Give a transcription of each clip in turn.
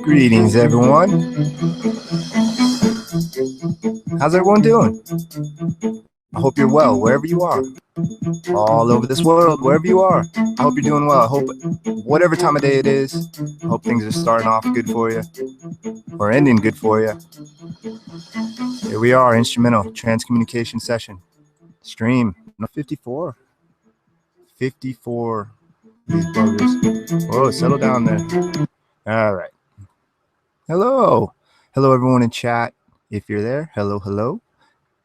Greetings, everyone. How's everyone doing? I hope you're well, wherever you are. All over this world, wherever you are. I hope you're doing well. I hope whatever time of day it is, I hope things are starting off good for you or ending good for you. Here we are, instrumental transcommunication session. Stream, no, 54. 54. These buggers. Whoa, settle down there. All right. Hello. Hello, everyone in chat. If you're there, hello, hello.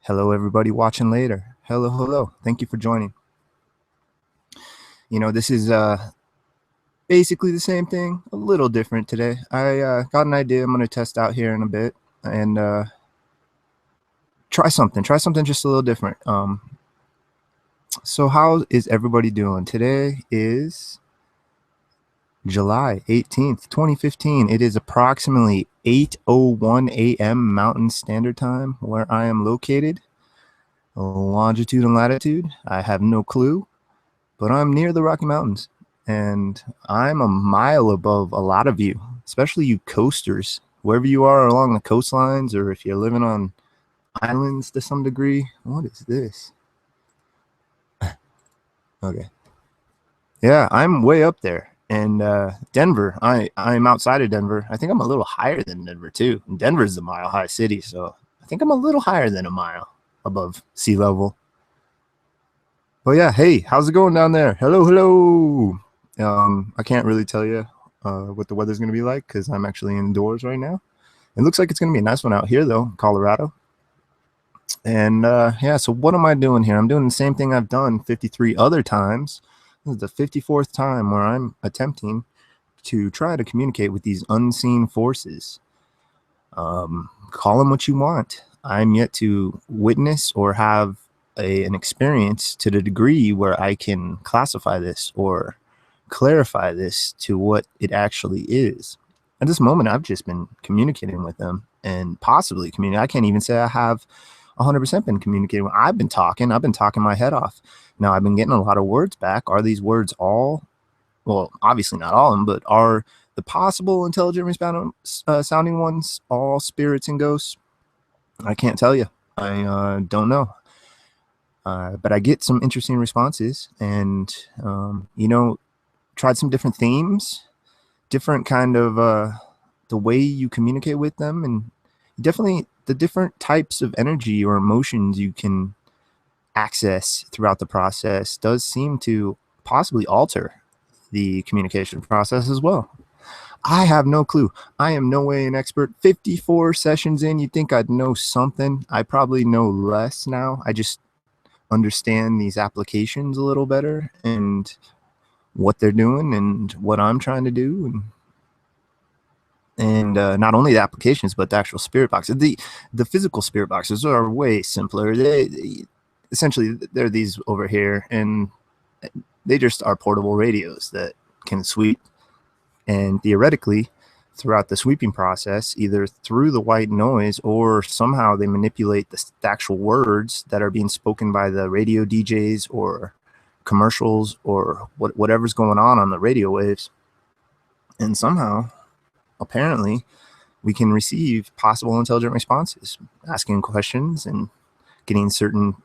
Hello, everybody watching later. Hello, hello. Thank you for joining. You know, this is basically the same thing, a little different today. I got an idea I'm going to test out here in a bit and try something just a little different. So how is everybody doing? Today is July 18th, 2015. It is approximately 8:01 a.m. Mountain Standard Time where I am located. Longitude and latitude, I have no clue, but I'm near the Rocky Mountains and I'm a mile above a lot of you, especially you coasters, wherever you are along the coastlines, or if you're living on islands to some degree. What is this? Okay. Yeah, I'm way up there. And Denver, I'm outside of Denver. I think I'm a little higher than Denver too. And Denver's the mile high city, so I think I'm a little higher than a mile above sea level. But yeah, hey, how's it going down there? Hello, hello. I can't really tell you what the weather's going to be like because I'm actually indoors right now. It looks like it's going to be a nice one out here though, Colorado. And yeah, so what am I doing here? I'm doing the same thing I've done 53 other times. This is the 54th time where I'm attempting to try to communicate with these unseen forces. Call them what you want. I'm yet to witness or have an experience to the degree where I can classify this or clarify this to what it actually is. At this moment, I've just been communicating with them and possibly communicating. I can't even say I have 100% been communicating. I've been talking my head off. Now I've been getting a lot of words back. Are these words all, well, obviously not all of them, but are the possible intelligent sounding ones all spirits and ghosts? I can't tell you. I don't know. But I get some interesting responses and, you know, tried some different themes, different kind of the way you communicate with them, and definitely the different types of energy or emotions you can access throughout the process does seem to possibly alter the communication process as well. I have no clue. I am no way an expert. 54 sessions in, you'd think I'd know something. I probably know less now. I just understand these applications a little better and what they're doing and what I'm trying to do, and not only the applications but the actual spirit boxes. The physical spirit boxes are way simpler. Essentially they're these over here, and they just are portable radios that can sweep, and theoretically throughout the sweeping process, either through the white noise or somehow they manipulate the actual words that are being spoken by the radio DJs or commercials or whatever's going on the radio waves. And somehow, apparently, we can receive possible intelligent responses, asking questions and getting certain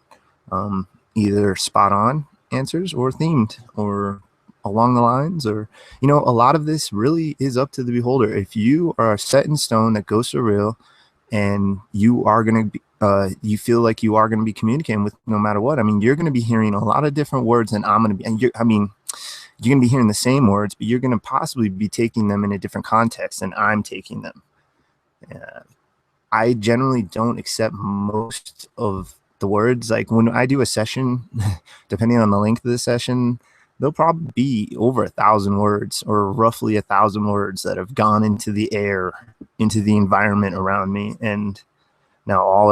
either spot on answers or themed or along the lines, or, you know, a lot of this really is up to the beholder. If you are set in stone that ghosts are real and you are going to be, you feel like you are going to be communicating with no matter what, I mean, you're going to be hearing a lot of different words than I'm going to be. And you're going to be hearing the same words, but you're going to possibly be taking them in a different context than I'm taking them. I generally don't accept most of the words. Like when I do a session, depending on the length of the session, there'll probably be over 1,000 words, or roughly 1,000 words that have gone into the air, into the environment around me. And now all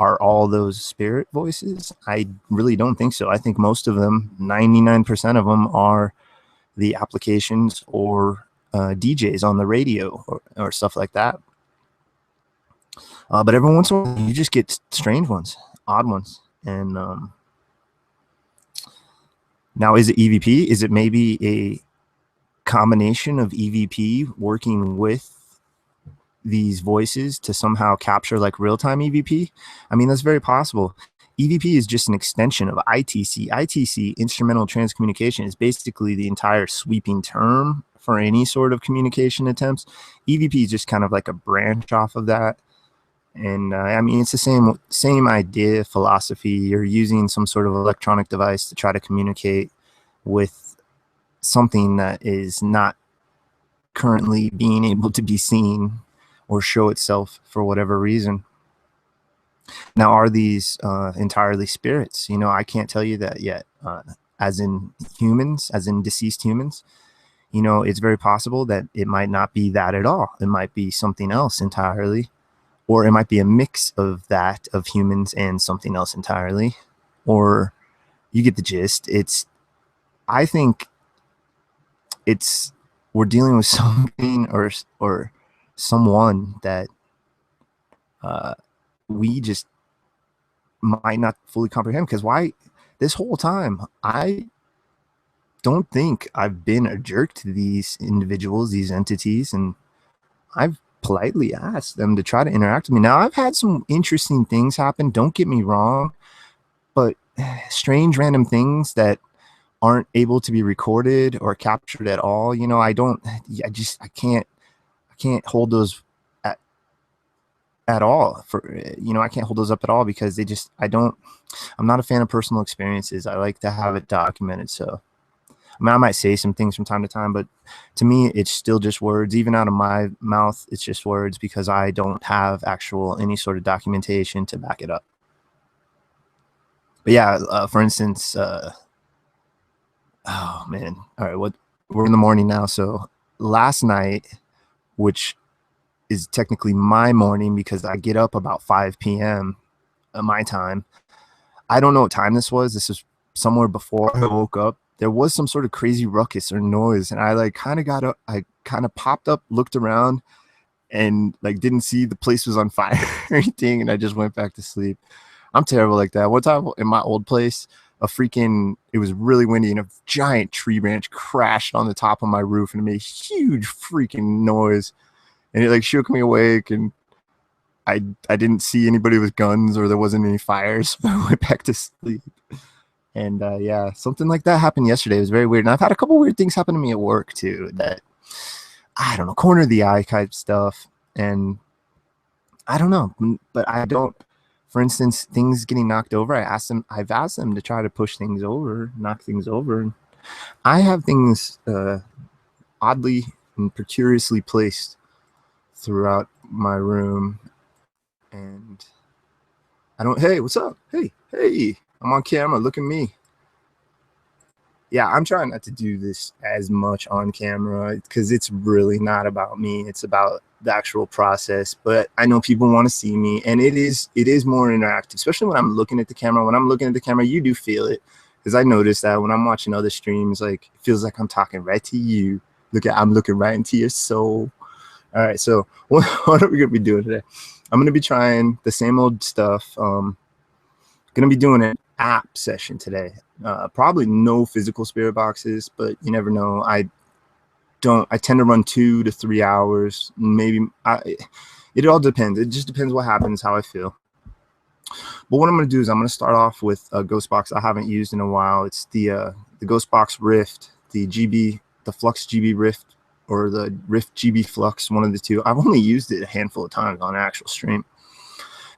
all those spirit voices? I really don't think so. I think most of them, 99% of them, are the applications or DJs on the radio or stuff like that. But every once in a while, you just get strange ones, odd ones. And now, is it EVP? Is it maybe a combination of EVP working with these voices to somehow capture like real-time EVP? I mean, that's very possible. EVP is just an extension of ITC. ITC, instrumental transcommunication, is basically the entire sweeping term for any sort of communication attempts. EVP is just kind of like a branch off of that. And I mean, it's the same idea, philosophy. You're using some sort of electronic device to try to communicate with something that is not currently being able to be seen or show itself for whatever reason. Now, are these entirely spirits? You know, I can't tell you that yet. As in humans, as in deceased humans, you know, it's very possible that it might not be that at all. It might be something else entirely. Or it might be a mix of that, of humans and something else entirely. Or you get the gist. I think we're dealing with something or someone that we just might not fully comprehend. Because why this whole time, I don't think I've been a jerk to these individuals, these entities, and I've politely asked them to try to interact with me. Now, I've had some interesting things happen, don't get me wrong, but strange random things that aren't able to be recorded or captured at all. You know, I can't hold those at all. I can't hold those up at all because I'm not a fan of personal experiences. I like to have it documented. So I mean, I might say some things from time to time, but to me, it's still just words. Even out of my mouth, it's just words because I don't have any sort of documentation to back it up. But yeah, for instance, oh man, all right, we're in the morning now. So last night, which is technically my morning because I get up about 5 p.m. My time. I don't know what time this was. This was somewhere before I woke up. There was some sort of crazy ruckus or noise, and I like kind of got up. I kind of popped up, looked around, and like didn't see the place was on fire or anything, and I just went back to sleep. I'm terrible like that. One time in my old place, it was really windy, and a giant tree branch crashed on the top of my roof, and it made a huge freaking noise, and it like shook me awake, and I didn't see anybody with guns or there wasn't any fires, so I went back to sleep. And yeah, something like that happened yesterday. It was very weird. And I've had a couple weird things happen to me at work too that, I don't know, corner of the eye type stuff. And I don't know, but I don't, for instance, things getting knocked over. I've asked them to try to push things over, knock things over. And I have things oddly and precariously placed throughout my room. And hey, what's up? Hey, I'm on camera. Look at me. Yeah, I'm trying not to do this as much on camera because it's really not about me. It's about the actual process. But I know people want to see me, and it is more interactive, especially when I'm looking at the camera. When I'm looking at the camera, you do feel it, because I noticed that when I'm watching other streams, like it feels like I'm talking right to you. I'm looking right into your soul. All right, so what are we gonna be doing today? I'm gonna be trying the same old stuff. Gonna be doing an app session today. Probably no physical spirit boxes, but you never know. I tend to run 2 to 3 hours. Maybe it all depends. It just depends what happens, how I feel. But what I'm going to do is I'm going to start off with a ghost box I haven't used in a while. It's the ghost box Rift, the Flux GB Rift, or the Rift GB Flux, one of the two. I've only used it a handful of times on actual stream.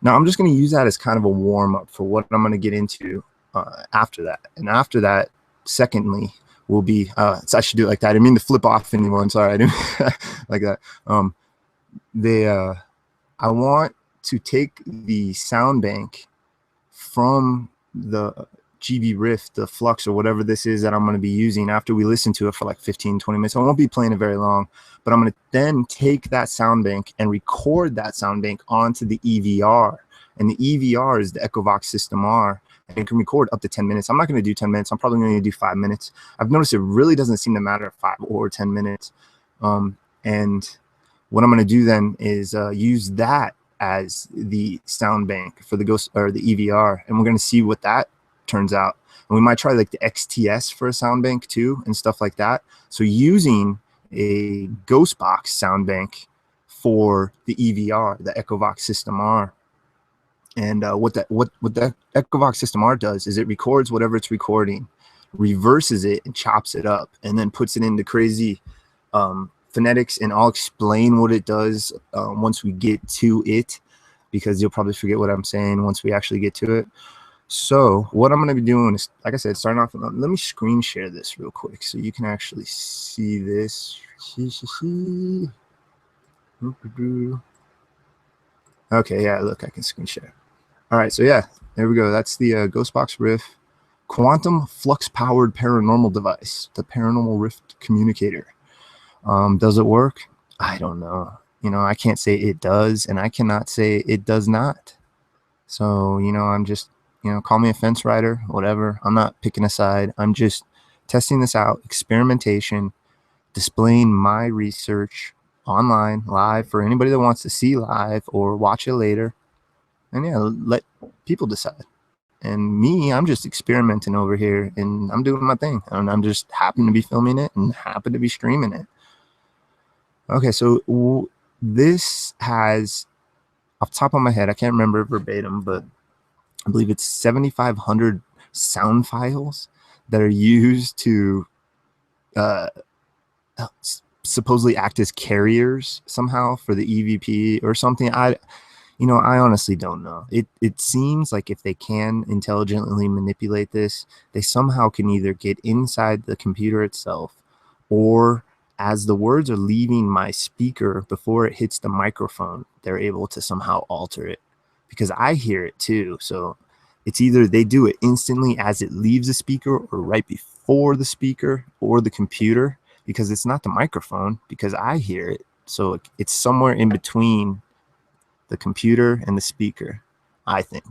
Now I'm just going to use that as kind of a warm up for what I'm going to get into after that. And after that, secondly, will be so I should do it like that. I didn't mean to flip off anyone. Sorry, I didn't like that. I want to take the sound bank from the GB Riff, the Flux, or whatever this is that I'm going to be using after we listen to it for like 15, 20 minutes. I won't be playing it very long, but I'm going to then take that sound bank and record that sound bank onto the EVR. And the EVR is the Echovox System R, and it can record up to 10 minutes. I'm not going to do 10 minutes. I'm probably going to do 5 minutes. I've noticed it really doesn't seem to matter 5 or 10 minutes. And what I'm going to do then is use that as the sound bank for the Ghost or the EVR, and we're going to see what that turns out. And we might try like the XTS for a sound bank too and stuff like that. So using a Ghost Box sound bank for the EVR, the Echovox System R. And what the Echovox System R does is it records whatever it's recording, reverses it and chops it up, and then puts it into crazy phonetics. And I'll explain what it does once we get to it, because you'll probably forget what I'm saying once we actually get to it. So what I'm going to be doing is, like I said, starting off with, let me screen share this real quick so you can actually see this. Okay, yeah, look, I can screen share. All right, so yeah, there we go. That's the Ghost Box Riff quantum flux powered paranormal device, the Paranormal Rift Communicator. Does it work? I don't know. You know, I can't say it does, and I cannot say it does not. So, you know, I'm just, you know, call me a fence rider, whatever. I'm not picking a side. I'm just testing this out, experimentation, displaying my research online, live, for anybody that wants to see live or watch it later. And yeah, let people decide. And me, I'm just experimenting over here, and I'm doing my thing. And I'm just happen to be filming it and happen to be streaming it. Okay, so this has, off the top of my head, I can't remember verbatim, but I believe it's 7,500 sound files that are used to supposedly act as carriers somehow for the EVP or something. You know, I honestly don't know. It seems like if they can intelligently manipulate this, they somehow can either get inside the computer itself, or as the words are leaving my speaker before it hits the microphone, they're able to somehow alter it, because I hear it too. So it's either they do it instantly as it leaves the speaker, or right before the speaker or the computer, because it's not the microphone, because I hear it. So it's somewhere in between the computer and the speaker, I think,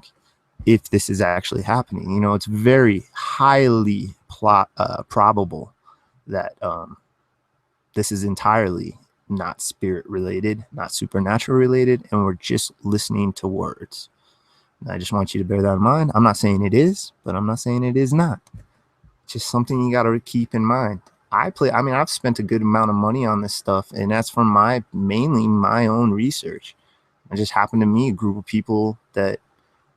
if this is actually happening. You know, it's very highly probable that this is entirely not spirit related, not supernatural related, and we're just listening to words. And I just want you to bear that in mind. I'm not saying it is, but I'm not saying it is not. It's just something you got to keep in mind. I mean, I've spent a good amount of money on this stuff, and that's from mainly my own research. I just happen to meet a group of people that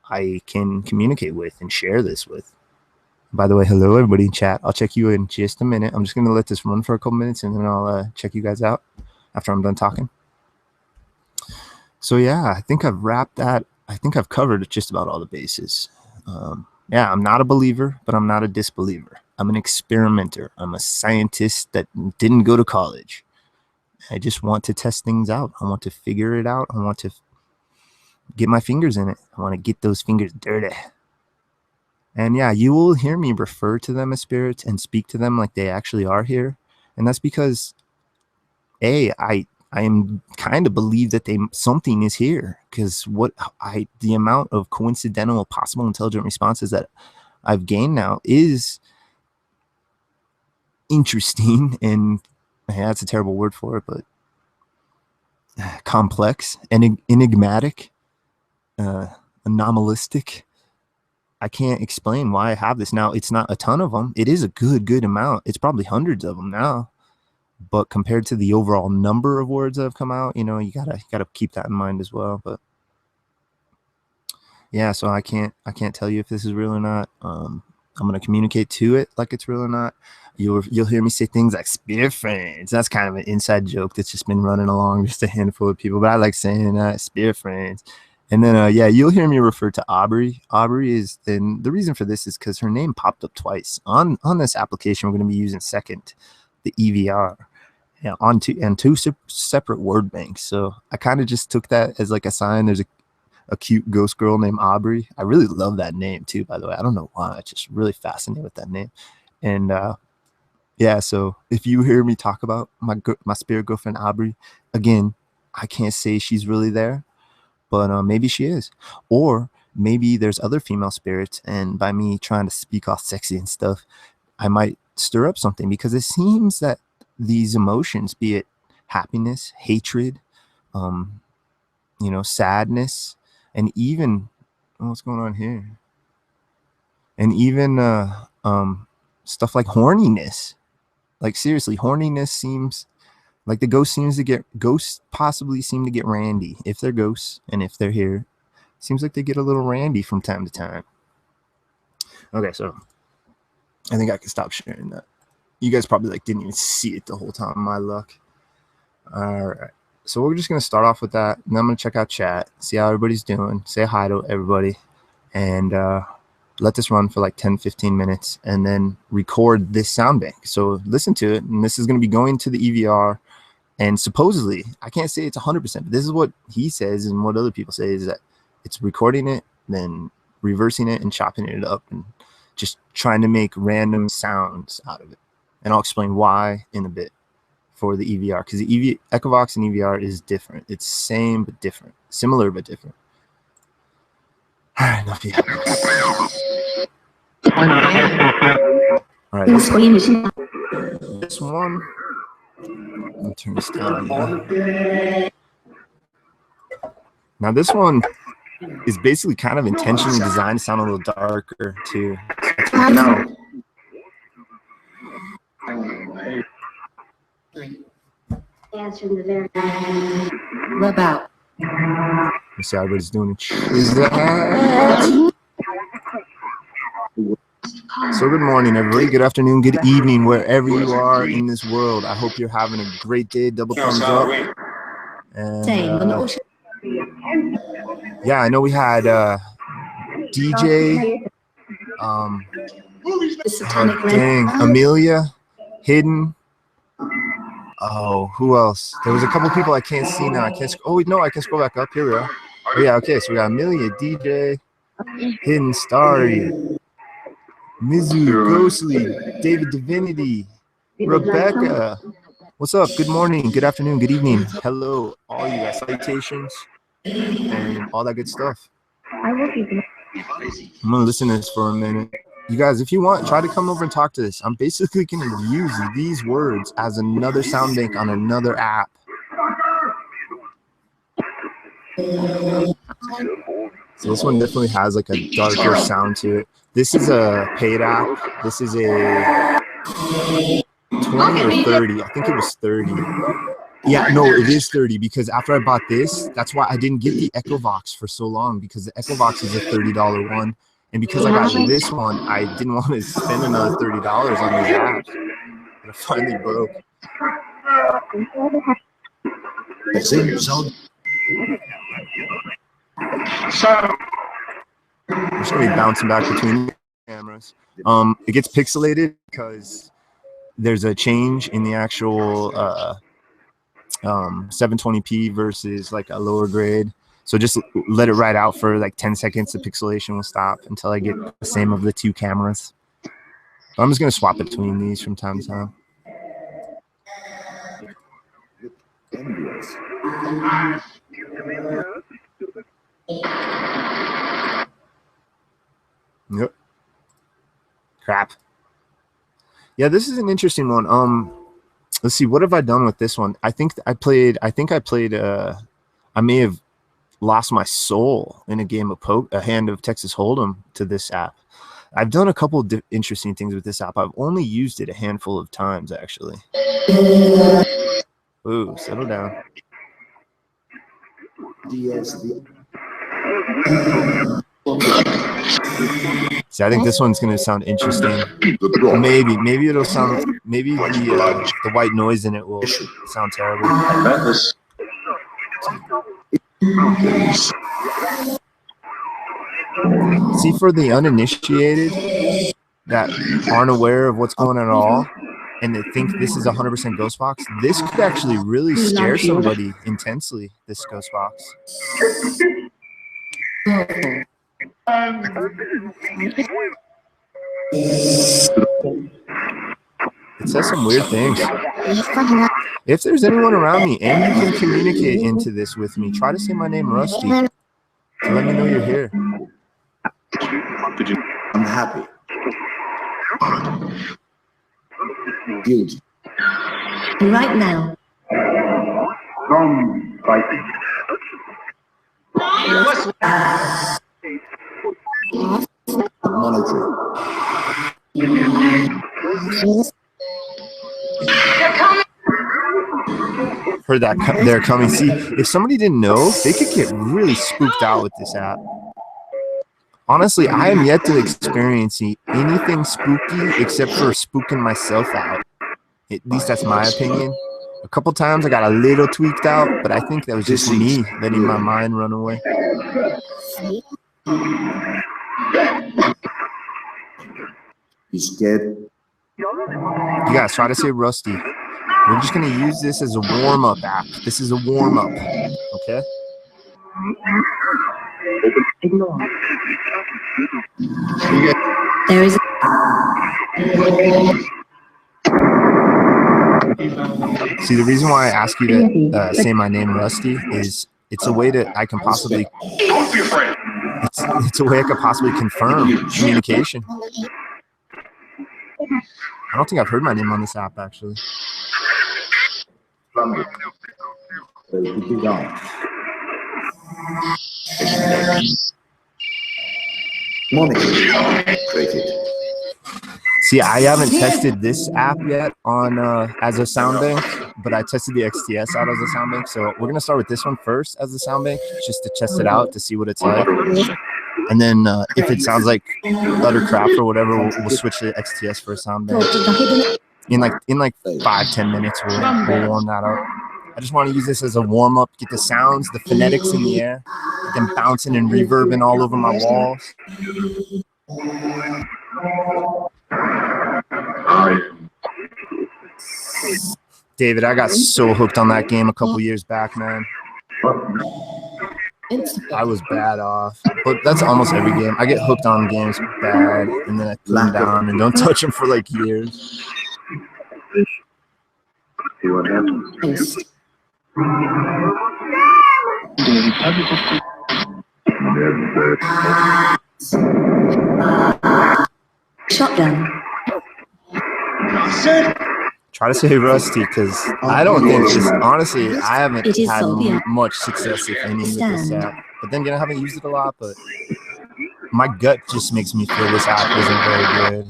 I can communicate with and share this with. By the way, hello everybody in chat. I'll check you in just a minute. I'm just going to let this run for a couple minutes, and then I'll check you guys out after I'm done talking. So yeah, I think I've wrapped that. I think I've covered just about all the bases. Yeah, I'm not a believer, but I'm not a disbeliever. I'm an experimenter. I'm a scientist that didn't go to college. I just want to test things out. I want to figure it out. I want to get my fingers in it. I want to get those fingers dirty. And yeah, you will hear me refer to them as spirits and speak to them like they actually are here. And that's because, I am kind of believe that something is here, because the amount of coincidental possible intelligent responses that I've gained now is interesting, and that's a terrible word for it, but complex and enigmatic, anomalistic. I can't explain why I have this now. It's not a ton of them. It is a good amount. It's probably hundreds of them now, but compared to the overall number of words that have come out, you know, you gotta keep that in mind as well. But yeah, so I can't tell you if this is real or not. I'm gonna communicate to it like it's real or not. You'll hear me say things like spirit friends. That's kind of an inside joke that's just been running along, just a handful of people, but I like saying that, spirit friends. And then yeah, you'll hear me refer to Aubrey. Aubrey is, and the reason for this is because her name popped up twice on this application we're going to be using second, the EVR. Yeah, on two separate word banks. So I kind of just took that as like a sign. There's a cute ghost girl named Aubrey. I really love that name too, by the way. I don't know why. It's just really fascinated with that name. And yeah, so if you hear me talk about my spirit girlfriend Aubrey, again, I can't say she's really there, but maybe she is. Or maybe there's other female spirits, and by me trying to speak all sexy and stuff, I might stir up something, because it seems that these emotions, be it happiness, hatred, you know, sadness, and even what's going on here, and even stuff like horniness. Like seriously, horniness seems like the ghosts possibly seem to get randy if they're ghosts, and if they're here, seems like they get a little randy from time to time. Okay, so I think I can stop sharing that. You guys probably like didn't even see it the whole time. My luck. All right. So we're just going to start off with that. And I'm going to check out chat, see how everybody's doing, say hi to everybody, and let this run for like 10, 15 minutes, and then record this sound bank. So listen to it. And this is going to be going to the EVR. And supposedly, I can't say it's 100%, but this is what he says, and what other people say is that it's recording it, then reversing it and chopping it up and just trying to make random sounds out of it. And I'll explain why in a bit for the EVR, because the Echovox and EVR is different. It's same but different, similar but different. All right, enough of All right, this one. Let me turn this down. Yeah. Now this one is basically kind of intentionally designed to sound a little darker too. Answering the very about. Let's see how everybody's doing. Is that? So good morning, everybody. Good afternoon, good evening, wherever you are in this world. I hope you're having a great day. Double thumbs up. And yeah, I know we had DJ, dang, Amelia, Hidden. Oh, who else? There was a couple people I can't see now. I can't. Oh, no, I can scroll back up. Here we are. Oh yeah, okay. So we got Amelia, DJ, Hidden, Starry, Mizu, Ghostly, David Divinity, Rebecca. What's up? Good morning, good afternoon, good evening. Hello, all you guys. Salutations and all that good stuff. I'm gonna listen to this for a minute. You guys, if you want, try to come over and talk to this. I'm basically going to use these words as another sound bank on another app. So this one definitely has like a darker sound to it. This is a paid app. This is a 20 or 30. I think it was 30. Yeah, no, it is 30, because after I bought this, that's why I didn't get the Echovox for so long, because the Echovox is a $30 one. And because I got this one, I didn't want to spend another $30 on these apps. And I finally broke. I'm just going to be bouncing back between cameras. It gets pixelated because there's a change in the actual 720p versus like a lower grade. So just let it ride out for like 10 seconds. The pixelation will stop until I get the same of the two cameras. I'm just going to swap between these from time to time. Yep. Crap. Yeah, this is an interesting one. Let's see, what have I done with this one? I may have lost my soul in a game of a hand of Texas Hold'em to this app. I've done a couple of interesting things with this app. I've only used it a handful of times, actually. Ooh, settle down. See, I think this one's going to sound interesting. Maybe it'll sound, maybe the white noise in it will sound terrible. See, for the uninitiated that aren't aware of what's going on at all, and they think this is 100% ghost box, this could actually really scare somebody intensely, this ghost box. It says some weird things. If there's anyone around me and you can communicate into this with me, try to say my name Rusty to let me know you're here. I'm happy. Good. Right now. Monitoring. Heard that they're coming. See, if somebody didn't know, they could get really spooked out with this app. Honestly, I am yet to experience anything spooky except for spooking myself out. At least that's my opinion. A couple times I got a little tweaked out, but I think that was just me letting my mind run away. You scared? You guys try to say Rusty. We're just going to use this as a warm-up app. This is a warm-up, okay? There is. See, the reason why I ask you to say my name, Rusty, is it's a way that I can possibly. It's a way I could possibly confirm communication. I don't think I've heard my name on this app actually. See, I haven't tested this app yet on as a sound bank, but I tested the XTS out as a sound bank. So we're gonna start with this one first as a sound bank, just to test it out to see what it's like. And then if it sounds like utter crap or whatever, we'll switch to XTS for a sound bank. In like 5-10 minutes, we'll warm that up. I just want to use this as a warm up, get the sounds, the phonetics in the air, get them bouncing and reverbing all over my walls. David, I got so hooked on that game a couple years back, man. I was bad off, but that's almost every game. I get hooked on games bad, and then I put them down and don't touch them for like years. Shotgun. Try to say Rusty, because I don't think this, honestly, I haven't had much success, if any, with this app. But then again, I haven't used it a lot, but my gut just makes me feel this app isn't very good.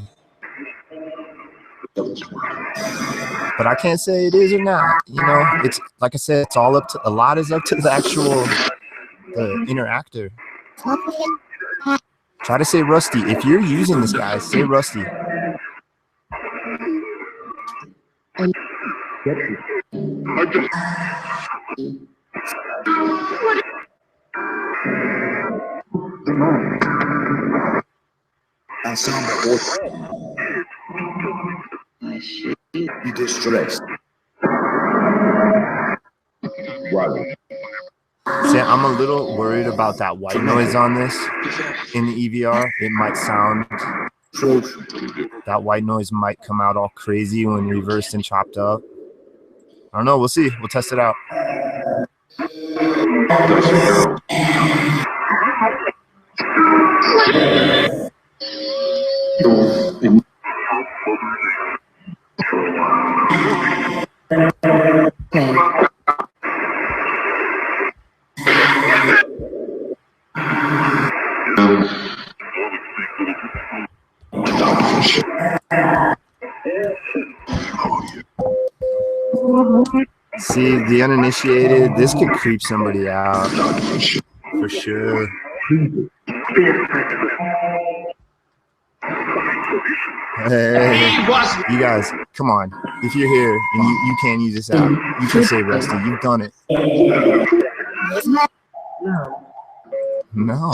But I can't say it is or not. You know, it's like I said, it's all up to, a lot is up to the actual interactor. Try to say Rusty. If you're using this, guys, say Rusty. I sound you distressed. Wow. See, I'm a little worried about that white noise on this in the EVR. It might sound, that white noise might come out all crazy when reversed and chopped up. I don't know. We'll see. We'll test it out. See, the uninitiated, this could creep somebody out for sure. Hey, you guys, come on. If you're here and you can't use this app, you can say Rusty. You've done it. No.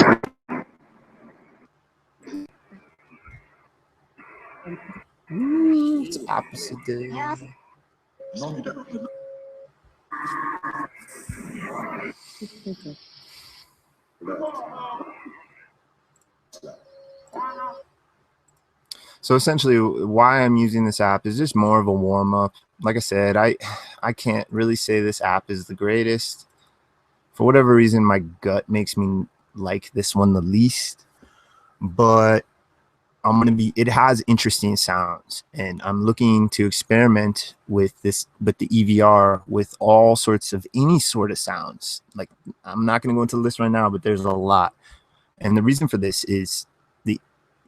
Ooh, it's opposite day. So essentially, why I'm using this app is just more of a warm up. Like I said, I can't really say this app is the greatest. For whatever reason, my gut makes me like this one the least. But it has interesting sounds, and I'm looking to experiment with this, but the EVR with all sorts of any sort of sounds. Like, I'm not going to go into the list right now, but there's a lot. And the reason for this is the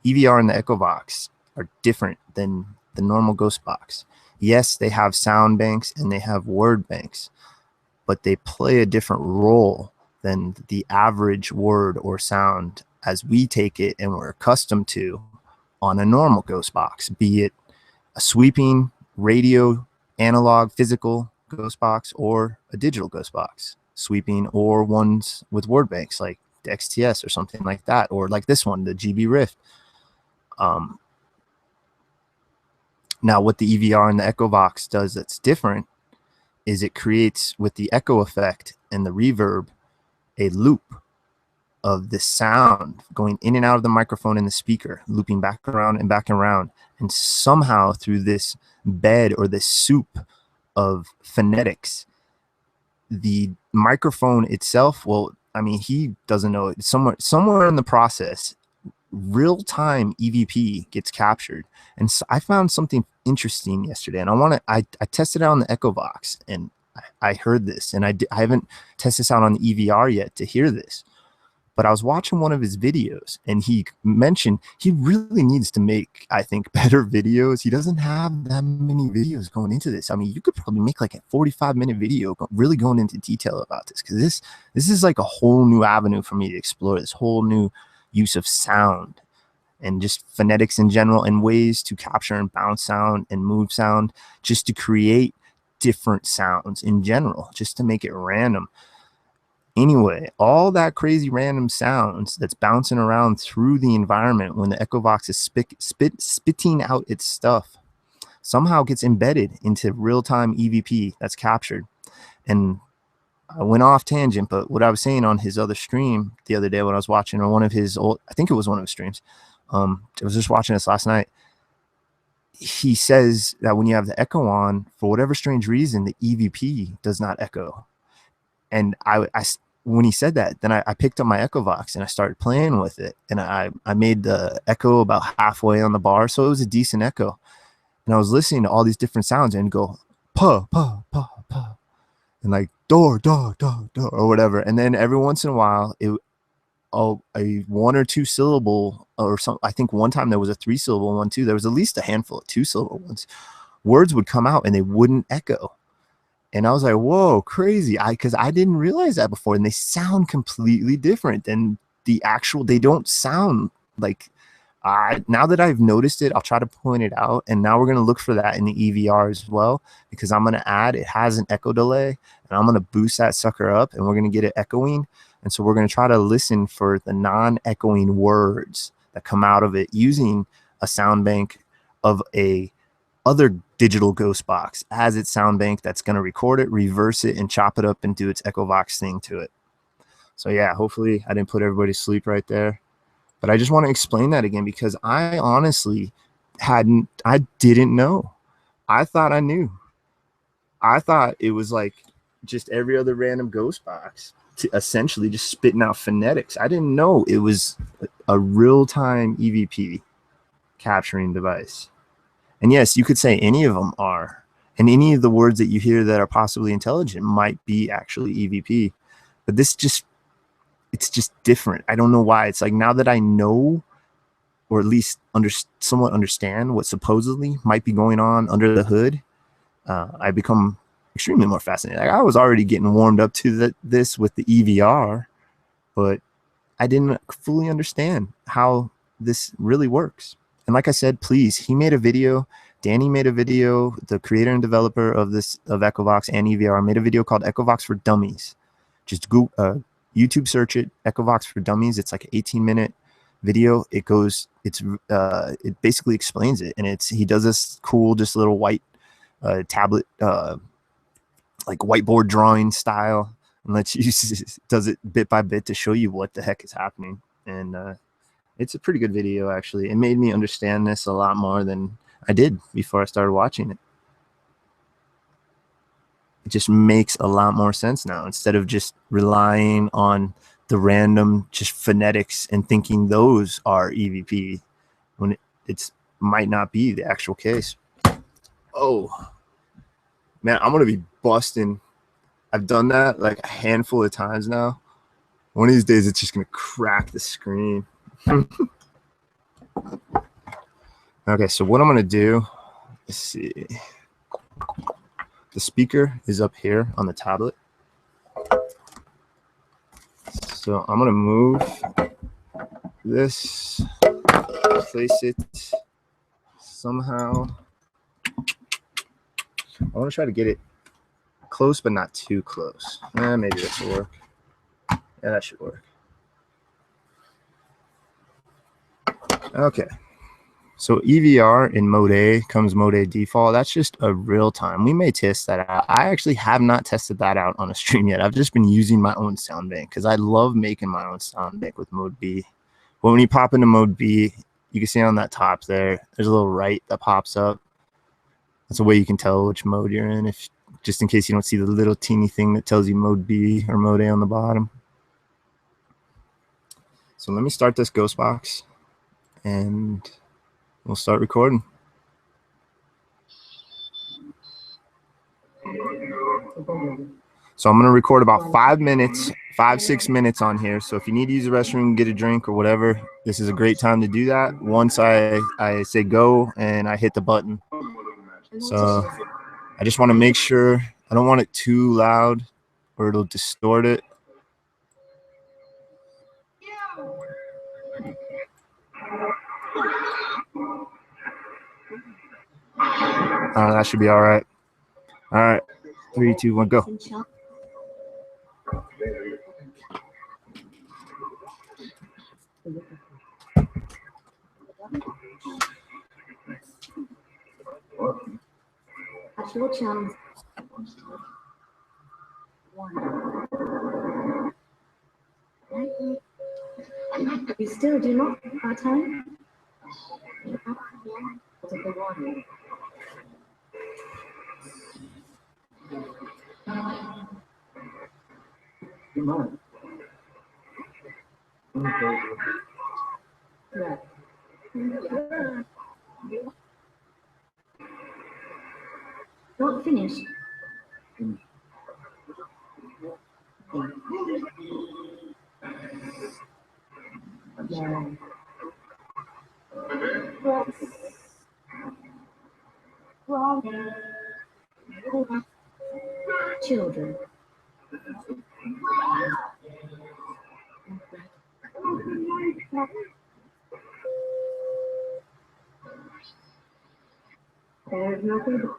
EVR and the Echo Box are different than the normal Ghost Box. Yes, they have sound banks and they have word banks, but they play a different role than the average word or sound as we take it and we're accustomed to on a normal Ghost Box, be it a sweeping radio, analog, physical Ghost Box, or a digital Ghost Box, sweeping, or ones with word banks like the XTS or something like that, or like this one, the GB Rift. Now, what the EVR and the Echo Box does that's different is it creates, with the echo effect and the reverb, a loop of the sound going in and out of the microphone and the speaker, looping back around and back around. And somehow through this bed or this soup of phonetics, the microphone itself, well, I mean, he doesn't know it. Somewhere in the process, real-time EVP gets captured. And so I found something interesting yesterday, and I tested it out on the Echo Box, and I heard this, and I haven't tested this out on the EVR yet to hear this. But I was watching one of his videos, and he mentioned he really needs to make, I think, better videos. He doesn't have that many videos going into this. I mean, you could probably make like a 45-minute video really going into detail about this, because this is like a whole new avenue for me to explore, this whole new use of sound and just phonetics in general, and ways to capture and bounce sound and move sound, just to create different sounds in general, just to make it random. Anyway, all that crazy random sounds that's bouncing around through the environment when the Echo Box is spitting out its stuff somehow gets embedded into real-time EVP that's captured. And I went off tangent, but what I was saying on his other stream the other day when I was watching, or one of his old, I think it was one of his streams, I was just watching this last night. He says that when you have the echo on, for whatever strange reason, the EVP does not echo. And when he said that, then I picked up my Echo Box and I started playing with it. And I made the echo about halfway on the bar. So it was a decent echo. And I was listening to all these different sounds and go, pa, pa, pa, pa. And like, door, door, door, door, or whatever. And then every once in a while, a one or two syllable or something. I think one time there was a 3-syllable one too. There was at least a handful of 2-syllable ones. Words would come out and they wouldn't echo. And I was like, whoa, crazy. Because I didn't realize that before. And they sound completely different than the actual, they don't sound like, now that I've noticed it, I'll try to point it out. And now we're going to look for that in the EVR as well, because I'm going to add, it has an echo delay, and I'm going to boost that sucker up, and we're going to get it echoing. And so we're going to try to listen for the non-echoing words that come out of it using a sound bank of a other digital Ghost Box as its sound bank that's going to record it, reverse it, and chop it up and do its Echo Box thing to it. So yeah, hopefully I didn't put everybody to sleep right there, but I just want to explain that again, because I honestly didn't know. I thought I knew. I thought it was like just every other random Ghost Box, to essentially just spitting out phonetics. I didn't know it was a real-time EVP capturing device. And yes, you could say any of them are. And any of the words that you hear that are possibly intelligent might be actually EVP. But it's just different. I don't know why. It's like, now that I know, or at least somewhat understand what supposedly might be going on under the hood, I become extremely more fascinated. Like, I was already getting warmed up to this with the EVR, but I didn't fully understand how this really works. And like I said, please, he made a video. Danny made a video. The creator and developer of Echo Box and EVR made a video called Echo Box for Dummies. Just Google, YouTube search it, Echo Box for Dummies. It's like an 18-minute video, it basically explains it, and he does this cool, just little white tablet, like whiteboard drawing style, and lets you does it bit by bit to show you what the heck is happening. And it's a pretty good video, actually. It made me understand this a lot more than I did before I started watching it. It just makes a lot more sense now, instead of just relying on the random just phonetics and thinking those are EVP when it's might not be the actual case. Oh man, I'm gonna be busting. I've done that like a handful of times now. One of these days it's just gonna crack the screen. Okay, so what I'm gonna do, let's see. The speaker is up here on the tablet. So I'm gonna move this, place it somehow. I want to try to get it close, but not too close. Maybe this will work. Yeah, that should work. Okay. So EVR in mode A comes mode A default. That's just a real time. We may test that out. I actually have not tested that out on a stream yet. I've just been using my own sound bank because I love making my own sound bank with mode B. But when you pop into mode B, you can see on that top there's a little right that pops up. That's a way you can tell which mode you're in, if just in case you don't see the little teeny thing that tells you mode B or mode A on the bottom. So let me start this ghost box and we'll start recording. So I'm going to record about 5 minutes, 5-6 minutes on here. So if you need to use the restroom, get a drink or whatever, this is a great time to do that. Once I say go and I hit the button. So I just want to make sure I don't want it too loud or it'll distort it. That should be all right. All right. 3, 2, 1, go. At your chance. You still do not have time? Not finished. Children. There is nothing.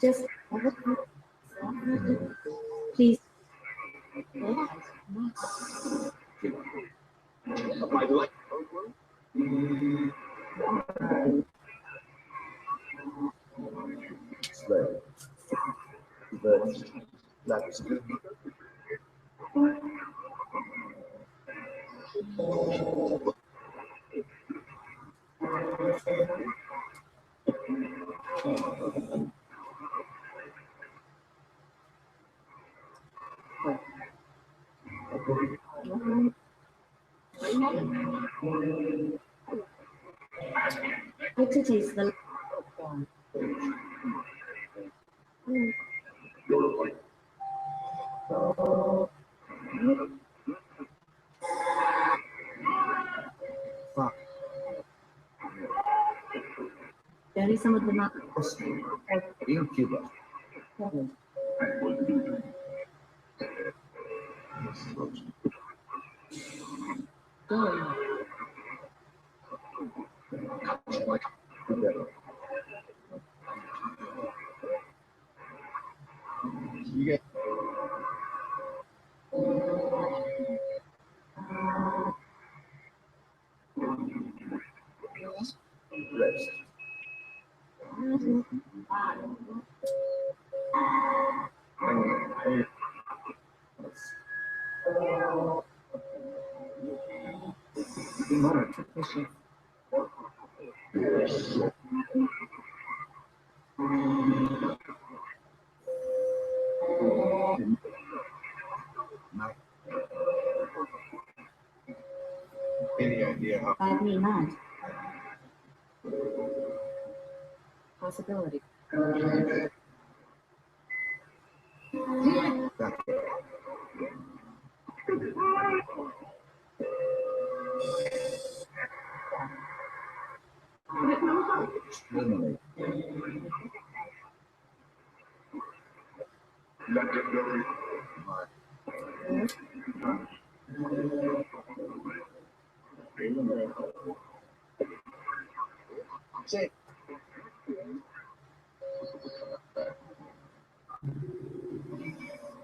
Just please. It is the there is some of them In Cuba. Any idea how? I mean not. Possibility. Eliminate. Say.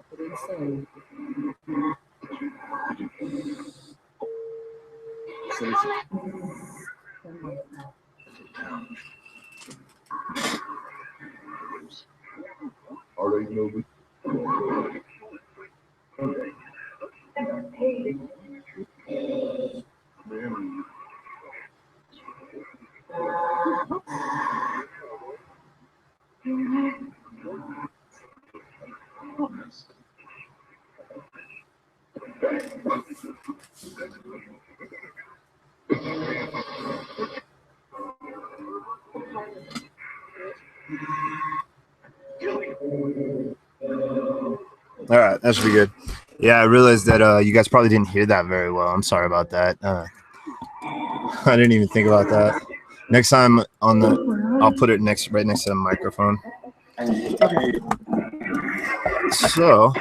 What do you say? Already know we. All right, that should be good. Yeah, I realized that you guys probably didn't hear that very well. I'm sorry about that. I didn't even think about that. Next time I'll put it right next to the microphone. So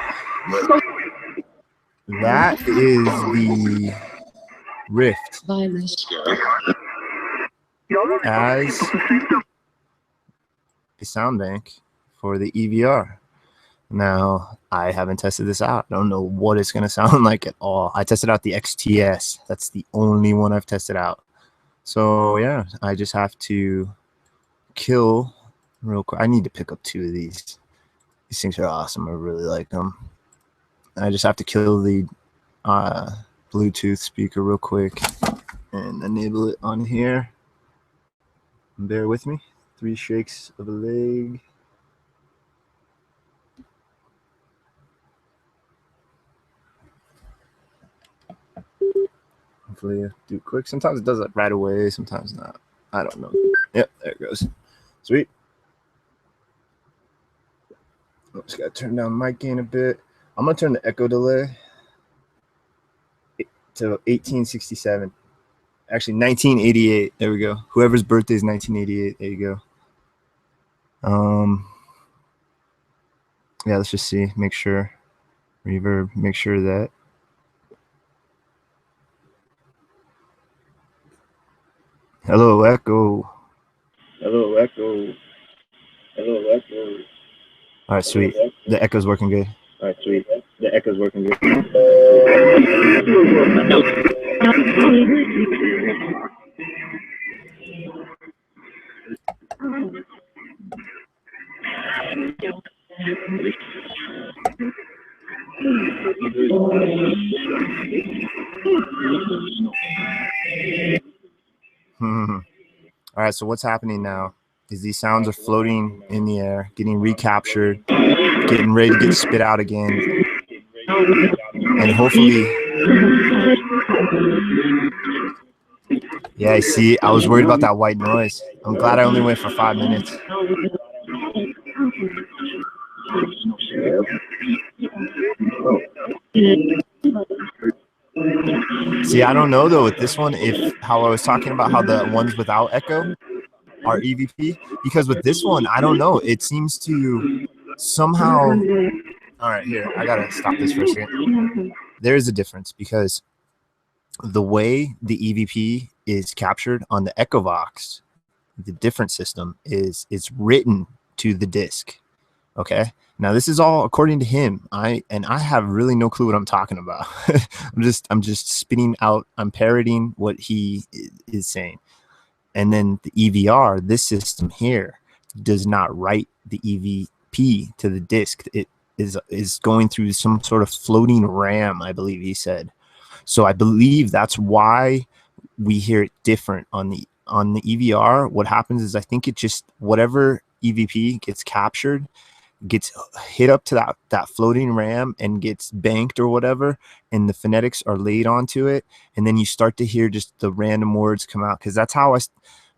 that is the Rift as a sound bank for the EVR. Now, I haven't tested this out. I don't know what it's going to sound like at all. I tested out the XTS. That's the only one I've tested out. So, yeah, I just have to kill real quick. I need to pick up 2 of these. These things are awesome. I really like them. I just have to kill the Bluetooth speaker real quick and enable it on here. Bear with me. 3 shakes of a leg. Hopefully do it quick. Sometimes it does it right away, sometimes not. I don't know. Yep, there it goes. Sweet. Oh, just gotta turn down mic gain a bit. I'm gonna turn the echo delay to 1867. Actually, 1988. There we go. Whoever's birthday is 1988. There you go. Yeah, let's just see. Make sure. Reverb. Make sure that. Hello, echo. Hello, echo. Hello, echo. All right, sweet. The echo's working good. All right, sweet. The echo's working good. All right, so what's happening now is these sounds are floating in the air, getting recaptured, getting ready to get spit out again. And hopefully, yeah, I see, I was worried about that white noise. I'm glad I only went for 5 minutes. See, I don't know though with this one, if how I was talking about how the ones without echo are EVP, because with this one, I don't know. It seems to somehow. All right, here, I gotta stop this for a second. There is a difference because the way the EVP is captured on the Echo Vox the different system is it's written to the disk. Okay. Now this is all according to him. I have really no clue what I'm talking about. I'm just spitting out. I'm parroting what he is saying. And then the EVR, this system here, does not write the EVP to the disk. It is going through some sort of floating RAM, I believe he said. So I believe that's why we hear it different on the EVR. What happens is I think it just whatever EVP gets captured gets hit up to that floating RAM and gets banked or whatever, and the phonetics are laid onto it, and then you start to hear just the random words come out, because that's how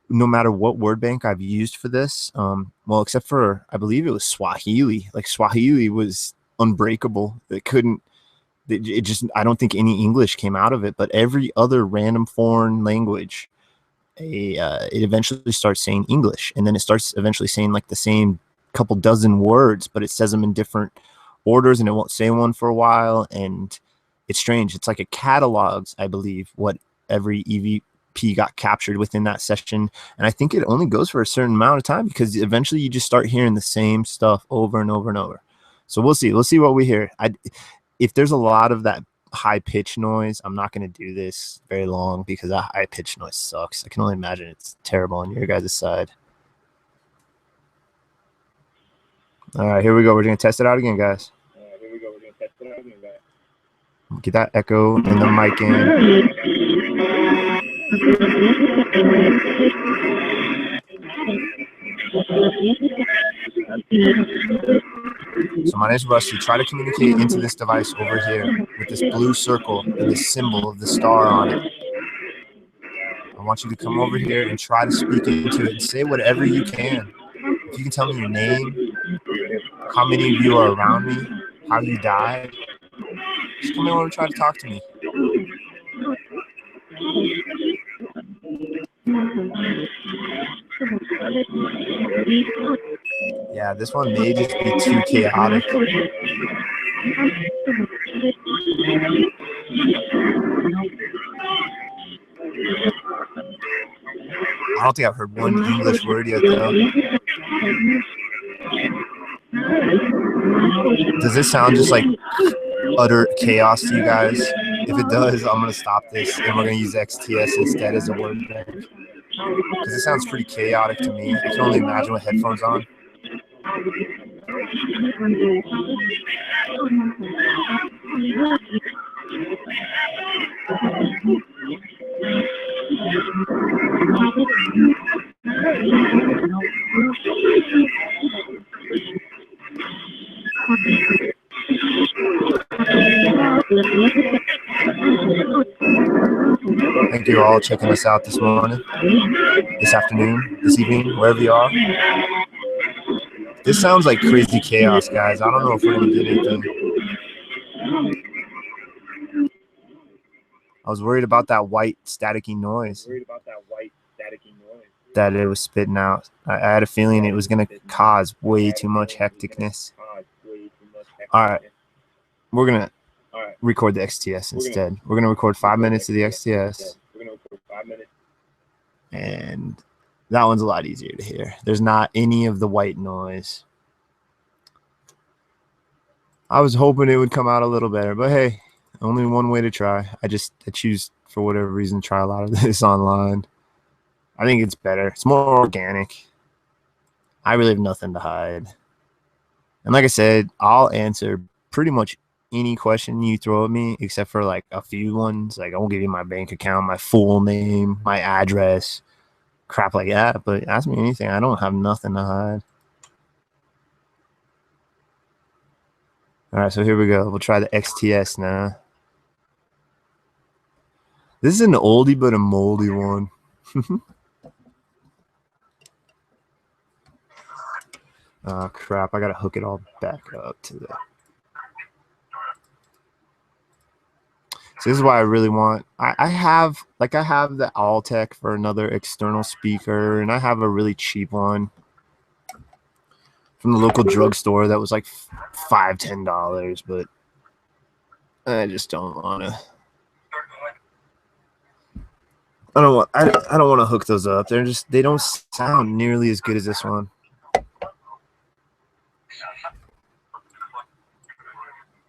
no matter what word bank I've used for this, well, except for I believe it was Swahili. Like Swahili was unbreakable. It just, I don't think any English came out of it, but every other random foreign language, it eventually starts saying English, and then it starts eventually saying like the same couple dozen words, but it says them in different orders, and it won't say one for a while, and it's strange. It's like it catalogs, I believe, what every EVP got captured within that session, and I think it only goes for a certain amount of time, because eventually you just start hearing the same stuff over and over and over. So we'll see what we hear. If there's a lot of that high pitch noise, I'm not going to do this very long, because that high pitch noise sucks. I can only imagine it's terrible on your guys' side. All right, here we go. We're going to test it out again, guys. Get that echo in the mic in. So my name is Rusty. Try to communicate into this device over here with this blue circle and this symbol of the star on it. I want you to come over here and try to speak into it and say whatever you can. If you can tell me your name, how many of you are around me, how you died, just come over and try to talk to me. Yeah, this one may just be too chaotic. I don't think I've heard one English word yet, though. Does this sound just like utter chaos to you guys? If it does, I'm going to stop this, and we're going to use XTS instead as a word bank, because it sounds pretty chaotic to me. I can only imagine with headphones on. Thank you all checking us out this morning, this afternoon, this evening, wherever you are. This sounds like crazy chaos, guys. I don't know if we're going to get anything. I was worried about that white staticky noise that it was spitting out. I had a feeling it was going to cause way too much hecticness. All right. We're going to record the XTS instead. We're going to record 5 minutes of the XTS. And that one's a lot easier to hear. There's not any of the white noise. I was hoping it would come out a little better, but hey, only one way to try. I choose, for whatever reason, to try a lot of this online. I think it's better. It's more organic. I really have nothing to hide. And like I said, I'll answer pretty much any question you throw at me, except for like a few ones. Like I won't give you my bank account, my full name, my address, crap like that. But ask me anything. I don't have nothing to hide. All right, so here we go. We'll try the XTS now. This is an oldie but a moldy one. Oh, crap. I got to hook it all back up to the... So this is why I really want... I have the Alltech for another external speaker, and I have a really cheap one from the local drugstore that was like $5, $10, but I just don't want to... I don't want to hook those up. They don't sound nearly as good as this one.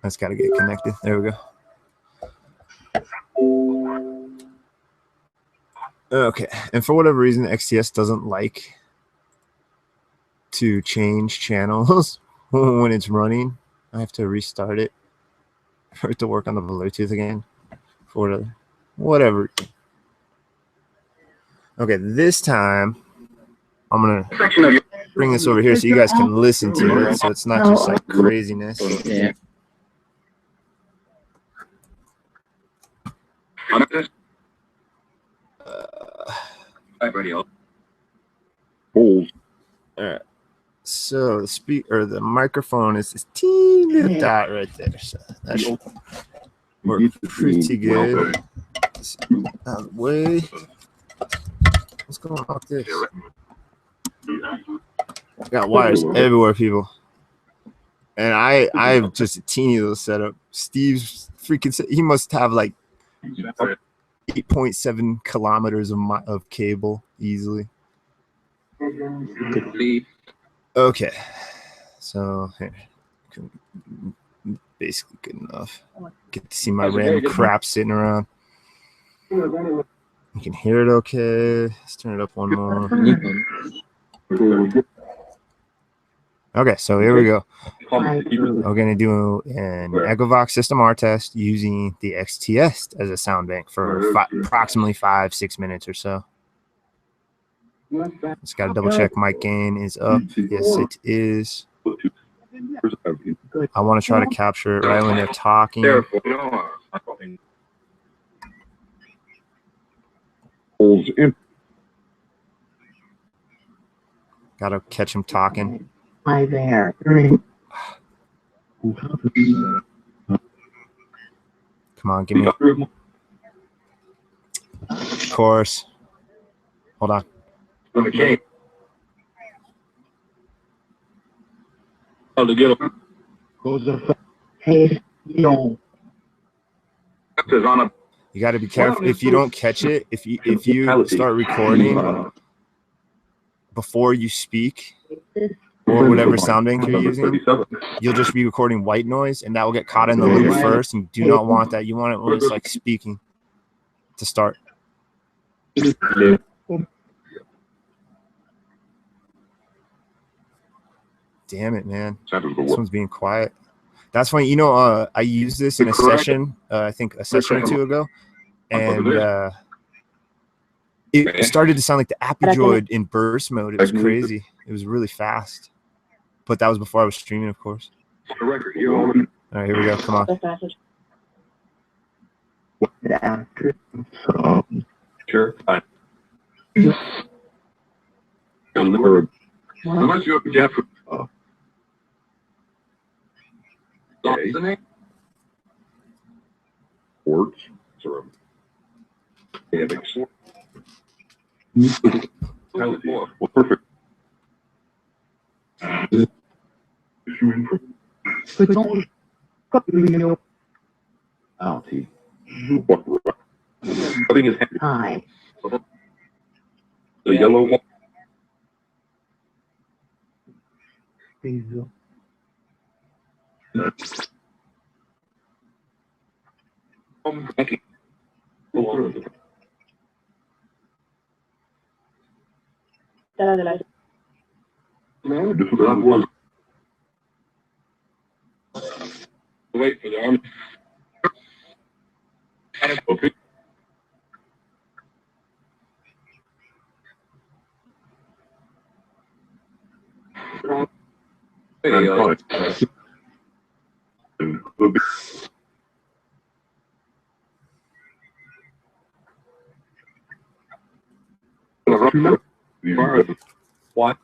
That's got to get connected. There we go. Okay, and for whatever reason, XTS doesn't like to change channels when it's running. I have to restart it for it to work on the Bluetooth again. For whatever. Okay, this time I'm gonna bring this over here so you guys can listen to it, so it's not just like craziness. Yeah. All right. So the microphone is this teeny little dot right there. So that should work pretty good. Out of the way. What's going on with this? I got wires everywhere, people. And I have just a teeny little setup. Steve's freaking, he must have like 8.7 kilometers of cable easily. Okay, so here, basically good enough. Get to see my random crap sitting around. You can hear it okay. Let's turn it up one more. Okay, so here we go. We're going to do an EchoVox System R test using the XTS as a sound bank for approximately 5-6 minutes or so. Just got to double check mic gain is up. Yes, it is. I want to try to capture it right when they're talking. Got to catch him talking. Hi there. Come on, give me. Of course. Hold on. Okay. Hey, yo. You got to be careful. If you don't catch it, if you start recording before you speak or whatever sound bank you're using, you'll just be recording white noise, and that will get caught in the loop first. And you do not want that. You want it when it's like speaking to start. Damn it, man. This one's being quiet. That's funny. You know, I used this in a session, I think a session or two ago, and it started to sound like the Apidroid in burst mode. It was crazy. It was really fast. But that was before I was streaming, of course. All right, here we go. Come on. Sure. Unless you're Jeff. Words. Well, perfect. Hi. The yellow one. Wait for the arm. Okay. What?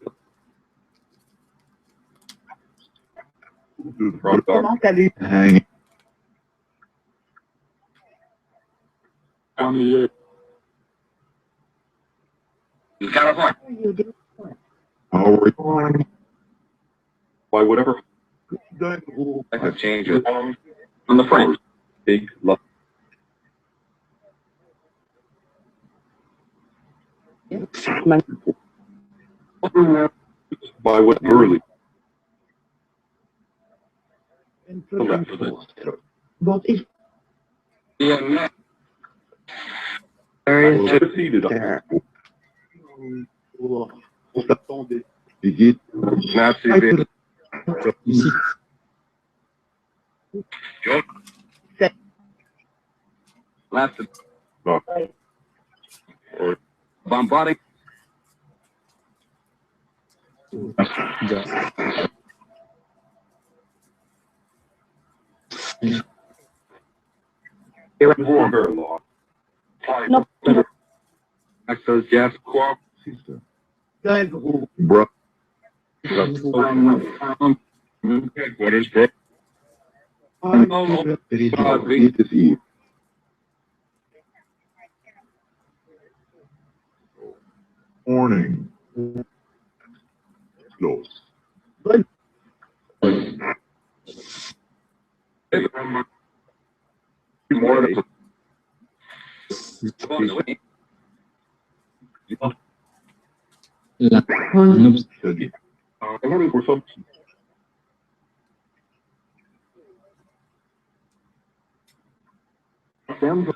Why, whatever. I could change it on the front. Big love. By what early? What is Yeah, there? Nazi. Last or bombarding. Very long. No. Access gas qual. Bro. Headquarters, bro. ITC. Warning. Close. More. For some. Well,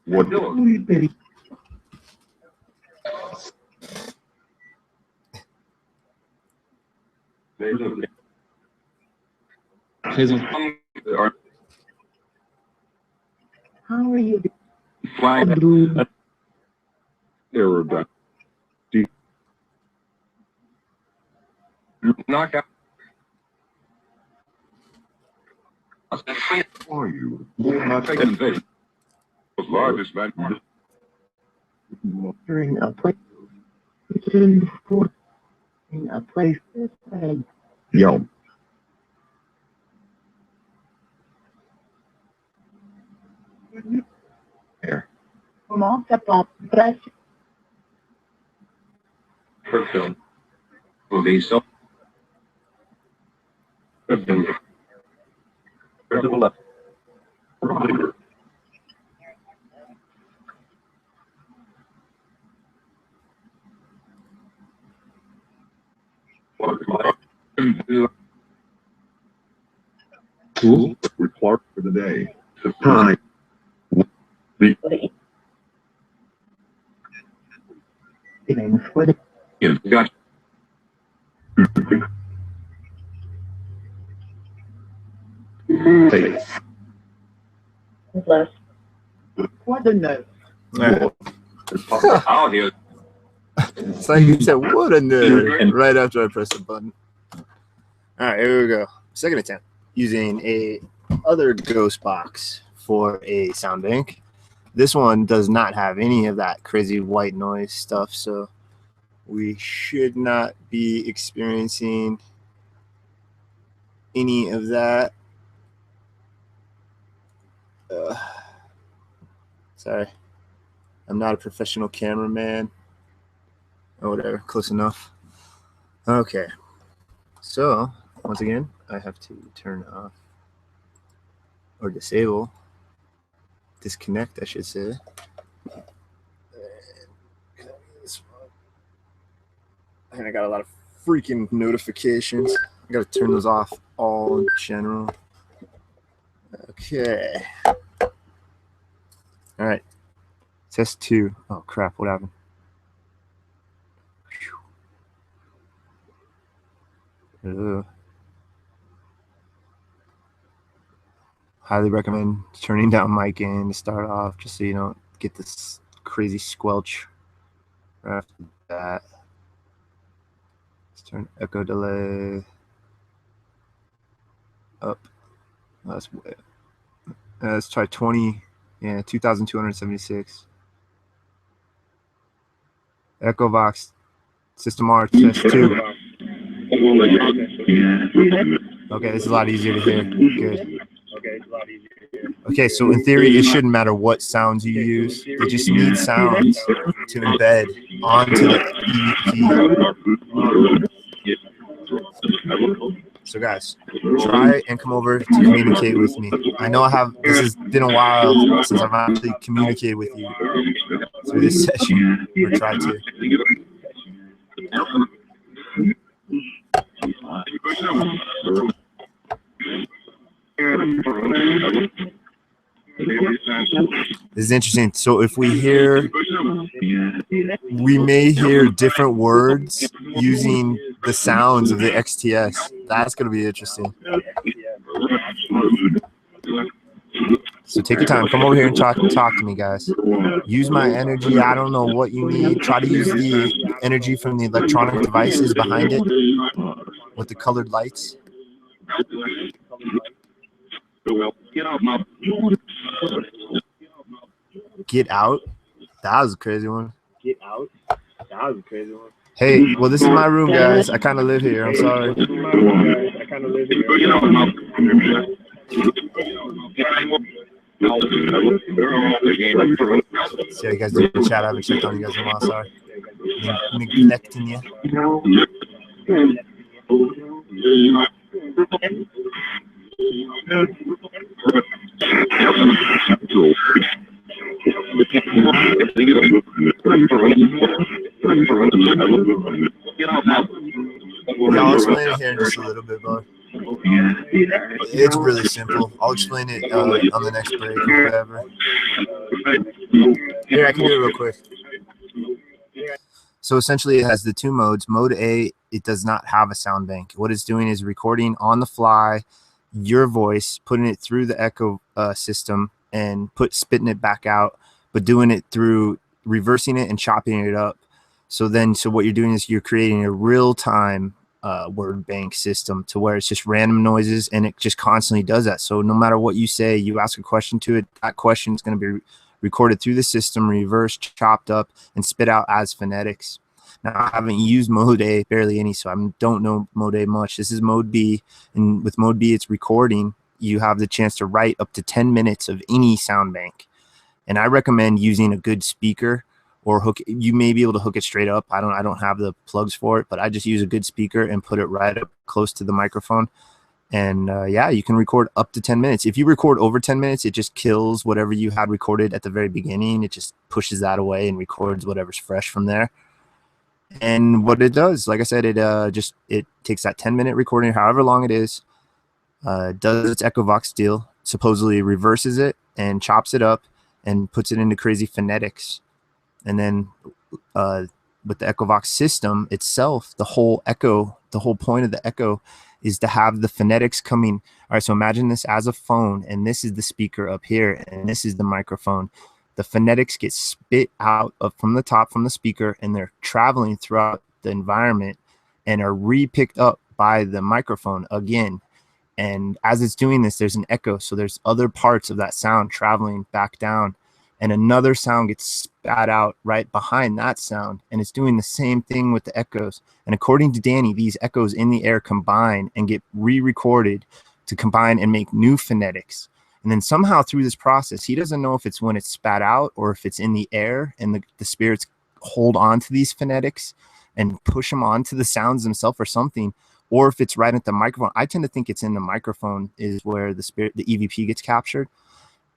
what? How are you? Flag. Error back. Knockout. Are you? Not taking invasion. The largest man. In a place. In a place. Yo. Here. Comment ça prend? For film. Will be so. Required for the day. Time. For the Got. Less. what the no? I'll hear. It's like you said, what a nerd, right after I press the button. All right, here we go. Second attempt using a other ghost box for a sound bank. This one does not have any of that crazy white noise stuff, so we should not be experiencing any of that. Sorry, I'm not a professional cameraman. Or whatever, close enough. Okay, so once again, I have to turn off or disable, disconnect, I should say. And I got a lot of freaking notifications. I gotta turn those off all in general. Okay. All right. Test 2. Oh crap, what happened? Highly recommend turning down mic gain to start off, just so you don't get this crazy squelch right after that. Let's turn echo delay up. Oh, that's way up. Let's try 20. Yeah, 2,276. Echo Vox System R test 2. Okay, this is a lot easier to hear. Good. Okay, so in theory, it shouldn't matter what sounds you use. They just need sounds to embed onto the EVP. So guys, try and come over to communicate with me. I know this has been a while since I've actually communicated with you through this session, or tried to. This is interesting. So if we may hear different words using the sounds of the XTS. That's going to be interesting. So take your time. Come over here and talk to me, guys. Use my energy. I don't know what you need. Try to use the energy from the electronic devices behind it with the colored lights. Get out? That was a crazy one. Get out? That was a crazy one. Hey, well, this is my room, guys. I kind of live here. I'm sorry. This is my room, guys. I kind of live here. See how you guys do in the chat. I haven't checked on you guys in a while. Sorry. Neglecting you. Yeah, I'll explain it here in just a little bit, bud. It's really simple. I'll explain it on the next break or whatever. Here, I can do it real quick. So essentially, it has the two modes. Mode A, it does not have a sound bank. What it's doing is recording on the fly your voice, putting it through the echo system, and spitting it back out, but doing it through reversing it and chopping it up. So what you're doing is you're creating a real-time word bank system to where it's just random noises, and it just constantly does that. So no matter what you say, you ask a question to it, that question is going to be recorded through the system, reversed, chopped up, and spit out as phonetics. Now, I haven't used mode A barely any, so I don't know mode A much. This is mode B, and with mode B, it's recording. You have the chance to write up to 10 minutes of any sound bank. And I recommend using a good speaker, or you may be able to hook it straight up. I don't have the plugs for it, but I just use a good speaker and put it right up close to the microphone. And yeah, you can record up to 10 minutes. If you record over 10 minutes, it just kills whatever you had recorded at the very beginning. It just pushes that away and records whatever's fresh from there. And what it does, like I said, it takes that 10-minute recording, however long it is, does its EchoVox deal, supposedly reverses it and chops it up and puts it into crazy phonetics. And then with the EchoVox system itself, the whole point of the echo is to have the phonetics coming. All right, so imagine this as a phone, and this is the speaker up here, and this is the microphone. The phonetics get spit out from the top, from the speaker, and they're traveling throughout the environment and are re-picked up by the microphone again. And as it's doing this, there's an echo. So there's other parts of that sound traveling back down, and another sound gets spat out right behind that sound. And it's doing the same thing with the echoes. And according to Danny, these echoes in the air combine and get re-recorded to combine and make new phonetics. And then somehow through this process, he doesn't know if it's when it's spat out or if it's in the air and the spirits hold on to these phonetics and push them onto the sounds themselves or something, or if it's right at the microphone. I tend to think it's in the microphone is where the EVP gets captured.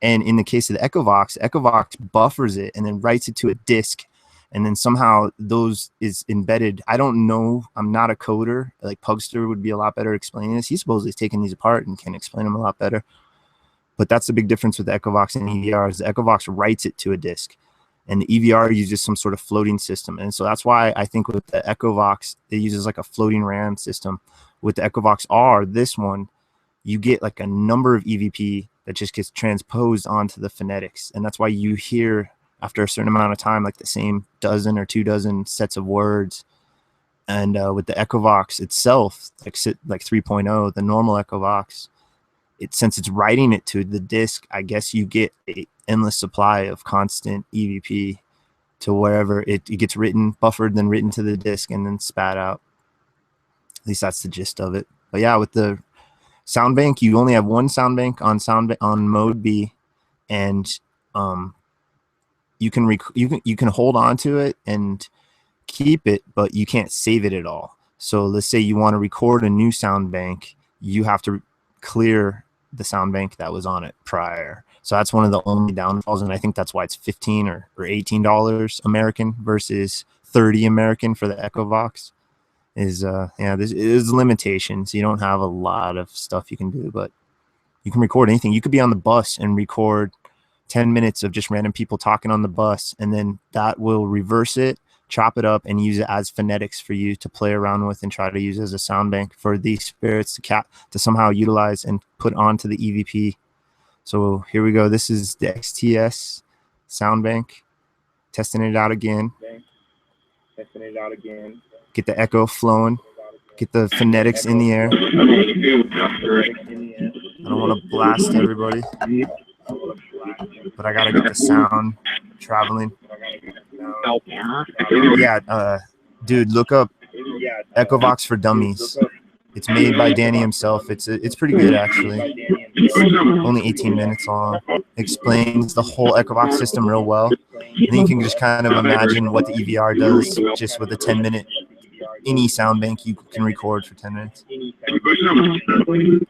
And in the case of the EchoVox buffers it and then writes it to a disk. And then somehow those is embedded. I don't know. I'm not a coder. Like Pugster would be a lot better explaining this. He supposedly is taking these apart and can explain them a lot better. But that's the big difference with the EchoVox and EVR is the EchoVox writes it to a disk, and the EVR uses some sort of floating system. And so that's why I think with the EchoVox, it uses like a floating RAM system. With the EchoVox R, this one, you get like a number of EVP that just gets transposed onto the phonetics. And that's why you hear after a certain amount of time, like the same dozen or 2 dozen sets of words. And with the EchoVox itself, like 3.0, the normal EchoVox, since it's writing it to the disk, I guess you get an endless supply of constant EVP to wherever it gets written, buffered, then written to the disk, and then spat out. At least that's the gist of it. But yeah, with the sound bank, you only have one sound bank on mode B, and you can hold on to it and keep it, but you can't save it at all. So let's say you want to record a new sound bank. you have to clear the sound bank that was on it prior. So that's one of the only downfalls, and I think that's why it's $15 or $18 American versus $30 American for the Echo Vox. Is there's limitations. You don't have a lot of stuff you can do, but you can record anything. You could be on the bus and record 10 minutes of just random people talking on the bus, and then that will reverse it, chop it up, and use it as phonetics for you to play around with and try to use as a sound bank for these spirits to somehow utilize and put onto the EVP. So here we go. This is the XTS sound bank. Testing it out again. Get the echo flowing. Get the phonetics in the air. I don't want to blast everybody, but I gotta get the sound traveling. Yeah, dude, look up Echo Vox for Dummies. It's made by Danny himself. It's pretty good, actually. It's only 18 minutes long. Explains the whole Echo Vox system real well. And then you can just kind of imagine what the EVR does just with a 10-minute any sound bank you can record for 10 minutes.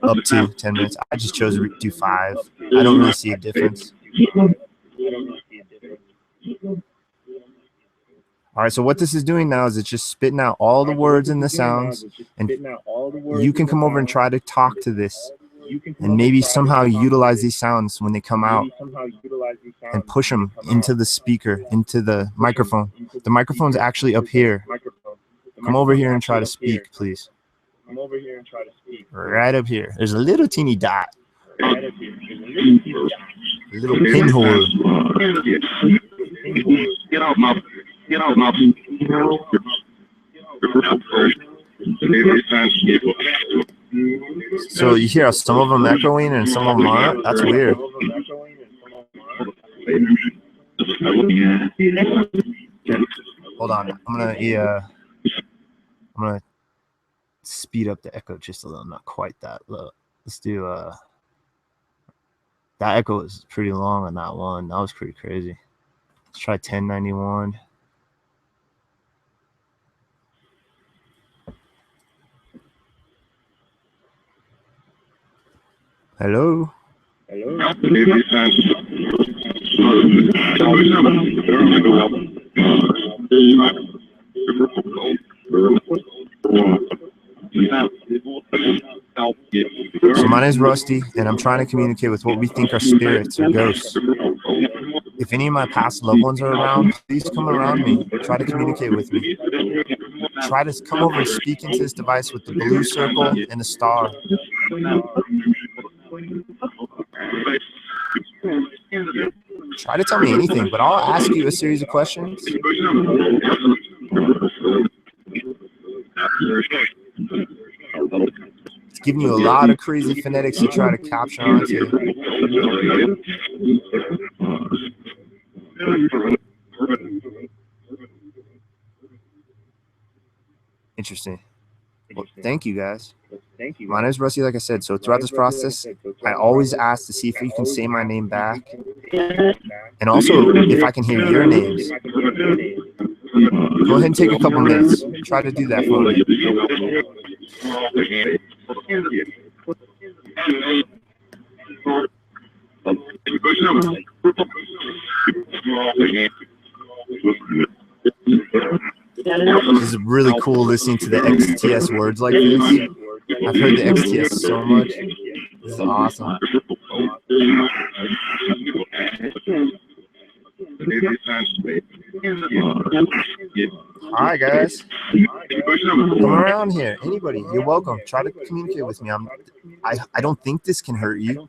Up to 10 minutes. I just chose to do 5. I don't really see a difference. All right, so what this is doing now is it's just spitting out all the words and the sounds, and you can come over and try to talk to this and maybe somehow utilize these sounds when they come out and push them into the speaker, into the microphone. The microphone's actually up here. Come over here and try to speak, please. Right up here. There's a little teeny dot. A little pinhole. Get out, my. So you hear some of them echoing and some of them aren't? That's weird. Hold on. I'm gonna speed up the echo just a little, not quite that low. Let's do that echo is pretty long on that one. That was pretty crazy. Let's try 1091. Hello. So my name is Rusty, and I'm trying to communicate with what we think are spirits or ghosts. If any of my past loved ones are around, please come around me. Try to communicate with me. Try to come over and speak into this device with the blue circle and the star. Try to tell me anything, but I'll ask you a series of questions. It's giving you a lot of crazy phonetics to try to capture onto. Interesting. Well, thank you, guys. My name is Rusty, like I said. So throughout this process, I always ask to see if you can say my name back. And also, if I can hear your names. Go ahead and take a couple minutes. Try to do that for me. This is really cool listening to the XTS words like this. I've heard the XTS so much. This is awesome. Hi, guys. Come around here. Anybody, you're welcome. Try to communicate with me. I don't think this can hurt you.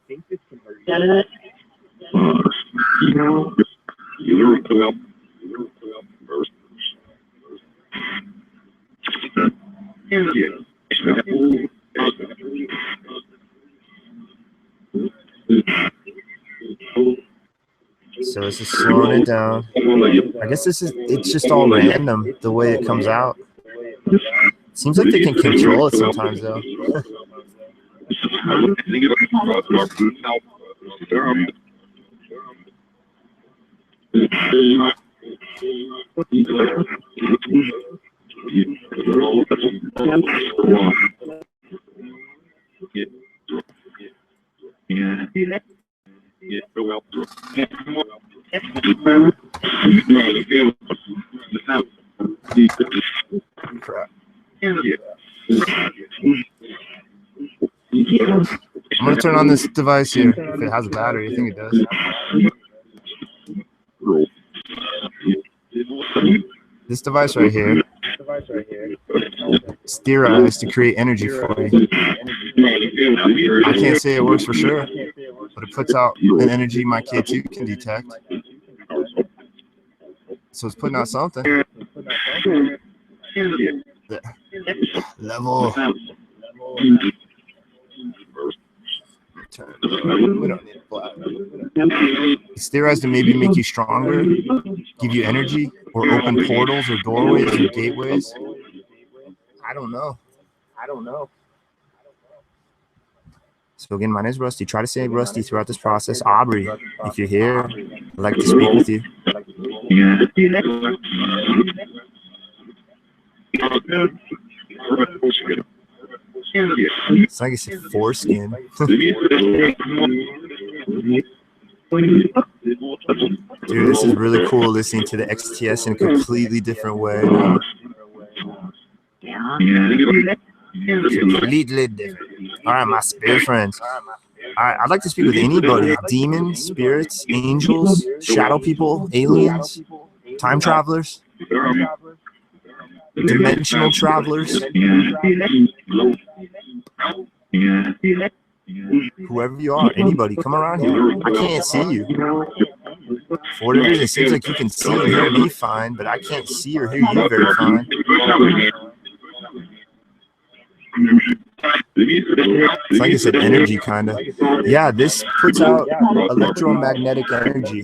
So this is slowing it down. I guess it's just all random the way it comes out. Seems like they can control it sometimes though. Crap. I'm gonna turn on this device here. If it has a battery, I think it does. This device right here is theorized to create energy for you. I can't say it works for sure, but it puts out an energy my K2 can detect. So it's putting out something. Level. We don't need black. It's theorized to maybe make you stronger, give you energy, or open portals or doorways or gateways. I don't know. So again, my name is Rusty. Try to say Rusty throughout this process. Aubrey, if you're here, I'd like to speak with you. It's like it's a foreskin. Dude, this is really cool listening to the XTS in a completely different way. Completely different. All right, my spirit friends. All right, I'd like to speak with anybody. Demons, spirits, angels, shadow people, aliens, time travelers, dimensional travelers. Whoever you are, anybody, come around here. I can't see you. For whatever reason, it seems like you can see and hear me fine, but I can't see or hear you very fine. It's like I said, energy, kind of. Yeah, this puts out electromagnetic energy.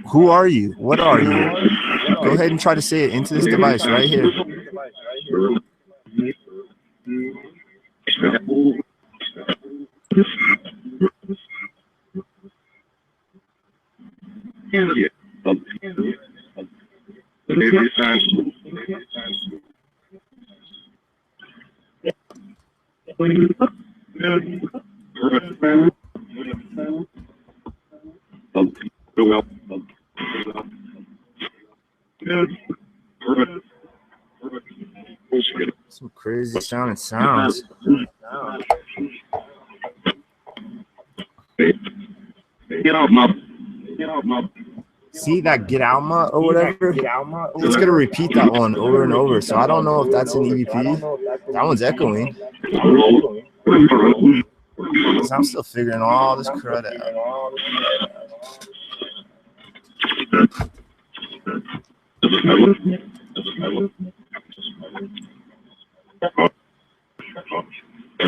Who are you? What are you? Go ahead and try to say it into this device right here. Some crazy sounding sounds. See that get out ma or whatever? It's gonna repeat that one over and over. So I don't know if that's an EVP. That one's echoing. So I'm still figuring all this crud out.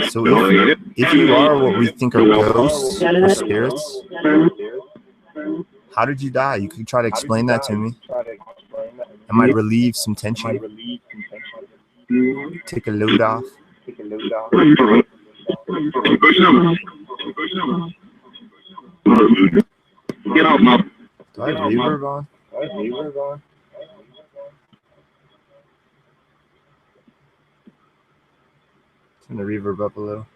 So if you are what we think are ghosts or spirits, how did you die? You could try to explain that to me. It might relieve some tension. Take a load off. Do I have reverb on? Turn the reverb up a little.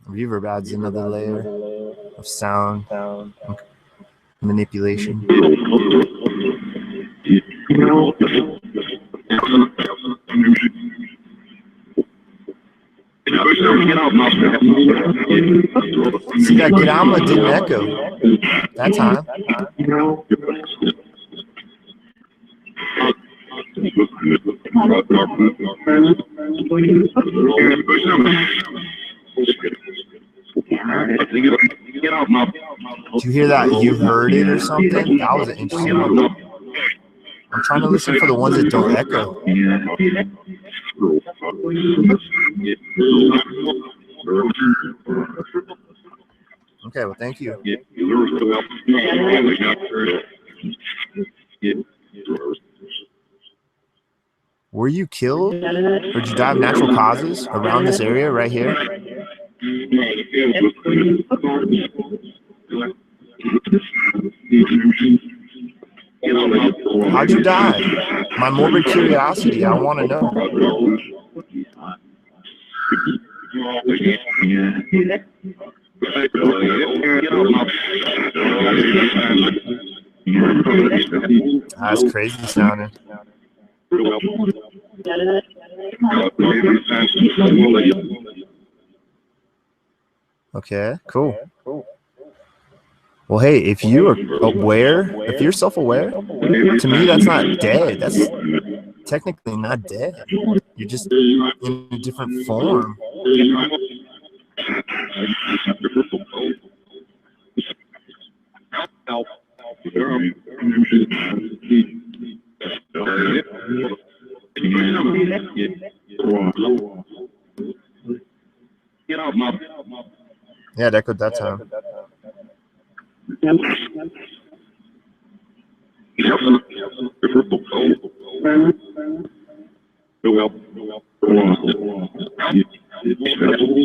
Reverb adds another layer of sound manipulation. See, that get out didn't echo that time. Did you hear that? You heard it or something? That was an interesting one. I'm trying to listen for the ones that don't echo. Okay, well, thank you. Were you killed or did you die of natural causes around this area right here? How'd you die? My morbid curiosity, I want to know. That's crazy sounding. Okay, cool. Well, hey, if you are aware, if you're self-aware, to me, that's not dead. That's technically not dead. You're just in a different form. Yeah, it echoed that time.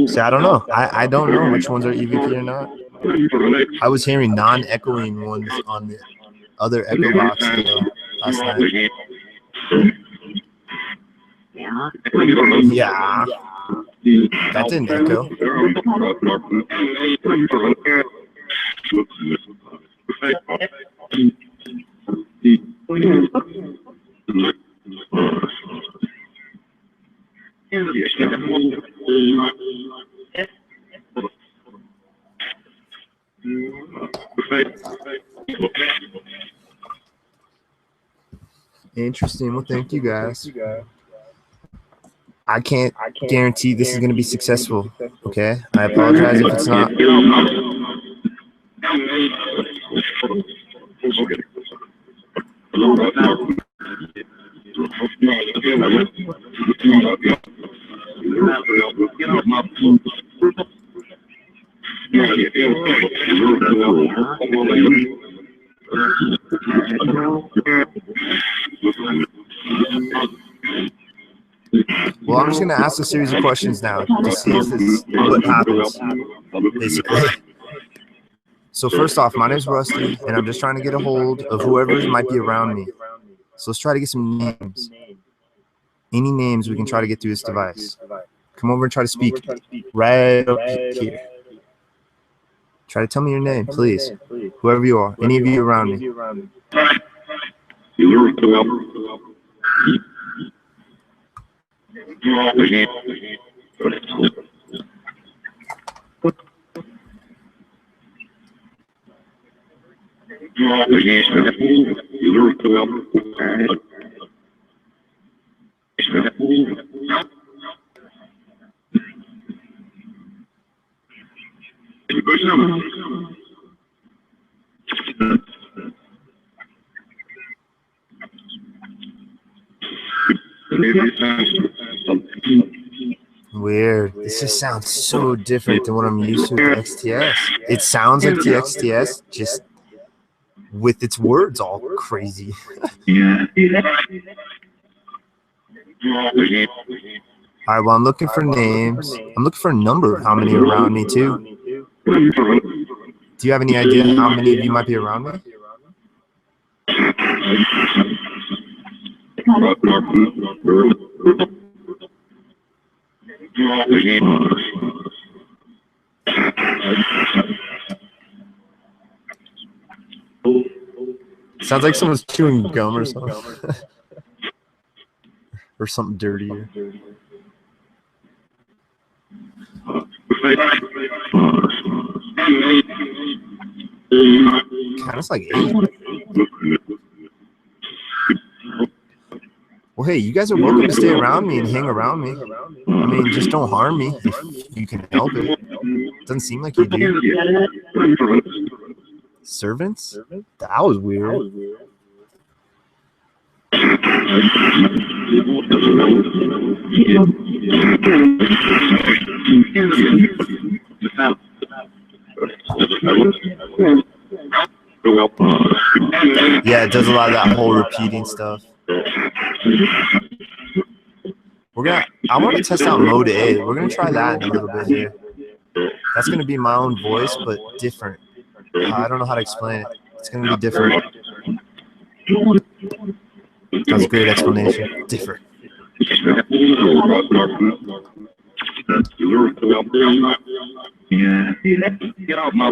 See, I don't know. I don't know which ones are EVP or not. I was hearing non-echoing ones on the other echo box last night. Yeah. That didn't echo. Interesting. Well, thank you guys. I can't guarantee this is going to be successful. Okay, I apologize if it's not. Well, I'm just going to ask a series of questions now to see if this what happens, basically. So first off, my name's Rusty, and I'm just trying to get a hold of whoever might be around me. So let's try to get some names. Any names we can try to get through this device. Come over and try to speak right up here. Try to tell me your name, please. Whoever you are, any of you around me. Weird. This just sounds so different than what I'm used to with the XTS. It sounds like the XTS, just with its words all crazy. All right, well, I'm looking for names. I'm looking for a number of how many are around me, too. Do you have any idea how many of you might be around me? Sounds like someone's chewing gum or something. Or something dirtier. Counts like 8. Well, hey, you guys are welcome to stay around me and hang around me. I mean, just don't harm me if you can help it. Doesn't seem like you do. Servants? That was weird. Yeah, it does a lot of that whole repeating stuff. I want to test out mode A. We're gonna try that in a little bit here. That's gonna be my own voice, but different. I don't know how to explain it. It's gonna be different. That's a great explanation. Different. Yeah. Get out my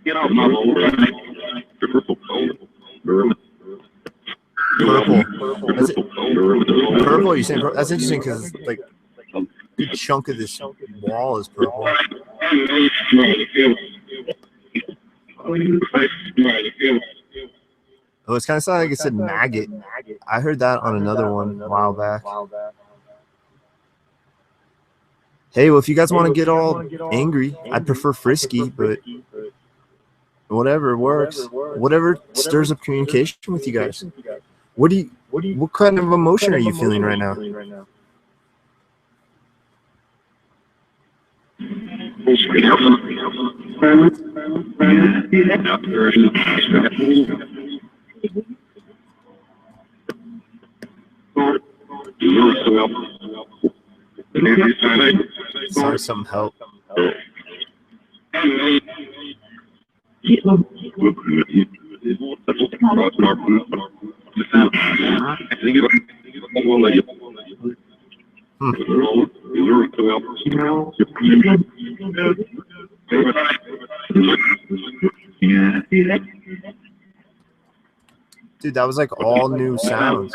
Get out my Purple. That's it. Purple? You're saying purple? That's interesting because like a good chunk of this wall is purple. Oh, it's kind of sounding like it said maggot. I heard that on another one a while back. Hey, well, if you guys want to get all angry, I'd prefer frisky, but whatever works. Whatever stirs up communication with you guys. What kind of emotion are you feeling right now? Sorry, some help. Dude, that was like all new sounds.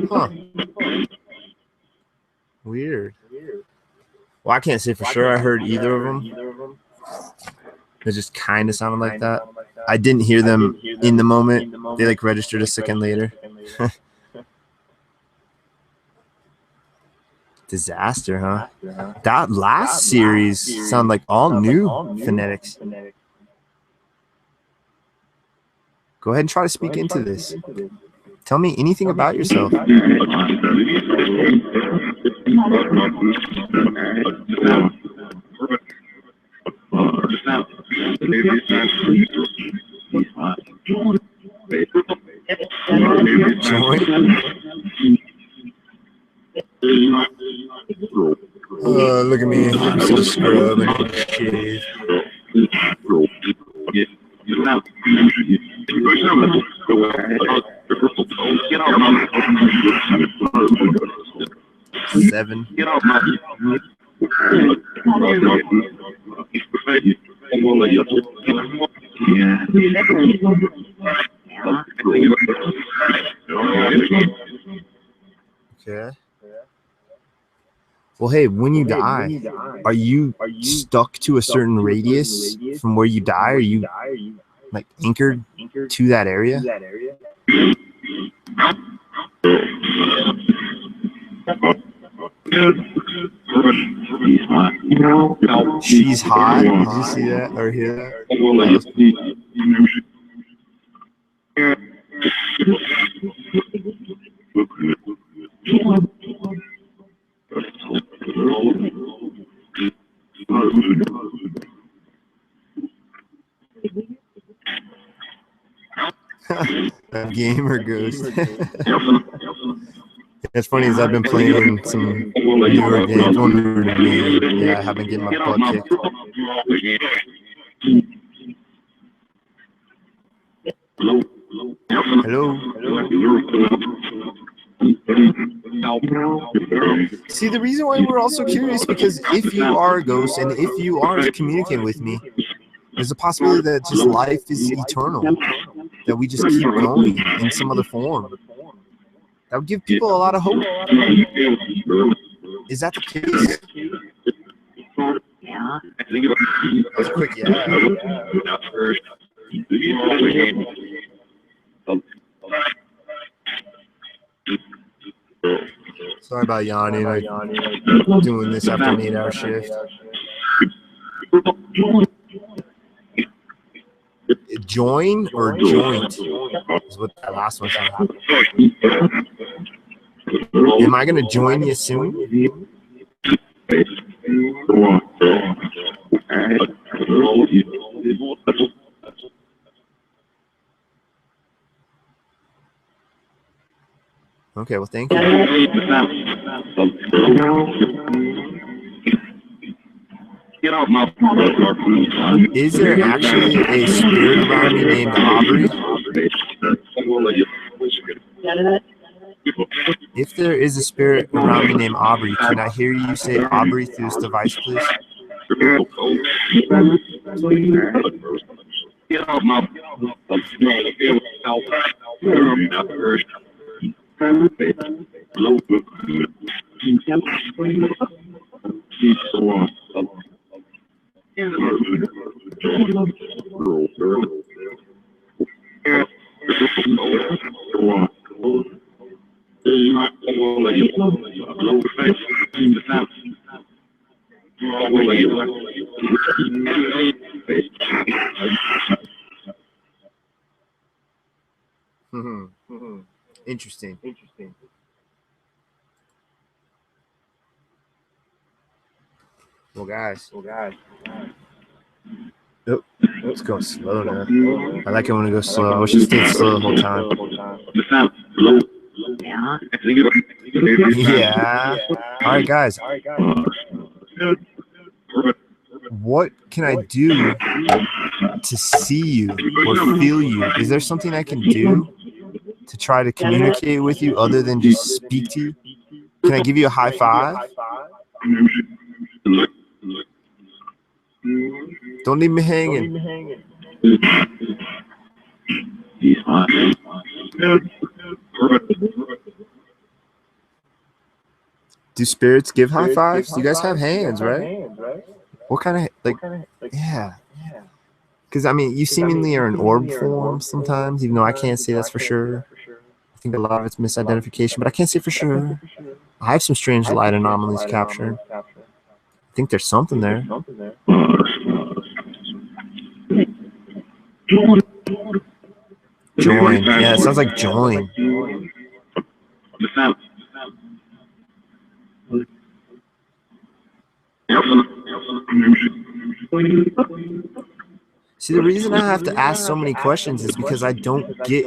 Huh. Weird. Well, I can't say for sure I heard either of them. They just kind of sounded like that. I didn't hear them in the moment. They like registered a second later. Disaster, huh? That last series sounded like all new phonetics. Go ahead and try to speak into this. Tell me anything about yourself. Look at me. I'm such a scrub and shit. 7. Okay. Well, hey, when you die, are you stuck to a certain radius from where you die? Are you like anchored to that area? She's hot. Did you see that or hear that? A gamer ghost. It's funny as I've been playing some newer games. Well, newer to me. Yeah, I have been getting my butt kicked. Hello. See, the reason why we're also curious because if you are a ghost and if you are communicating with me, there's a possibility that just life is eternal, that we just keep going in some other form. That would give people a lot of hope. Is that the case? Yeah. That was quick, yeah. Sorry about yawning. I'm doing this after an 8-hour shift. Join or joint is what that last one said. Am I gonna join you soon? Okay, well, thank you. Is there actually a spirit around me named Aubrey? If there is a spirit around me named Aubrey, can I hear you say Aubrey through this device, please? Interesting. Well, guys. Oh, it's going slow now. I like it when it goes slow. I wish it stayed slow the whole time. Yeah. All right, guys. What can I do to see you or feel you? Is there something I can do to try to communicate with you other than just speak to you? Can I give you a high five? Don't leave me hanging. Do spirits give high fives? You guys have hands, right? What kind of, like, yeah. Because, I mean, you seemingly are in orb form sometimes, even though I can't say that's for sure. I think a lot of it's misidentification, but I can't say for sure. I have some strange light anomalies captured. I think there's something there. Join. Yeah, it sounds like join. See, the reason I have to ask so many questions is because I don't get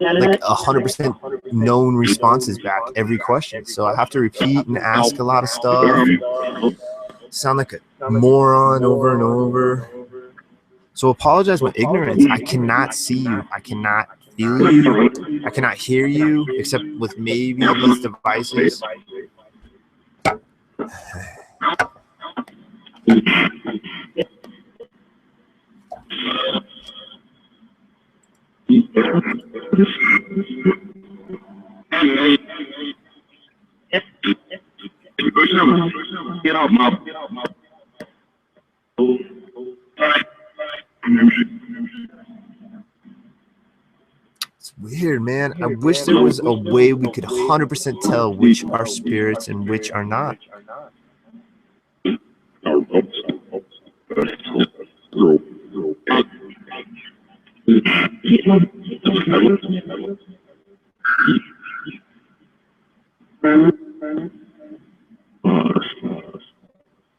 like 100% known responses back every question. So I have to repeat and ask a lot of stuff. Sound like a moron over and over. So apologize my ignorance. I cannot see you. I cannot feel you. I cannot hear you, except with maybe these devices. Get off my. It's weird, man. I wish there was a way we could 100% tell which are spirits and which are not.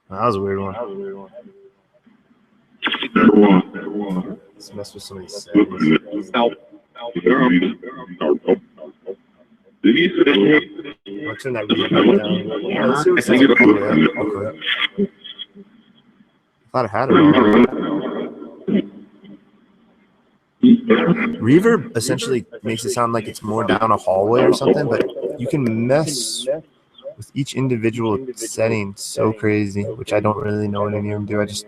That was a weird one. Let's mess with some of these settings. I'll turn that reverb down. Yeah, let's see what sounds okay. I thought I had it on. Reverb essentially makes it sound like it's more down a hallway or something, but you can mess with each individual setting so crazy, which I don't really know what any of them do. I just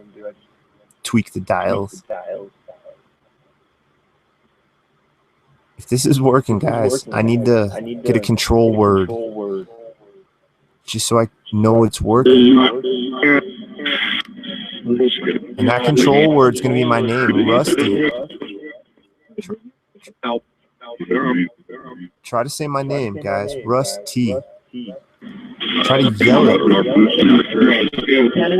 tweak the dials. If this is working, guys, I need to get a control word just so I know it's working. And that control word is going to be my name, Rusty. Try to say my name, guys. Rusty. Try to yell it.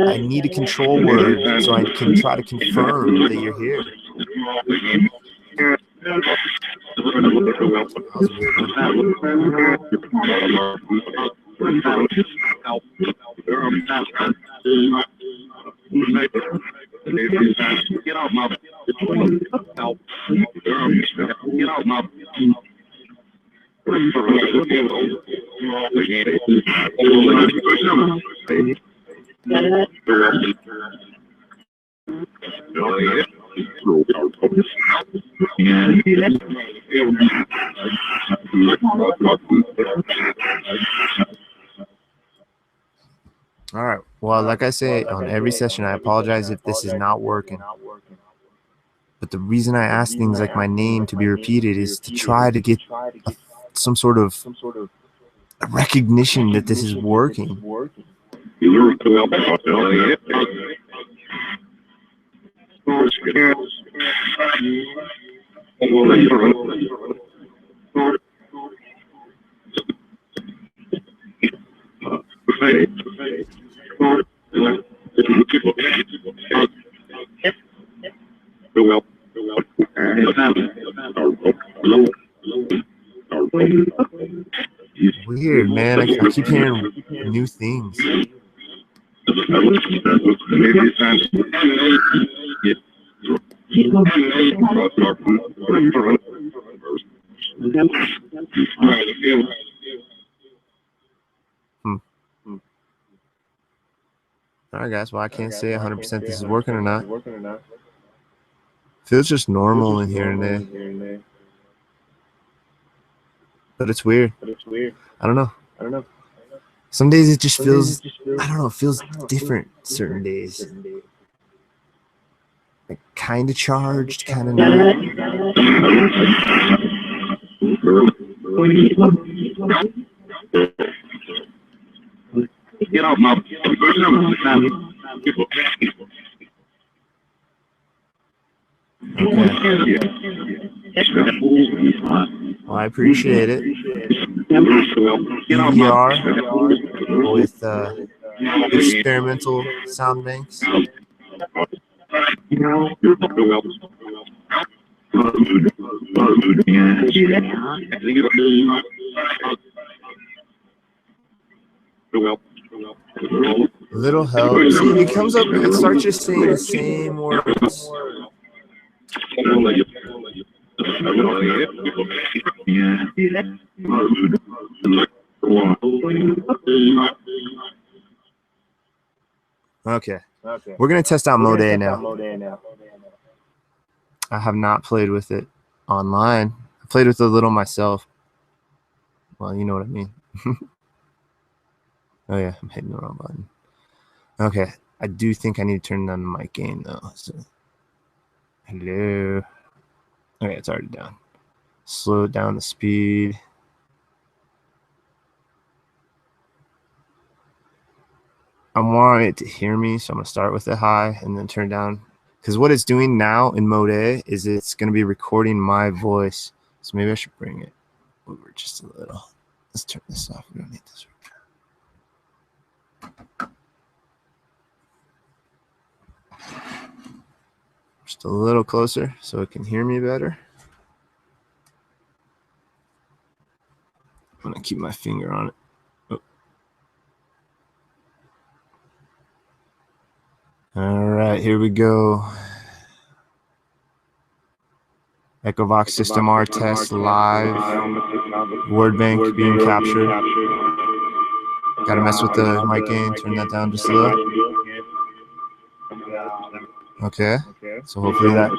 I need a control word so I can try to confirm that you're here. That was weird, Get out my All right. Well, like I say on every session, I apologize if this is not working. But the reason I ask things like my name to be repeated is to try to get some sort of recognition that this is working. Weird, man. I keep hearing new things. All right, guys. Well, I can't say 100% this is working or not. Feels just normal in here today. But it's weird. I don't know. Some days it just feels, I don't know, it feels different certain days. Like kind of charged, kind of not. Get out my Okay. Well, I appreciate it. EVR with experimental sound banks. Little help. See, it comes up, it starts just saying the same words. Okay. We're going to test out Mode A now. I have not played with it online. I played with it a little myself. Well, you know what I mean. Oh, yeah. I'm hitting the wrong button. Okay. I do think I need to turn down the mic gain, though. So, hello. Okay, it's already down. Slow down the speed. I want it to hear me, so I'm going to start with it high and then turn down. Because what it's doing now in Mode A is it's going to be recording my voice. So maybe I should bring it over just a little. Let's turn this off. We don't need this. Just a little closer so it can hear me better. I'm going to keep my finger on it. Oh. All right, here we go. EchoVox System R test live. Word bank being captured. Got to mess with the mic gain. Turn that down just a little. Okay. So hopefully that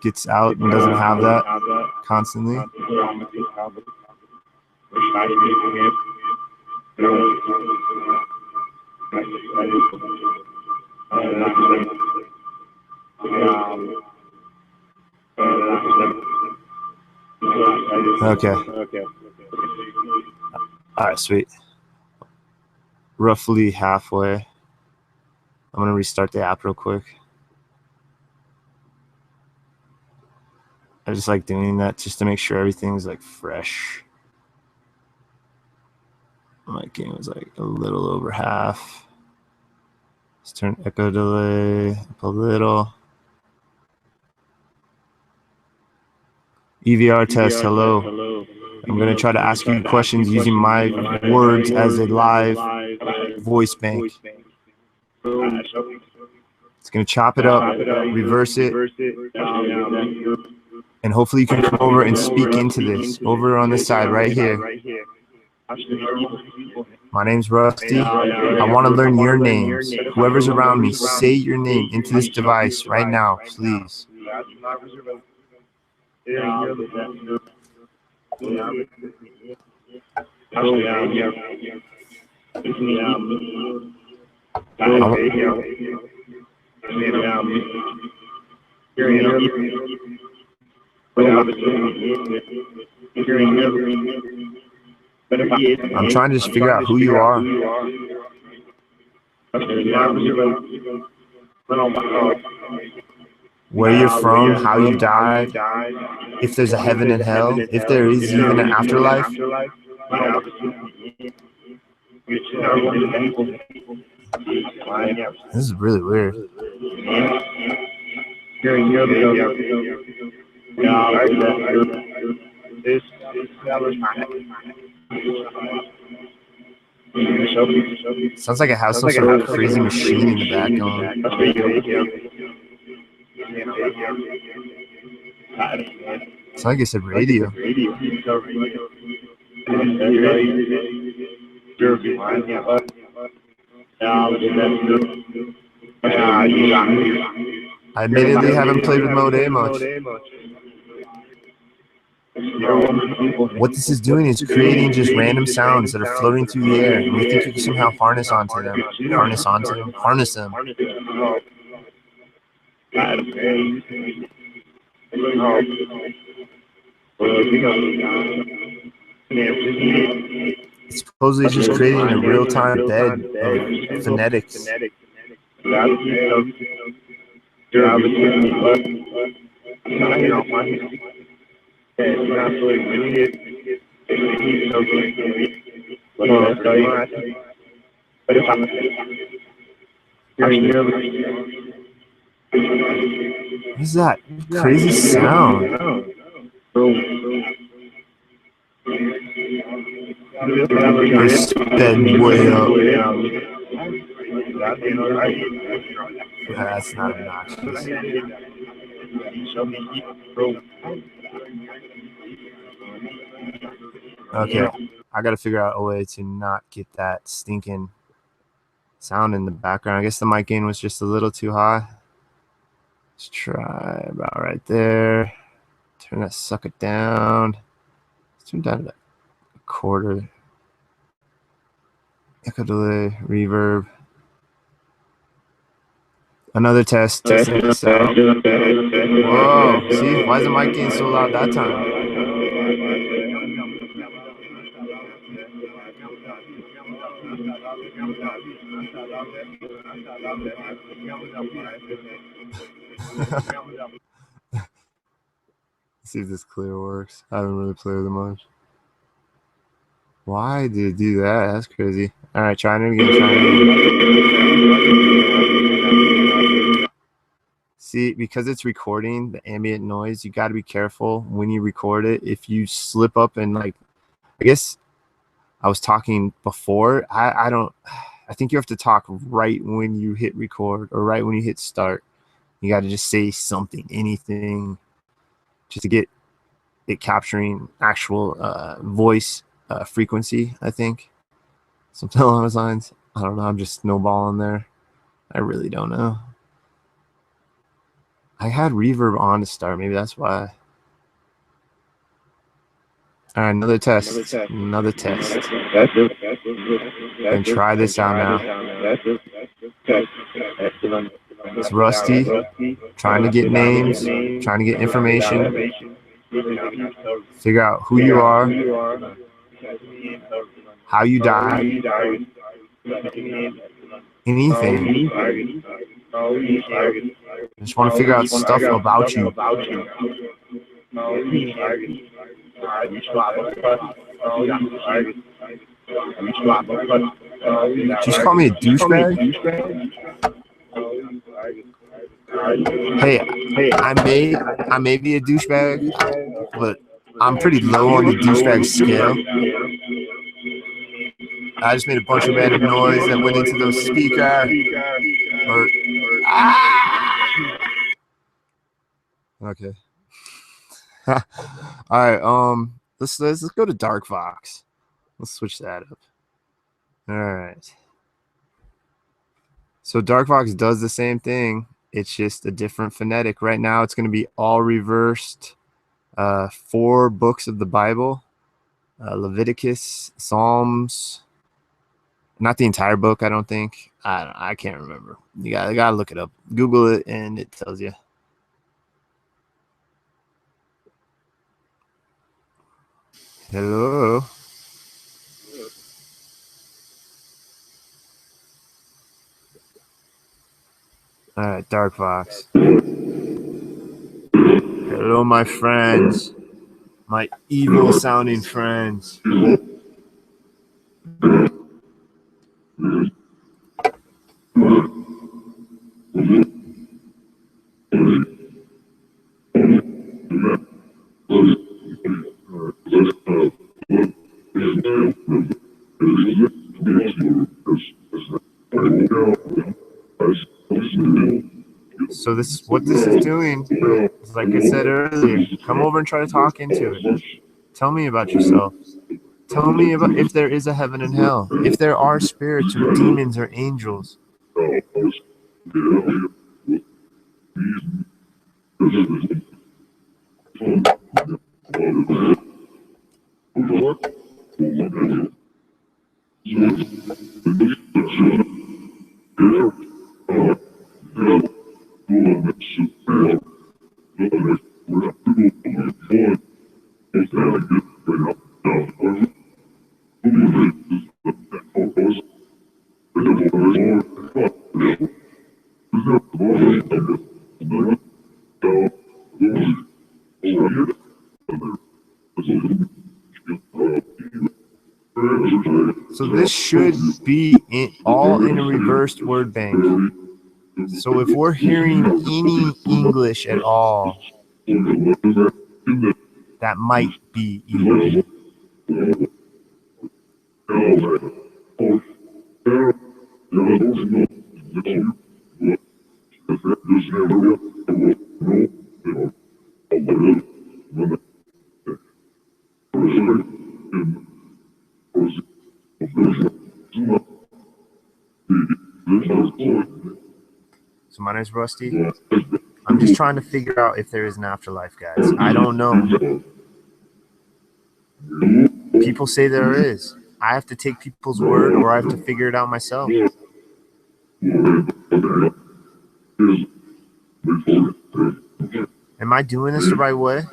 gets out and doesn't have that constantly. Okay. All right, sweet. Roughly halfway. I'm going to restart the app real quick. I just like doing that just to make sure everything's like fresh. My gain was like a little over half. Let's turn echo delay up a little. EVR test, hello. I'm going to try to ask you questions using my words as a live voice bank. It's going to chop it up, reverse it, and hopefully you can come over and speak into this. Over on this side right here. My name's Rusty. I want to learn your names. Whoever's around me, say your name into this device right now, please. I'm trying to just figure out who you are. Where you're from, how you died, if there's a heaven and hell, if there is even an afterlife. This is really weird. Sounds like it has some sort of crazy machine in the background. It's like it's a radio. I admittedly haven't played with Mode A much. What this is doing is creating just random sounds that are floating through the air, and we think you can somehow harness onto them. Harness them. It's supposedly just creating a real-time bed of phonetics. What is that crazy sound? It's sped way up. That's not obnoxious. Okay, I gotta figure out a way to not get that stinking sound in the background. I guess the mic gain was just a little too high. Let's try about right there. Turn that sucker down. Let's turn down to a quarter. Echo delay, reverb. Another test. Testing this out. Whoa! See, why is the mic gain so loud that time? See if this clear works. I haven't really played with it much. Why did it do that? That's crazy. All right, trying it again. See, because it's recording the ambient noise, you got to be careful when you record it. If you slip up and I guess I was talking before. I think you have to talk right when you hit record or right when you hit start. You got to just say something, anything, just to get it capturing actual voice frequency, I think. Something along those lines. I don't know. I'm just snowballing there. I really don't know. I had reverb on to start. Maybe that's why. All right, another test. Another test. And try this out now. It's Rusty. Trying to get names. Trying to get information. Figure out who you are. How you die. Anything. I just want to figure out stuff about you. Just call me a douchebag? Hey, I may be a douchebag, but I'm pretty low on the douchebag scale. I just made a bunch of random noise that went into those speakers. Okay. All right. Let's go to Darkvox. Let's switch that up. All right. So Darkvox does the same thing. It's just a different phonetic. Right now, it's going to be all reversed. 4 books of the Bible: Leviticus, Psalms. Not the entire book, I don't think. I can't remember. You gotta look it up. Google it, and it tells you. Hello. All right, Darkvox. Hello, my friends. My evil-sounding friends. So what this is doing is, like I said earlier, come over and try to talk into it. Tell me about yourself. Tell me about if there is a heaven and hell, if there are spirits or demons or angels. So this should be all in a reversed word bank. So if we're hearing any English at all, that might be evil. So my name's Rusty. I'm just trying to figure out if there is an afterlife, guys. I don't know. People say there is. I have to take people's word, or I have to figure it out myself. Am I doing this the right way?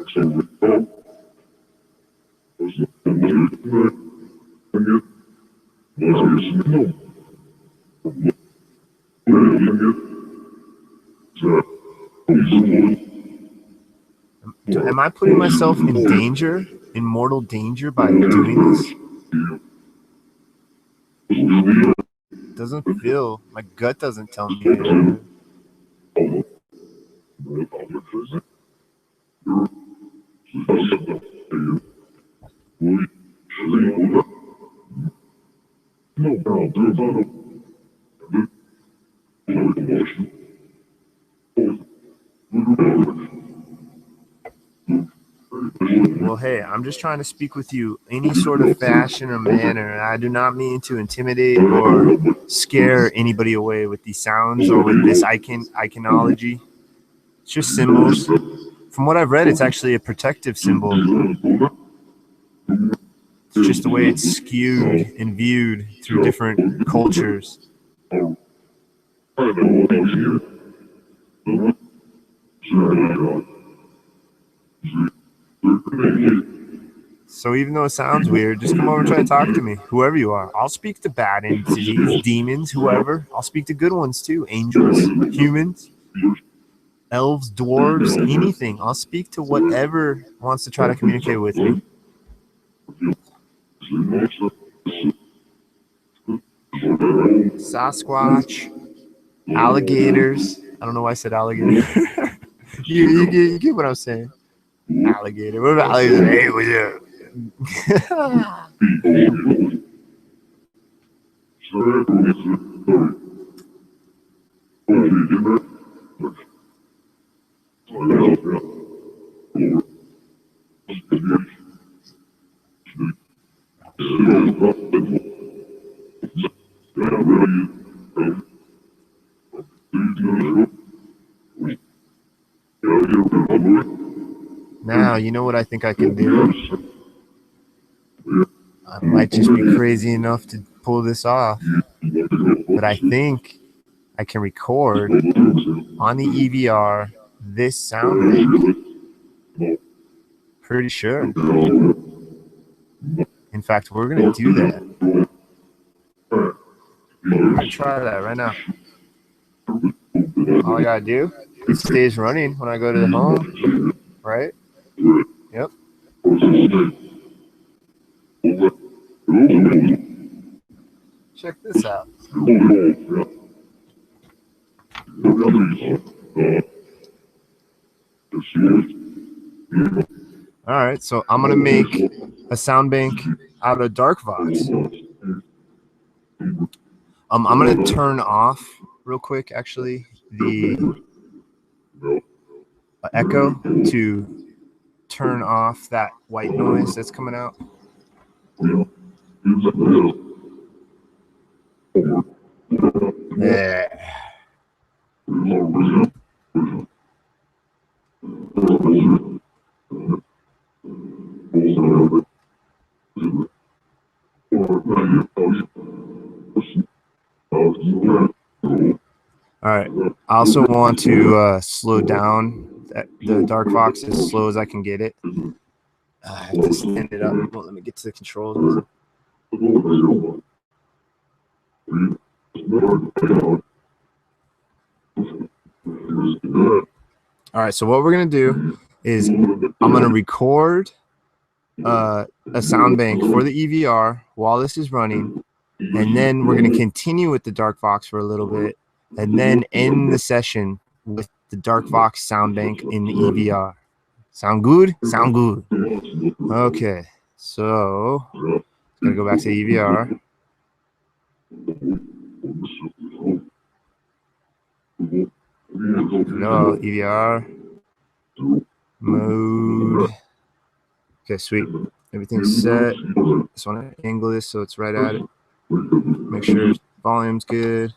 Am I putting myself in danger, in mortal danger, by doing this? Doesn't feel, my gut doesn't tell me. Well, hey, I'm just trying to speak with you any sort of fashion or manner. I do not mean to intimidate or scare anybody away with these sounds or with this iconology. It's just symbols. From what I've read, it's actually a protective symbol. It's just the way it's skewed and viewed through different cultures. So even though it sounds weird, just come over and try to talk to me, whoever you are. I'll speak to bad entities, demons, whoever. I'll speak to good ones too, angels, humans, elves, dwarves, anything. I'll speak to whatever wants to try to communicate with me. Sasquatch, alligators. I don't know why I said alligator. you get what I'm saying. Alligator. What about alligator? Hey, what's up? Now, you know what I think I can do? I might just be crazy enough to pull this off, but I think I can record on the EVR this sound bank. Pretty sure. In fact, we're going to do that. We're going to try that right now. All I got to do, it stays running when I go to the home, right? Yep. Check this out. All right, so I'm going to make a sound bank out of Darkvox. I'm going to turn off real quick, actually, the echo to turn off that white noise that's coming out. Yeah. All right. I also want to slow down the Darkvox as slow as I can get it. I have to stand it up. Well, let me get to the controls. All right. So what we're gonna do is I'm gonna record a sound bank for the EVR while this is running, and then we're gonna continue with the Darkvox for a little bit, and then end the session with the Darkvox sound bank in the EVR. Sound good? Sound good. Okay, so gonna go back to the EVR. No, EVR mode. Okay, sweet. Everything's set. Just want to angle this so it's right at it. Make sure volume's good.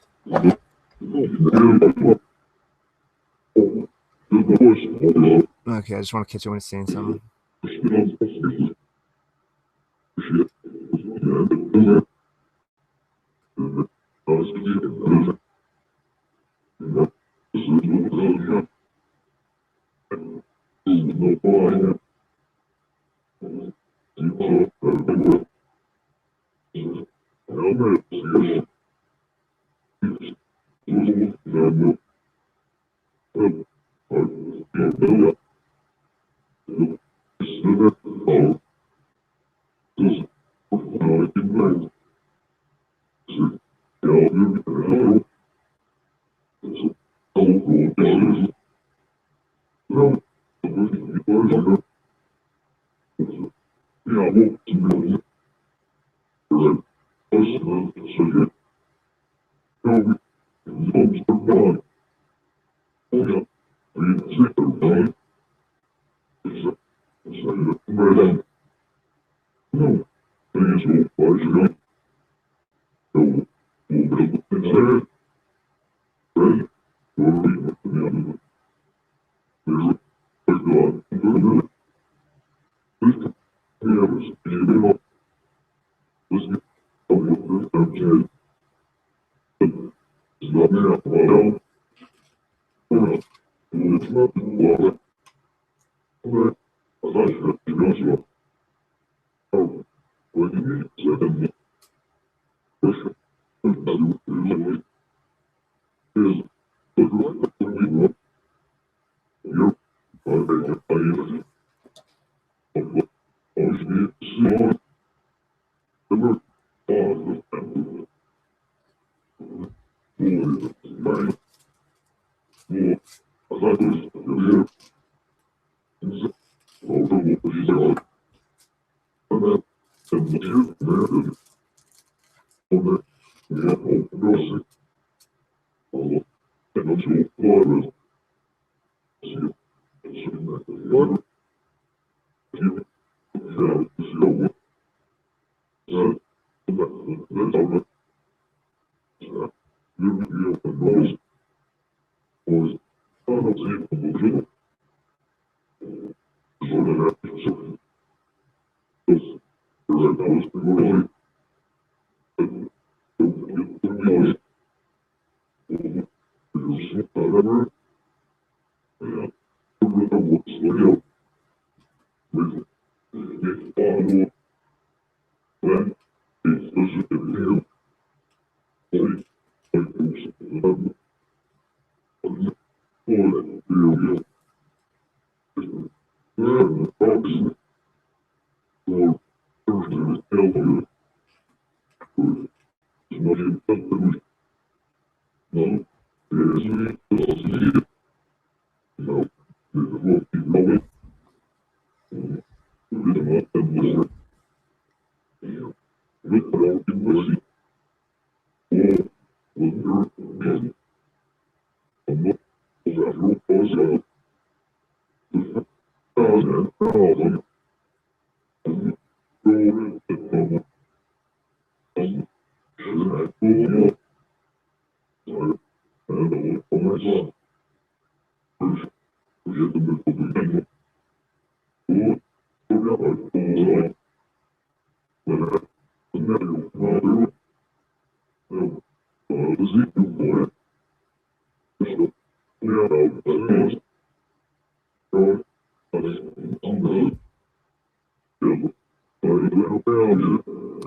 Okay, I just want to catch it when it's saying something.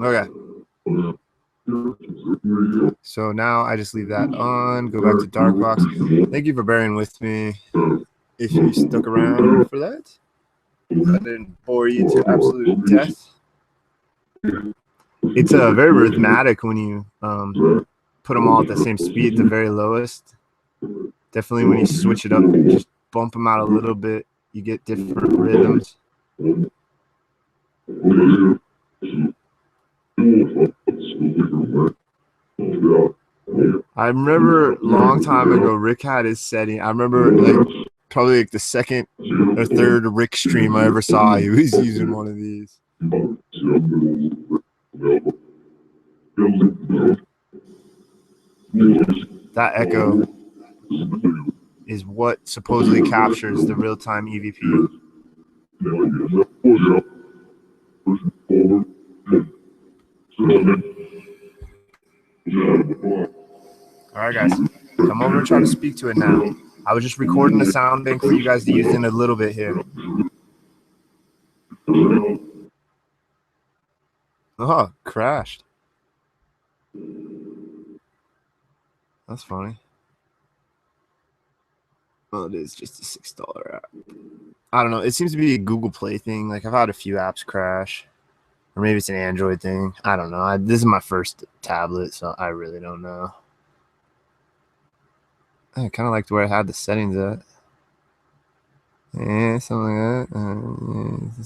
Okay. So now I just leave that on, go back to Darkvox. Thank you for bearing with me if you stuck around for that. I didn't bore you to absolute death. It's very rhythmic when you put them all at the same speed, the very lowest. Definitely when you switch it up, just bump them out a little bit, you get different rhythms. I remember a long time ago, Rick had his setting. I remember probably like the second or third Rick stream I ever saw. He was using one of these. That echo is what supposedly captures the real-time EVP. All right, guys, come over and try to speak to it now. I was just recording a sound bank for you guys to use in a little bit here. Oh, crashed. That's funny. Well, it is just a $6 app. I don't know. It seems to be a Google Play thing. Like, I've had a few apps crash. Or maybe it's an Android thing. I don't know. This is my first tablet, so I really don't know. I kind of liked where I had the settings at. Yeah, something like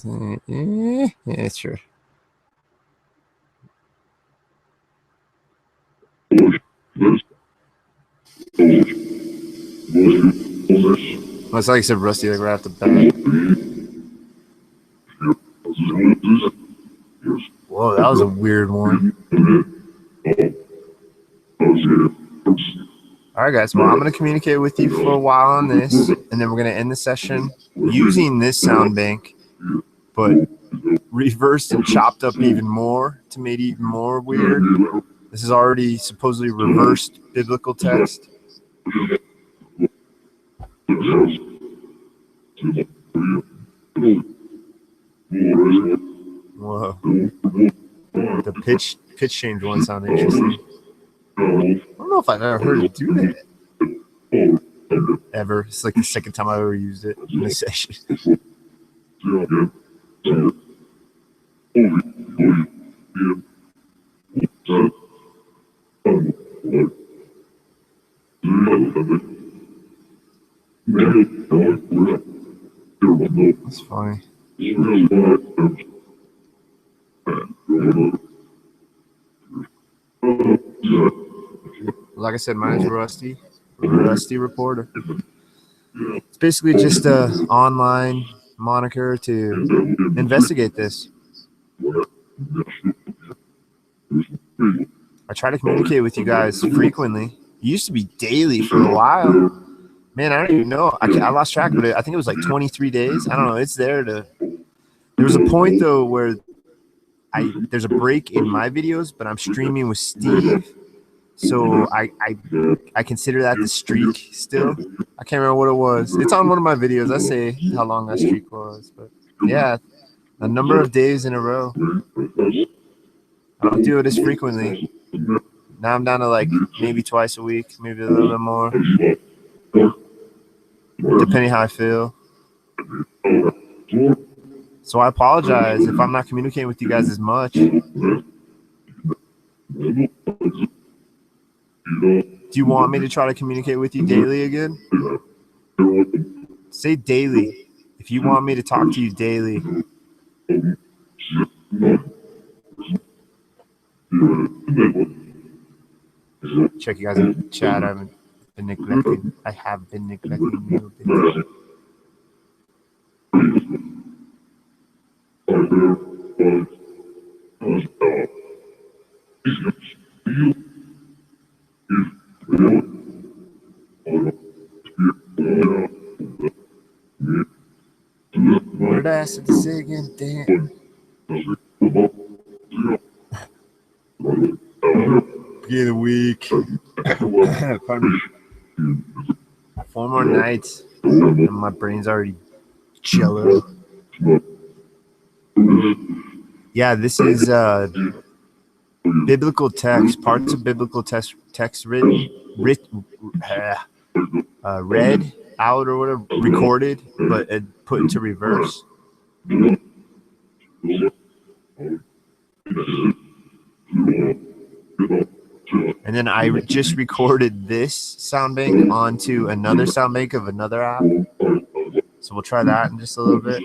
that. Yeah, sure. Well, it's like I said, Rusty, like right off the bat. Whoa, that was a weird one. All right, guys. Well, I'm going to communicate with you for a while on this, and then we're going to end the session using this sound bank, but reversed and chopped up even more to make it even more weird. This is already supposedly reversed biblical text. Whoa. The pitch change one sounded interesting. I don't know if I've ever heard it do that. Ever. It's like the second time I ever used it in a session. That's funny. Like I said, mine's Rusty Reporter. It's basically just a online moniker to investigate this. I try to communicate with you guys frequently. It used to be daily for a while. Man, I don't even know. I lost track of it. I think it was like 23 days. I don't know. It's there to. There was a point though where there's a break in my videos, but I'm streaming with Steve, so I consider that the streak still. I can't remember what it was. It's on one of my videos. I say how long that streak was, but yeah, a number of days in a row. I don't do it as frequently. Now I'm down to like maybe twice a week, maybe a little bit more, depending how I feel. So I apologize if I'm not communicating with you guys as much. Do you want me to try to communicate with you daily again? Say daily. If you want me to talk to you daily. Check you guys in the chat. I have been neglecting you a bit. What did I ask it to say again? Damn. Beginning of the week. Pardon me. 4 more nights. And my brain's already jello. Yeah, this is biblical text, parts of biblical text read out or whatever, recorded, but put into reverse. And then I just recorded this sound bank onto another sound bank of another app. So we'll try that in just a little bit.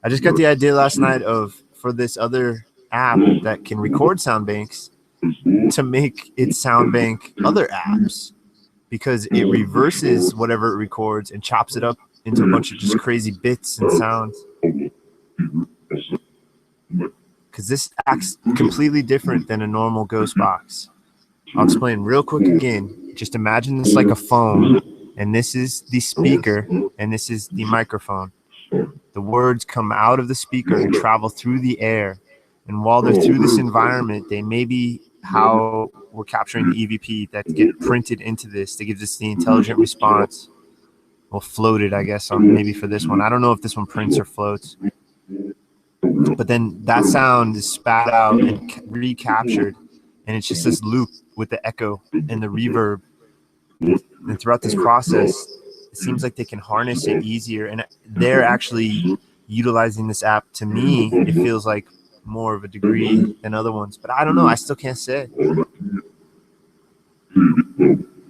I just got the idea last night for this other app that can record sound banks to make it sound bank other apps, because it reverses whatever it records and chops it up into a bunch of just crazy bits and sounds. Because this acts completely different than a normal ghost box. I'll explain real quick again. Just imagine this like a phone, and this is the speaker, and this is the microphone. The words come out of the speaker and travel through the air. And while they're through this environment, they may be how we're capturing the EVP that get printed into this that gives us the intelligent response. Well, floated, I guess, on maybe for this one. I don't know if this one prints or floats. But then that sound is spat out and recaptured. And it's just this loop with the echo and the reverb. And throughout this process, it seems like they can harness it easier. And they're actually utilizing this app. To me, it feels like more of a degree than other ones. But I don't know. I still can't say.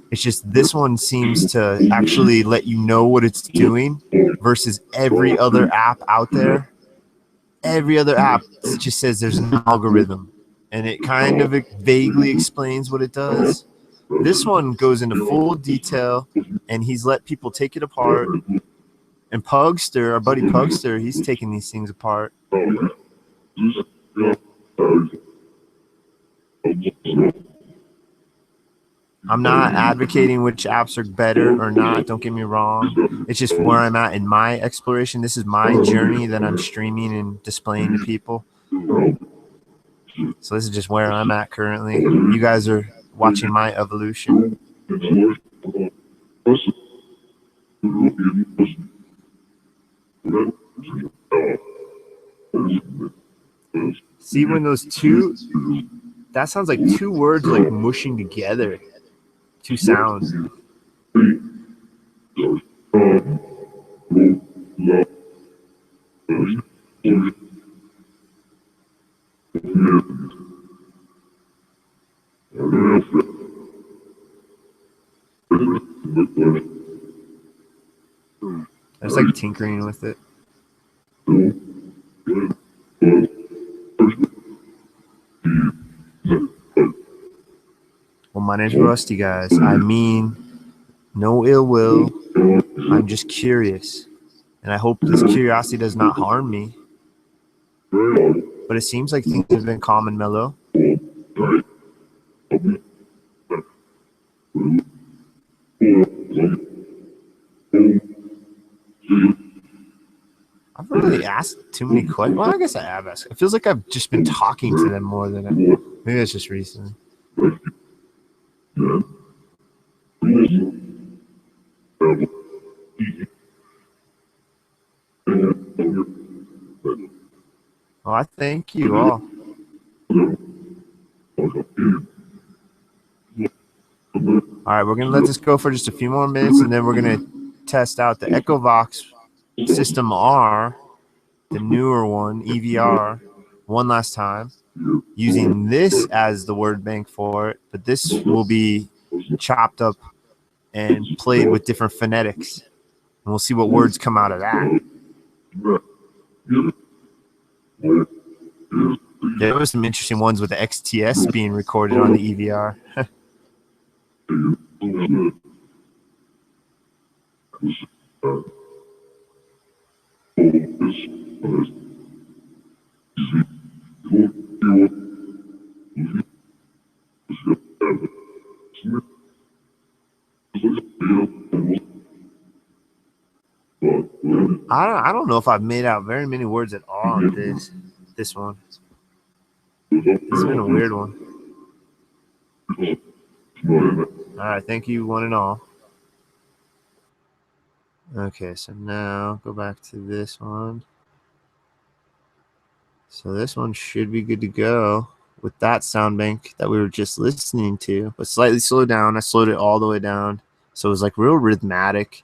It's just this one seems to actually let you know what it's doing versus every other app out there. Every other app just says there's an algorithm. And it kind of vaguely explains what it does. This one goes into full detail, and he's let people take it apart. And Pugster, our buddy Pugster, he's taking these things apart. I'm not advocating which apps are better or not. Don't get me wrong. It's just where I'm at in my exploration. This is my journey that I'm streaming and displaying to people. So this is just where I'm at currently. You guys are watching my evolution. See, when those two, that sounds like two words like mushing together. Two sounds. It's like tinkering with it. Well, my name's Rusty, guys. I mean, no ill will. I'm just curious. And I hope this curiosity does not harm me. But it seems like things have been calm and mellow. I've really asked too many questions. Well, I guess I have asked. It feels like I've just been talking to them more than maybe that's just recently. Well, I thank you all. All right, we're going to let this go for just a few more minutes, and then we're going to test out the EchoVox System R, the newer one, EVR, one last time, using this as the word bank for it, but this will be chopped up and played with different phonetics, and we'll see what words come out of that. There were some interesting ones with the XTS being recorded on the EVR. I don't know if I've made out very many words at all on this one. It's been a weird one. All right, thank you one and all. Okay, so now go back to this one. So this one should be good to go with that sound bank that we were just listening to, but slightly slowed down. I slowed it all the way down, so it was like real rhythmic.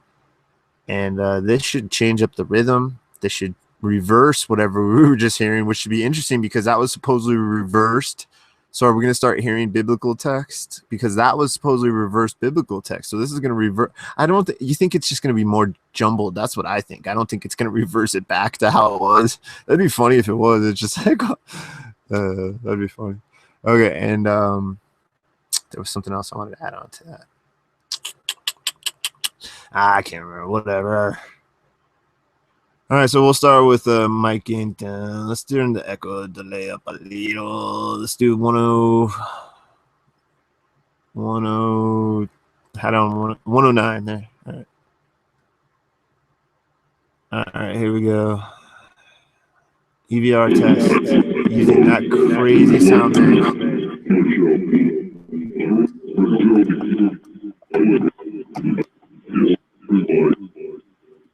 And this should change up the rhythm. This should reverse whatever we were just hearing, which should be interesting because that was supposedly reversed. So are we going to start hearing biblical text? Because that was supposedly reversed biblical text. So this is going to revert. I don't you think it's just going to be more jumbled. That's what I think. I don't think it's going to reverse it back to how it was. That'd be funny if it was. It's just like, that'd be funny. Okay. And there was something else I wanted to add on to that. I can't remember. Whatever. All right, so we'll start with mic gain down. Let's turn the echo delay up a little. Let's do 109 there. All right, here we go. EVR test using that crazy sound bank.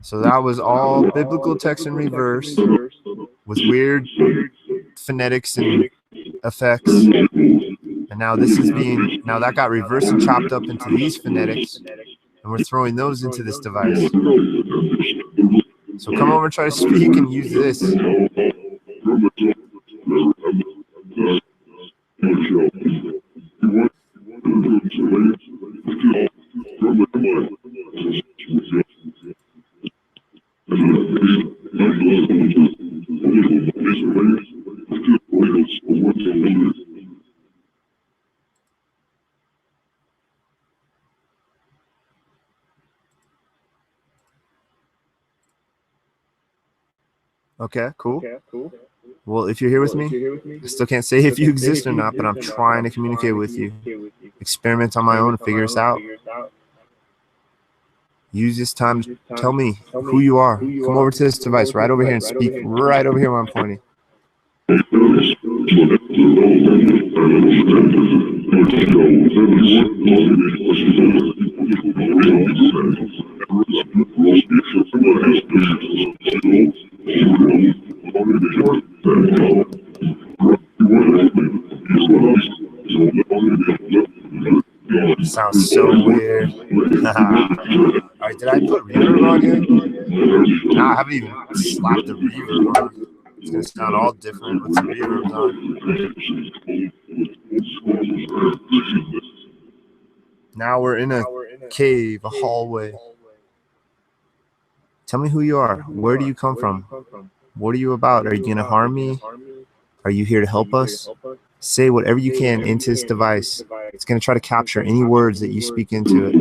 So that was all biblical text in reverse with weird phonetics and effects. And now this is now that got reversed and chopped up into these phonetics, and we're throwing those into this device. So come over and try to speak and use this. Okay, cool. Well, if you're here with me, I still can't say if you exist or not, but I'm trying to communicate with you. Experiment on my own and figure this out. Use this time to tell me who you are. Come over to this device right over here and speak right over here where I'm pointing. Sounds so weird. All right, did I put reverb on here? No, I haven't even slapped the reverb on. It's gonna sound all different with some reverb on. Now we're in a cave, a hallway. Tell me who you are. Where do you come from? What are you about? Are you going to harm me? Are you here to help us? Say whatever you can into this device. It's going to try to capture any words that you speak into it.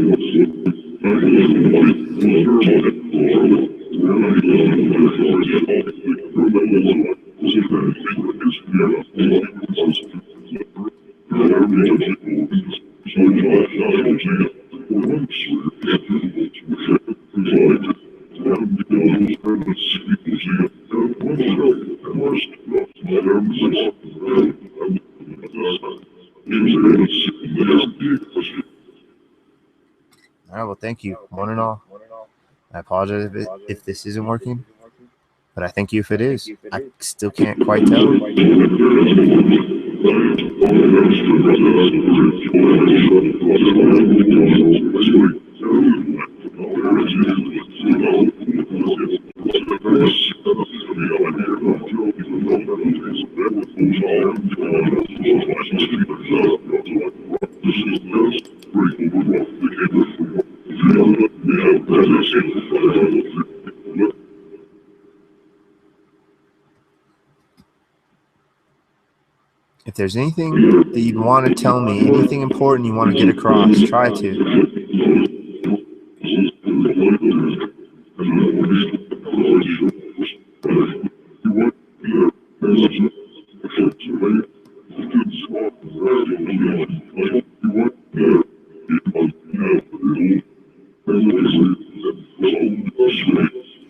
All right, well, thank you, one and all. I apologize if this isn't working, but I thank you if it is. I still can't quite tell. If there's anything that you'd want to tell me, anything important you want to get across, try to.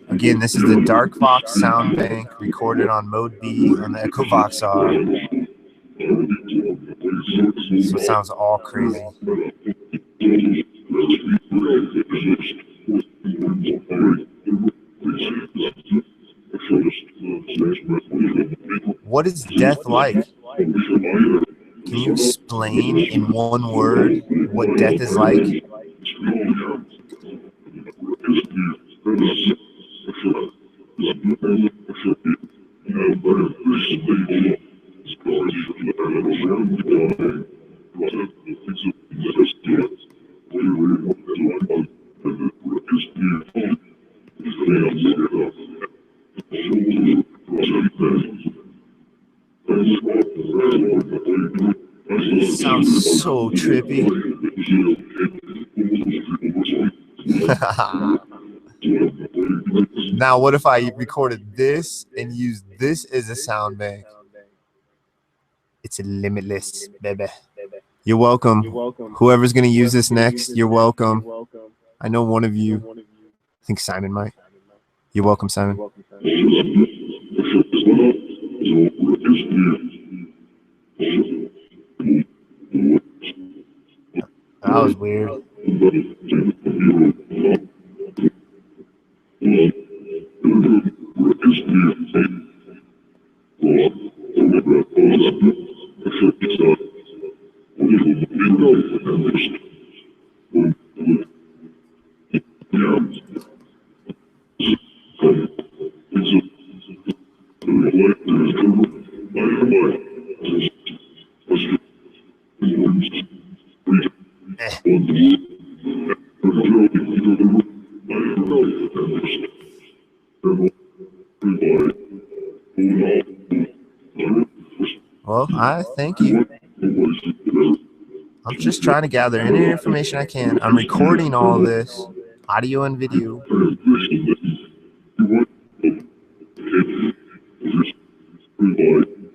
Again, this is the Darkvox sound bank recorded on mode B on the EchoVox R. So it sounds all crazy. What is death like? Can you explain in one word what death is like? It sounds so trippy. Now, what if I recorded this and used this as a sound bank? It's limitless, baby. You're welcome. Whoever's going to use this next, you're welcome. I know one of you. I think Simon might. You're welcome, Simon. That was weird. Well, I thank you. I'm just trying to gather any information I can. I'm recording all this, audio and video.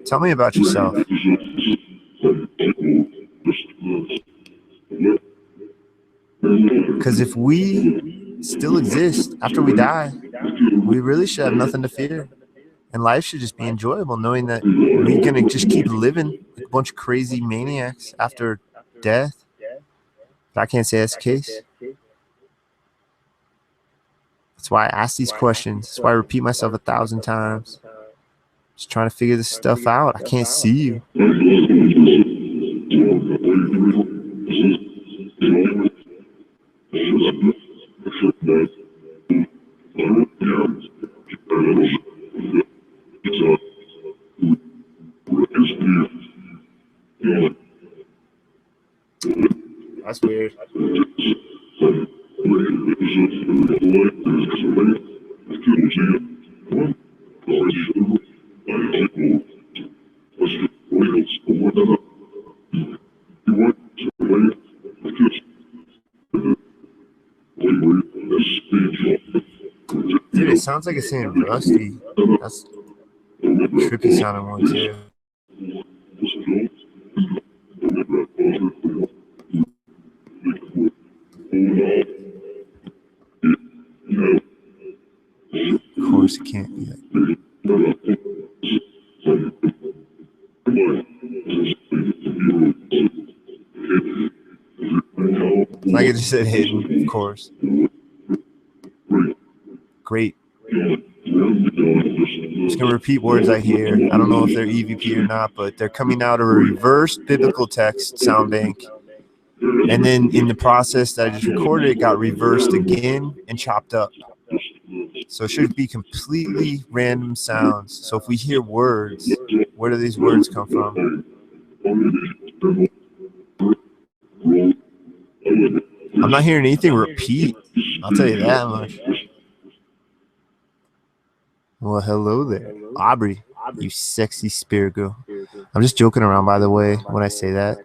Tell me about yourself. Because if we still exist after we die, we really should have nothing to fear. And life should just be enjoyable, knowing that we're going to just keep living like a bunch of crazy maniacs after death. But I can't say that's the case. That's why I ask these questions. That's why I repeat myself 1,000 times. Just trying to figure this stuff out. I can't see you. That's weird. Dude, it sounds like it's saying rusty. That's trippy sounding one too. Of course it can't be that. Like it just said hidden, of course. Great. I'm just gonna repeat words I hear. I don't know if they're EVP or not, but they're coming out of a reverse biblical text sound bank. And then in the process that I just recorded, it got reversed again and chopped up. So it should be completely random sounds. So if we hear words, where do these words come from? I'm not hearing anything repeat. I'll tell you that much. Well, hello there, Aubrey, you sexy spirit girl. I'm just joking around, by the way, when I say that.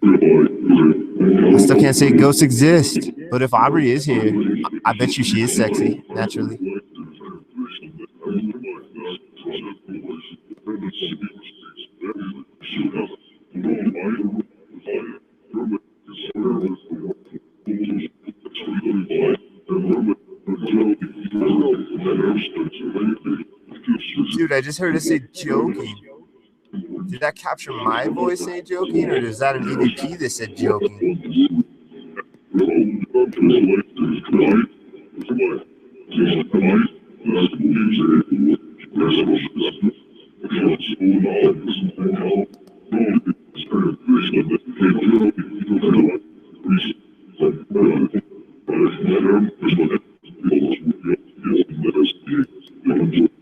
I still can't say ghosts exist, but if Aubrey is here, I bet you she is sexy, naturally. Dude, I just heard it say joking. Did that capture my voice saying joking, or is that an EVP that said joking?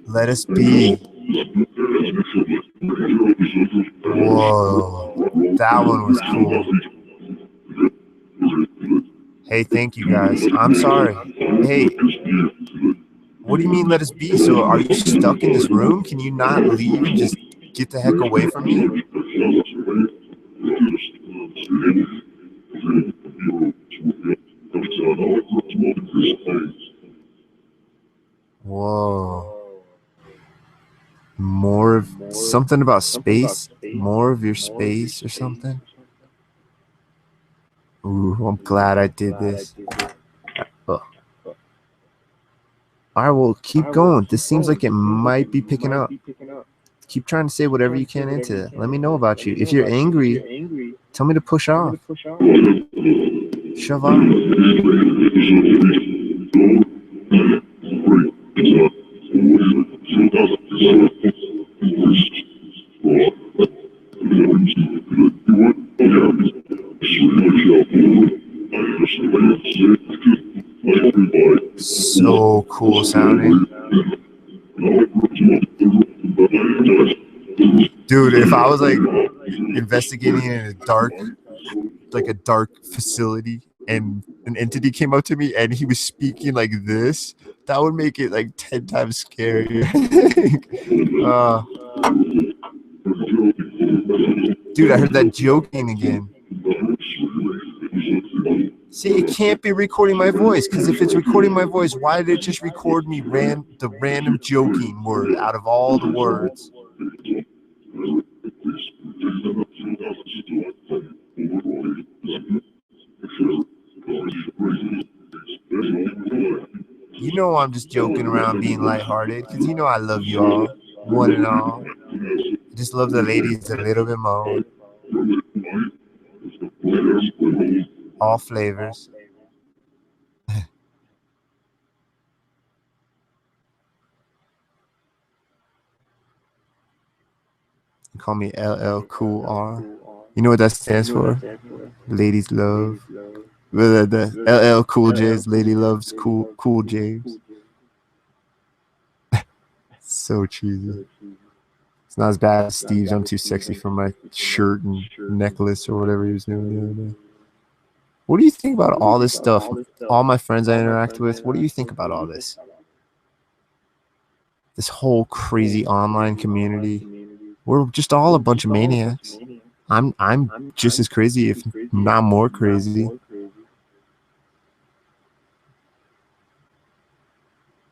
Let us be. Whoa, that one was cool. Hey, thank you guys. I'm sorry. Hey, what do you mean let us be? So are you stuck in this room? Can you not leave and just get the heck away from me? Whoa. More of something about space, more of your space or something. Ooh, I'm glad I did this. Oh. All right, well, keep going. This seems like it might be picking up. Keep trying to say whatever you can into it. Let me know about you. If you're angry, tell me to push off. Shove off. So cool sounding. Dude, if I was like investigating in a dark facility and an entity came up to me and he was speaking like this, that would make it like 10 times scarier. Dude, I heard that joking again. See, it can't be recording my voice, because if it's recording my voice, why did it just record me the random joking word out of all the words? You know I'm just joking around being lighthearted, because you know I love you all, one and all. I just love the ladies a little bit more. All flavors. You call me LL Cool R. You know what that stands for? Ladies love. The LL Cool J's, Lady Loves Cool James. So cheesy. It's not as bad as Steve's I'm Too Sexy for My Shirt and Necklace or whatever he was doing the other day. What do you think about all this stuff? All my friends I interact with, what do you think about all this? this whole crazy online community. We're just all a bunch of maniacs. I'm just as crazy, if not more crazy.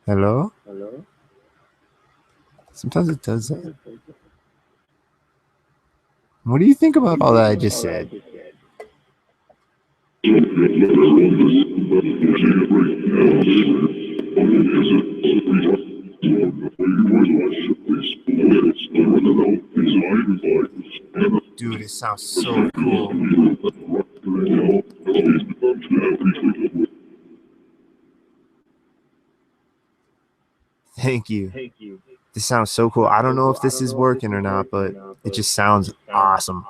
Hello? Sometimes it does that. What do you think about all that I just said? Dude, it sounds so cool. Thank you. This sounds so cool. I don't know if this is working or not, but it just sounds awesome.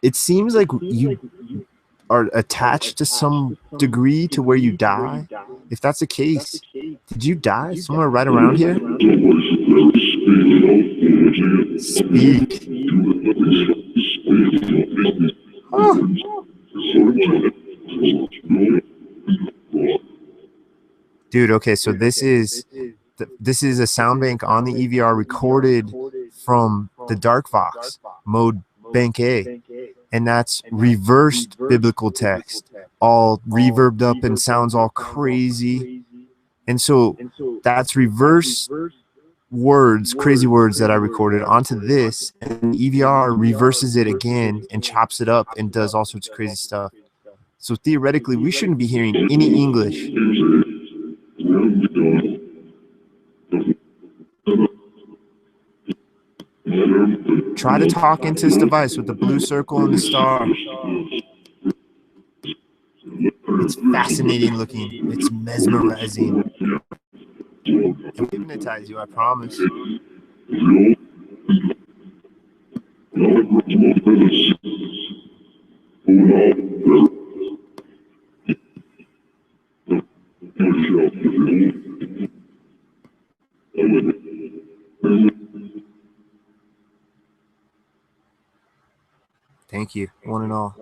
It seems like you are attached to some degree to where you die. If that's the case, did you die somewhere right around here? Speak. Oh. Dude, okay, so this is a sound bank on the EVR recorded from the Darkvox mode bank A, and that's reversed biblical text, all reverbed up and sounds all crazy. And so that's reverse words, crazy words that I recorded onto this, and EVR reverses it again and chops it up and does all sorts of crazy stuff. So theoretically, we shouldn't be hearing any English. Try to talk into this device with the blue circle and the star. It's fascinating looking. It's mesmerizing. It will hypnotize you, I promise. Thank you, one and all.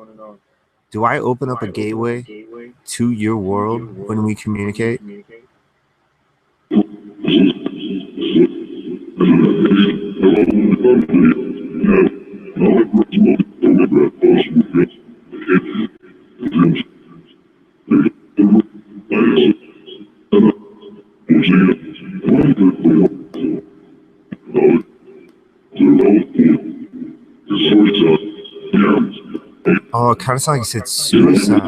Do I open up a gateway to your world when we communicate? Oh, it kind of sounds like you said suicide.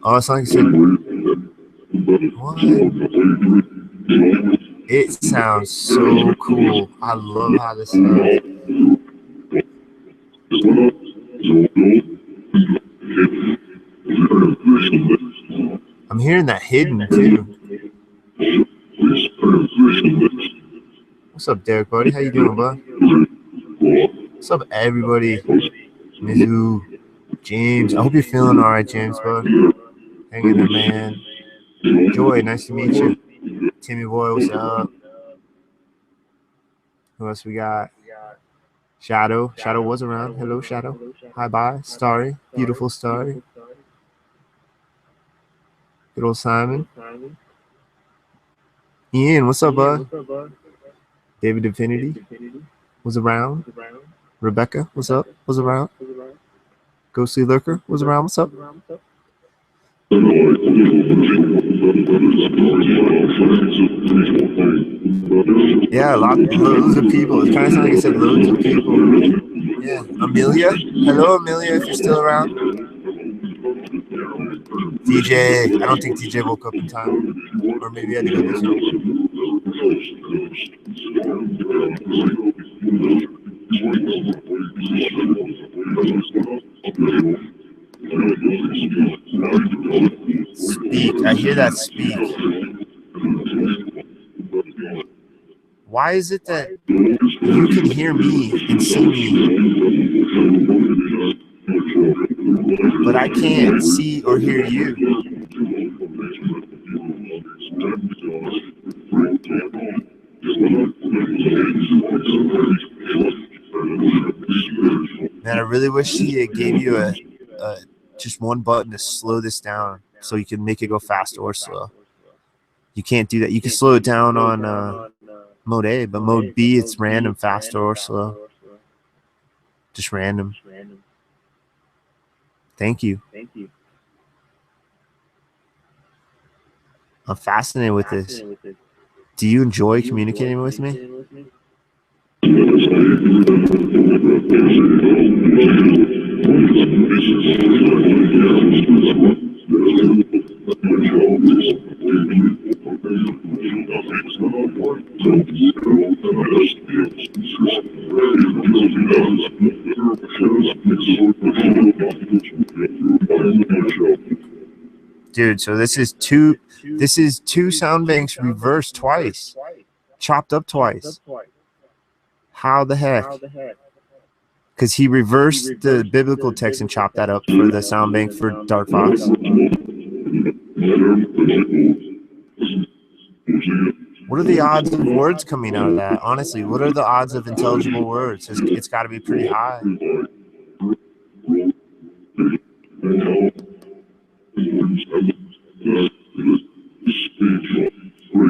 Oh, it sounds like you said... What? It sounds so cool. I love how this sounds. I'm hearing that hidden, too. What's up, Derek, buddy? How you doing, bud? What's up, everybody? Mizu, James. I hope you're feeling all right, James, bud. Hanging there, man. Joy, nice to meet you. Timmy boy, what's up? Who else we got? Shadow. Shadow was around. Hello, Shadow. Hi, bye. Starry. Beautiful Starry. Good old Simon. Ian, what's up, bud? David Infinity was around. Rebecca, what's up? Was around. Ghostly Lurker was around. What's up? Yeah, loads of people. It kind of sounds like I said loads of people. Yeah, Amelia. Hello, Amelia, if you're still around. DJ, I don't think DJ woke up in time, or maybe I had to go do something. Speak. I hear that speak. Why is it that you can hear me and see me, but I can't see or hear you? Man, I really wish he had gave you a just one button to slow this down so you can make it go fast or slow. You can't do that. You can slow it down on mode A, but mode B, it's random, fast or slow. Just random. Thank you. I'm fascinated with this. Do you enjoy communicating with me? Dude, so this is two sound banks reversed twice, chopped up twice. How the heck? Because he reversed the biblical text and chopped that up for the sound bank for Darkvox. What are the odds of words coming out of that? Honestly, what are the odds of intelligible words? It's got to be pretty high.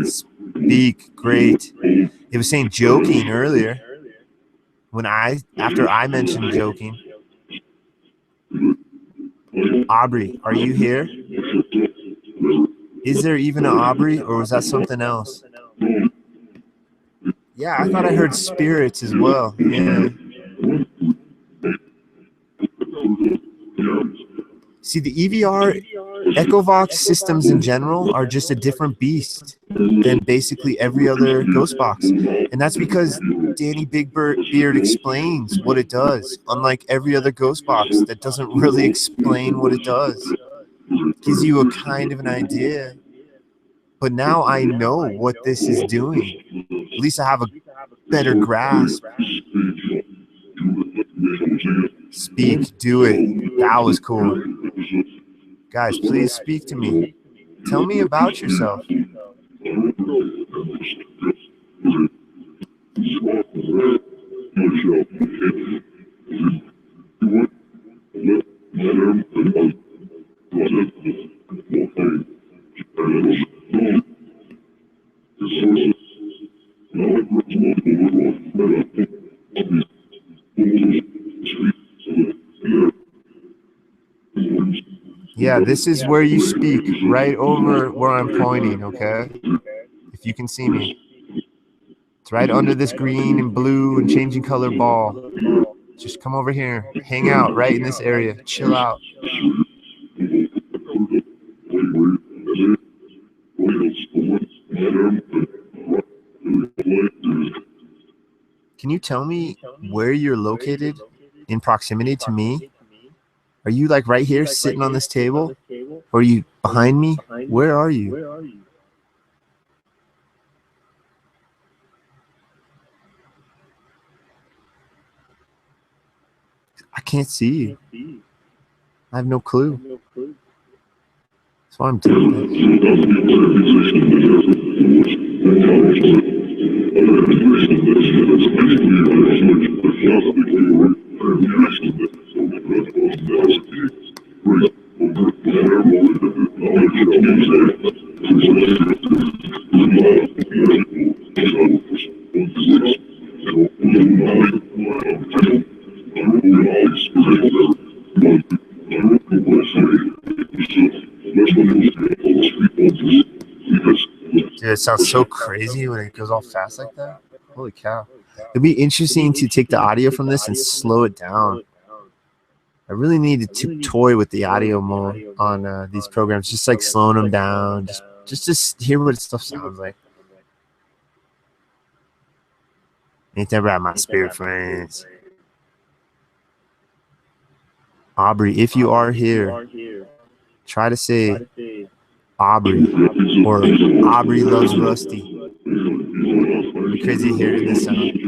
Speak, great. It was saying joking earlier. After I mentioned joking. Aubrey, are you here? Is there even an Aubrey, or was that something else? Yeah, I thought I heard spirits as well. Yeah. See, the EVR EchoVox systems in general are just a different beast than basically every other ghost box. And that's because Danny Bigbeard explains what it does, unlike every other ghost box that doesn't really explain what it does. It gives you a kind of an idea. But now I know what this is doing. At least I have a better grasp. Speak, do it. That was cool. Guys, please speak to me. Tell me about yourself. Yeah, this is where you speak, right over where I'm pointing, okay? If you can see me. It's right under this green and blue and changing color ball. Just come over here. Hang out right in this area. Chill out. Can you tell me where you're located in proximity to me? Are you like right here sitting on this table? Or are you behind me? Where are you? I can't see you. I have no clue. That's why I'm doing Dude, it sounds so crazy when it goes all fast like that. Holy cow. It'd be interesting to take the audio from this and slow it down. I really need to toy with the audio mode on these programs, just like slowing them down, just hear what stuff sounds like. Ain't that right, my spirit friends? Aubrey, if you are here, try to say Aubrey or Aubrey loves Rusty. It'd be crazy hearing this sound.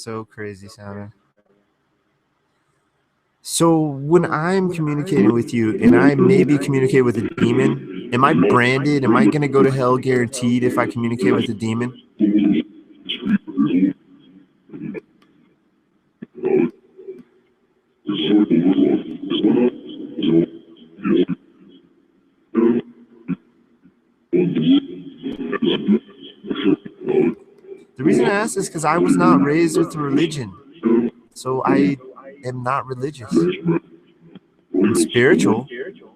so crazy sounding. So when I'm communicating with you and I maybe communicate with a demon, am I branded? Am I going to go to hell guaranteed if I communicate with a demon? The reason I ask is because I was not raised with a religion. So I am not religious. I'm spiritual.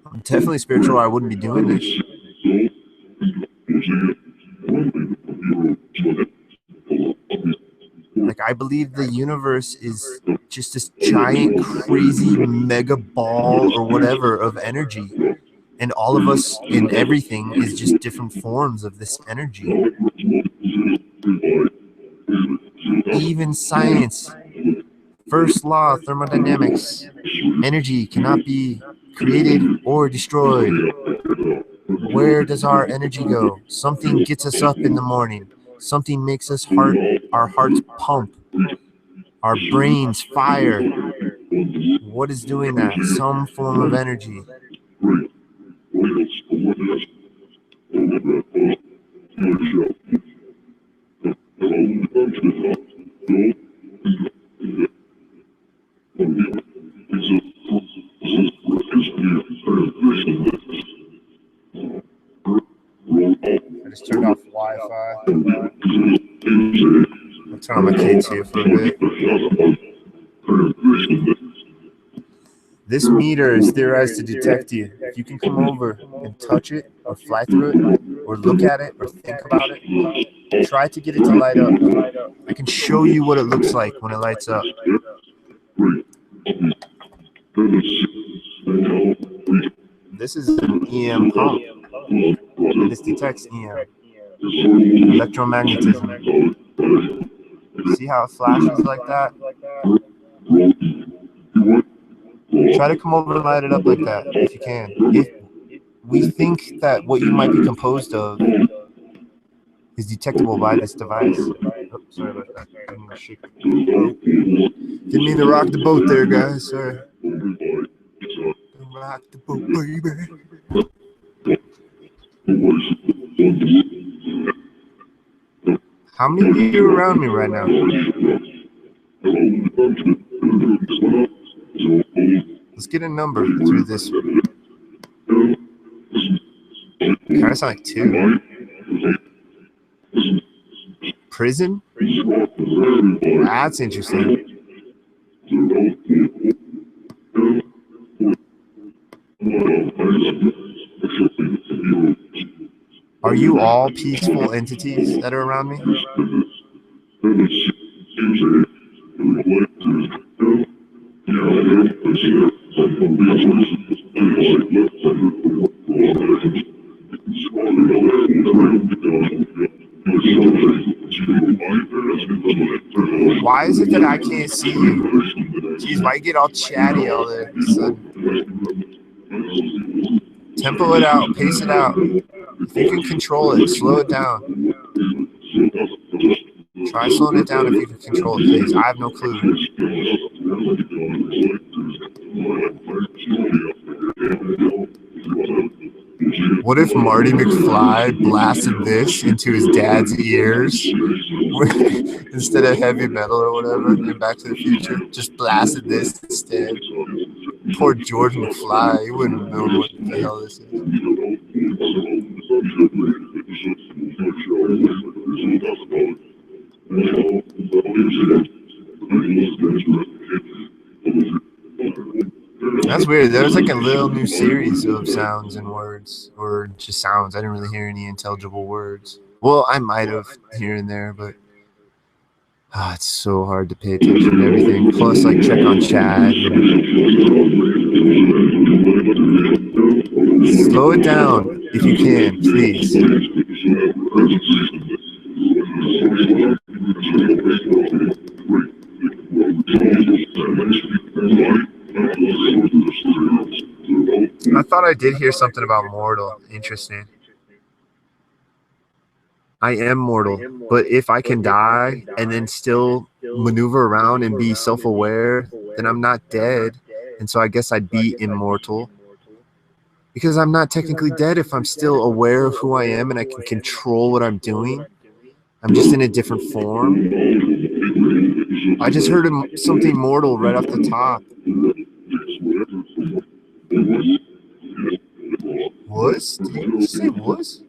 I'm definitely spiritual. I wouldn't be doing this. Like, I believe the universe is just this giant, crazy mega ball or whatever of energy. And all of us in everything is just different forms of this energy. Even science, first law of thermodynamics, energy cannot be created or destroyed. Where does our energy go? Something gets us up in the morning. Something makes us our hearts pump. Our brains fire. What is doing that? Some form of energy. I just turned off Wi-Fi. I'll turn on my K2 for a bit. This meter is theorized to detect you. If you can come over and touch it or fly through it or look at it or think about it, try to get it to light up. I can show you what it looks like when it lights up. This is an EM pump. This detects EM, electromagnetism. See how it flashes like that? Try to come over and light it up like that if you can. If we think that what you might be composed of is detectable by this device. Oh, sorry about that. Didn't mean to rock the boat there, guys. Sorry. Rock the boat, baby. How many of you are around me right now? Let's get a number through this. Kind of sound like 2. Prison? That's interesting. Are you all peaceful entities that are around me? Why is it that I can't see you? Jeez, why you get all chatty all there? Tempo it out, pace it out. If you can control it, slow it down. Try slowing it down if you can control it, please. I have no clue. What if Marty McFly blasted this into his dad's ears instead of heavy metal or whatever in Back to the Future? Just blasted this instead. Poor George McFly, he wouldn't have known what the hell this is. That's weird. There was like a little new series of sounds and words, or just sounds. I didn't really hear any intelligible words. Well, I might have here and there, but it's so hard to pay attention to everything. Plus, like, check on chat. Slow it down if you can, please. I thought I did hear something about mortal. Interesting. I am mortal, but if I can die and then still maneuver around and be self-aware, then I'm not dead. And so I guess I'd be immortal. Because I'm not technically dead if I'm still aware of who I am and I can control what I'm doing. I'm just in a different form. I just heard something mortal right off the top. Was? Did you say was?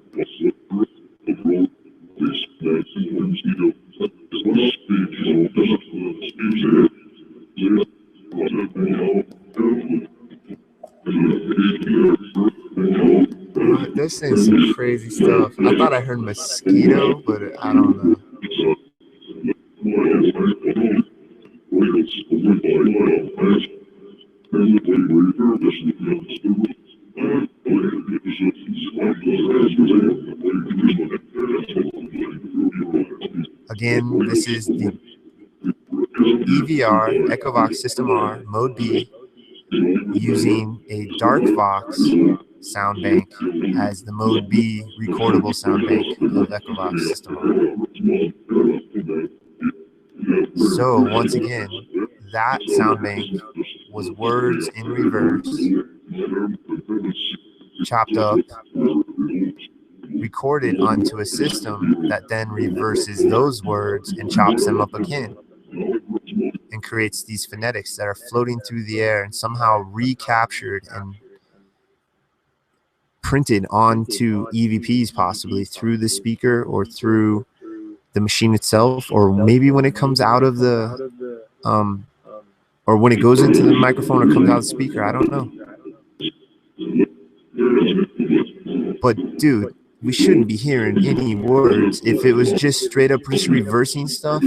They're saying some crazy stuff. I thought I heard mosquito, but I don't know. Again, this is the EVR Echovox System R Mode B using a Darkvox sound bank as the Mode B recordable sound bank of Echovox System R. So once again, that sound bank was words in reverse, chopped up, recorded onto a system that then reverses those words and chops them up again and creates these phonetics that are floating through the air and somehow recaptured and printed onto EVPs, possibly through the speaker or through the machine itself, or maybe when it comes out of the or when it goes into the microphone or comes out of the speaker. I don't know. But dude, we shouldn't be hearing any words. If it was just straight up just reversing stuff,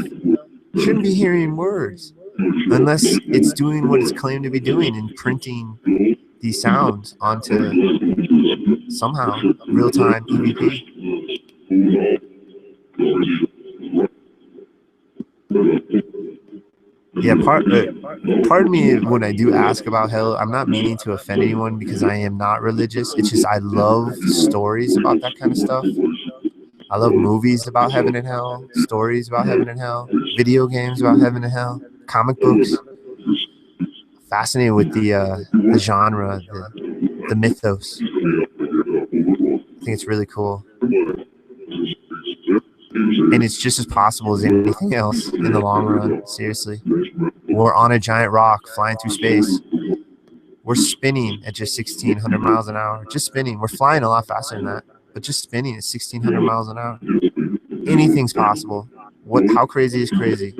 shouldn't be hearing words unless it's doing what it's claimed to be doing and printing these sounds onto somehow real-time EVP. Yeah, pardon me when I do ask about hell. I'm not meaning to offend anyone because I am not religious. It's just I love stories about that kind of stuff. I love movies about heaven and hell, stories about heaven and hell, video games about heaven and hell, comic books. Fascinated with the genre, the mythos. I think it's really cool. And it's just as possible as anything else in the long run, seriously. We're on a giant rock flying through space. We're spinning at just 1,600 miles an hour. Just spinning. We're flying a lot faster than that, but just spinning at 1,600 miles an hour. Anything's possible. How crazy is crazy?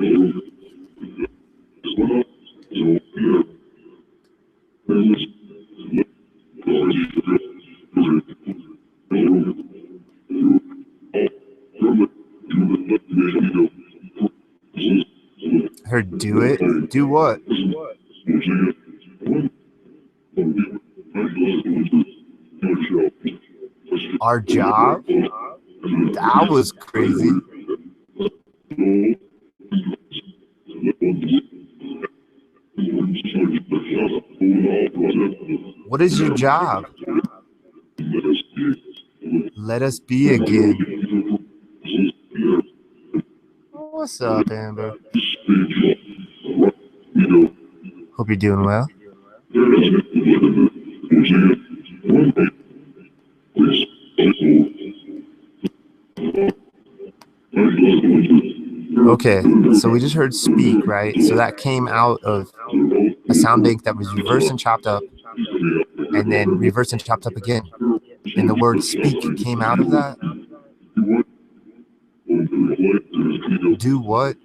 I heard do it. Do what? Our job? That was crazy. What is your job? Let us be again. What's up, Amber? Hope you're doing well. Okay, so we just heard speak, right? So that came out of a sound bank that was reversed and chopped up, and then reversed and chopped up again. And the word speak came out of that. Do what?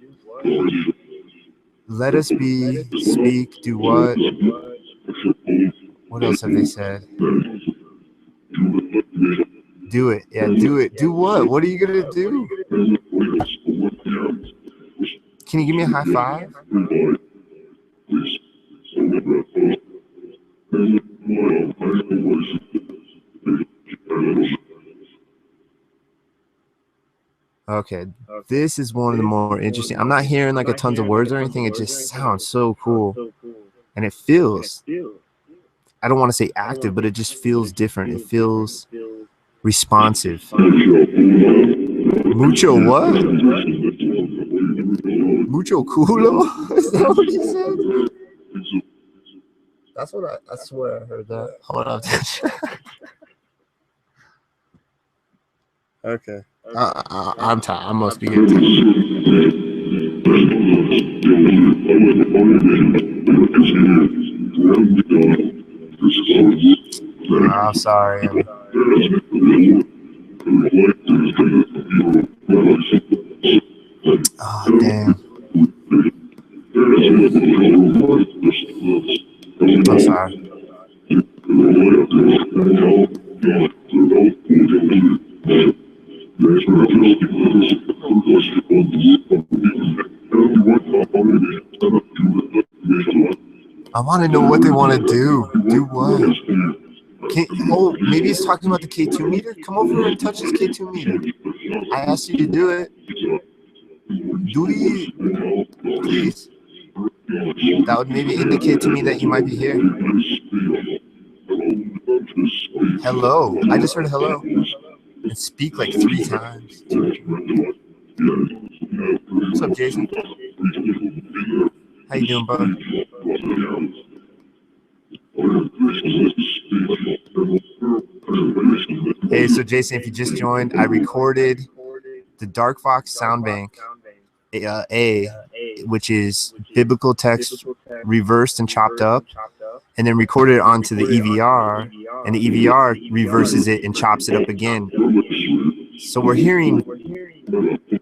Let us be, speak, do what? What else have they said? Do it. Yeah, do it. Do what? What are you going to do? Can you give me a high five? Okay, this is one of the more interesting. I'm not hearing like a tons of words or anything. It just sounds so cool. And it feels, I don't want to say active, but it just feels different. It feels responsive. Mucho what? Mucho culo? Is that what you said? That's what I swear I heard that. Hold on. Okay. I'm tired. I must be getting tired. I'm sorry. Oh, damn. I'm sorry. I want to know what they want to do. Do what? Maybe he's talking about the K2 meter? Come over and touch his K2 meter. I asked you to do it. Do it, please. That would maybe indicate to me that you might be here. Hello. I just heard hello. And speak like 3 times. What's up, Jason? How you doing, brother? Hey, so Jason, if you just joined, I recorded the Darkvox sound bank A, which is biblical text reversed and chopped up, and then recorded it onto the EVR, and the EVR reverses it and chops it up again. So we're hearing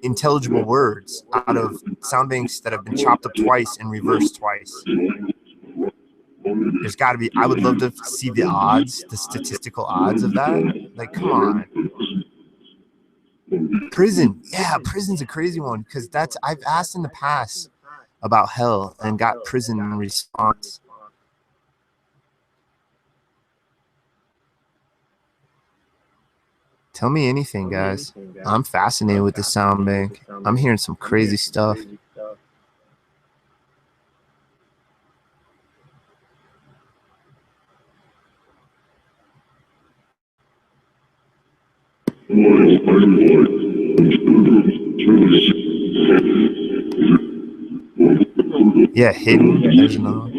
intelligible words out of sound banks that have been chopped up twice and reversed twice. There's got to be, I would love to see the odds, the statistical odds of that. Like, come on. Prison. Yeah, prison's a crazy one because I've asked in the past about hell and got prison in response. Tell me anything, guys. I'm fascinated with the sound bank. I'm hearing some crazy stuff. Yeah, hidden. There's another one.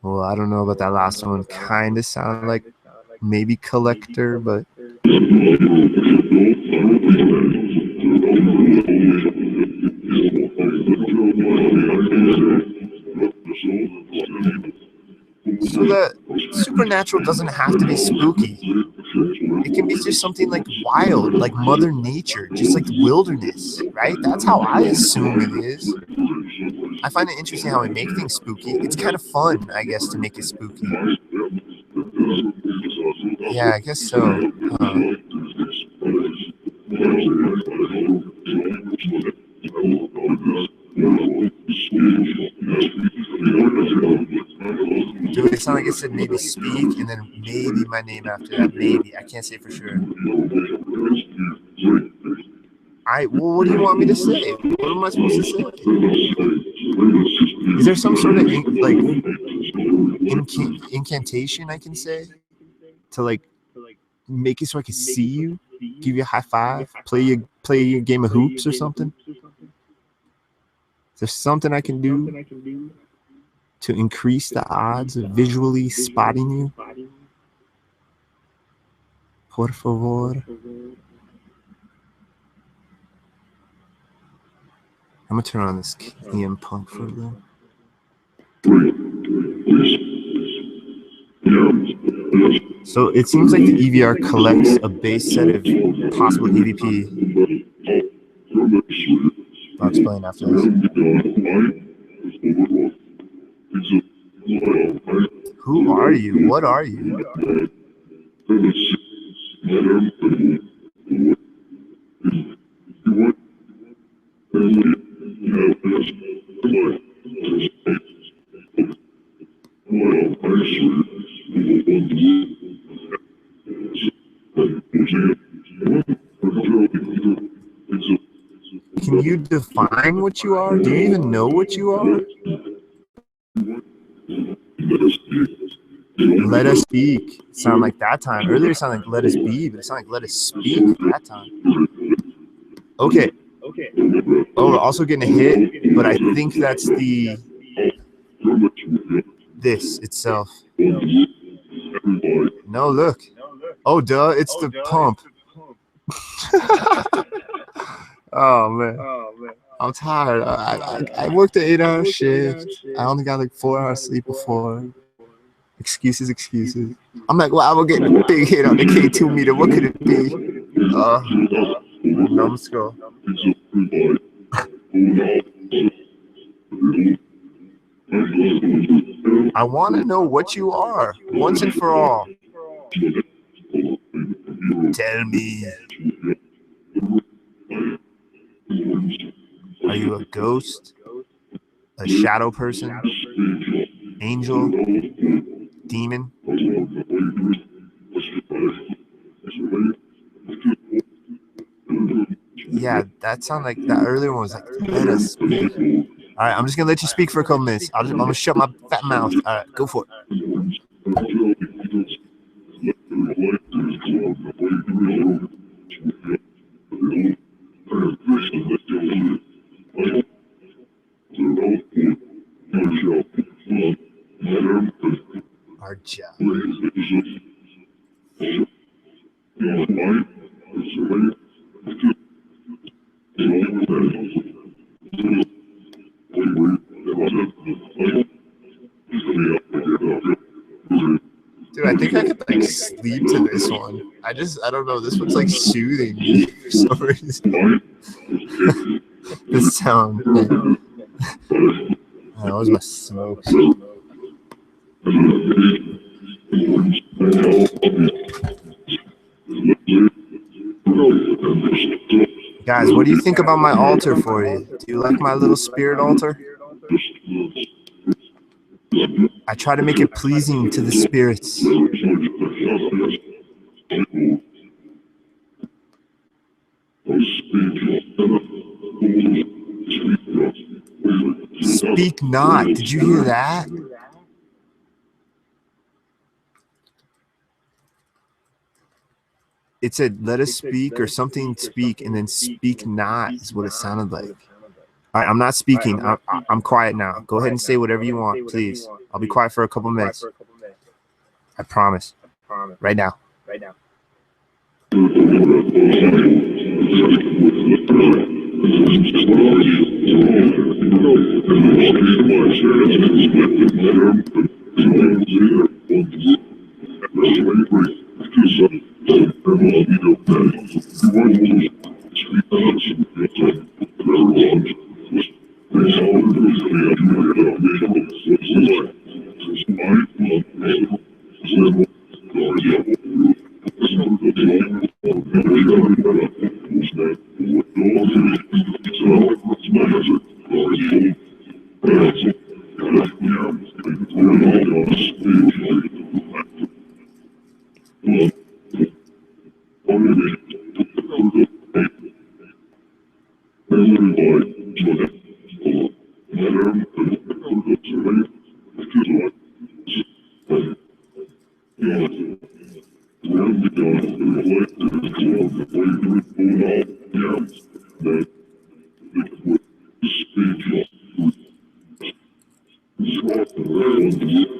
Well, I don't know about that last one. Kind of sounded like maybe collector, but so that supernatural doesn't have to be spooky. It can be just something like wild, like Mother Nature, just like the wilderness, right? That's how I assume it is. I find it interesting how we make things spooky. It's kind of fun, I guess, to make it spooky. Yeah, I guess so. Dude, it sounded like it said maybe speak and then maybe my name after that. Maybe. I can't say for sure. Well, what do you want me to say? What am I supposed to say? Is there some sort of incantation I can say to like make it so I can see you, give you a high five, play a game of hoops or something? Is there something I can do to increase the odds of visually spotting you? Por favor. I'm gonna turn on this EM Punk for a little. So it seems like the EVR collects a base set of possible EVP. I'll explain after this. Who are you? What are you? Can you define what you are? Do you even know what you are? Let us speak. Sound like that time. Earlier it sounded like let us be, but it sounded like let us speak that time. Okay. Oh, we're also getting a hit, but I think that's this itself. No, look. Oh, duh, it's the pump. Oh, man. I'm tired. I worked an 8-hour shift. I only got like 4 hours sleep before. Excuses. I'm like, wow, we're getting a big hit on the K2 meter. What could it be? Numbskull. I want to know what you are, once and for all. Tell me. Are you a ghost? A shadow person? Angel? Demon? Yeah, that sounded like that earlier one was like, let us speak. All right, I'm just going to let you speak for a couple minutes. I'm going to shut my fat mouth. All right, go for it. Our job. Dude, I think I could like sleep to this one. I don't know. This one's like soothing me for some reason. The sound. That was my smoke. Guys, what do you think about my altar for you? Do you like my little spirit altar? I try to make it pleasing to the spirits. Speak not. Did you hear that? It said, let us speak or something speak, and then speak not is what it sounded like. All right, I'm not speaking. I'm quiet now. Go ahead and say whatever you want, please. I'll be quiet for a couple minutes. I promise. Right now.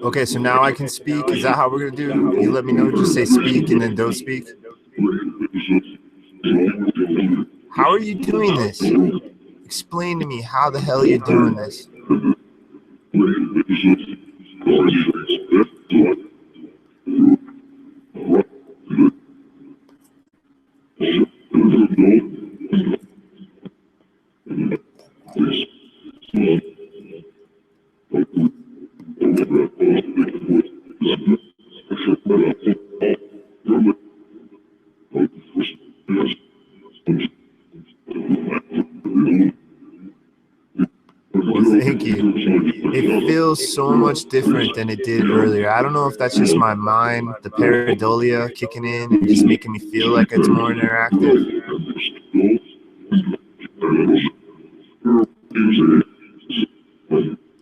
Okay, so now I can speak. Is that how we're going to do? You let me know. Just say speak and then don't speak. How are you doing this? Explain to me how the hell you're doing this. Well, thank you. It feels so much different than it did earlier. I don't know if that's just my mind, the pareidolia kicking in and just making me feel like it's more interactive.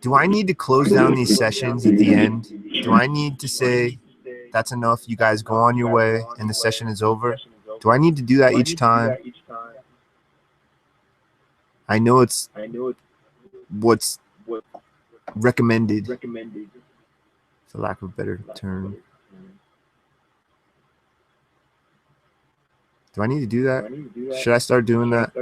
Do I need to close down these sessions at the end? Do I need to say, that's enough, you guys go on your way and the session is over? Do I need to do that each time? I know it's what's recommended, for lack of a better term. Do I need to do that? Should I start doing that?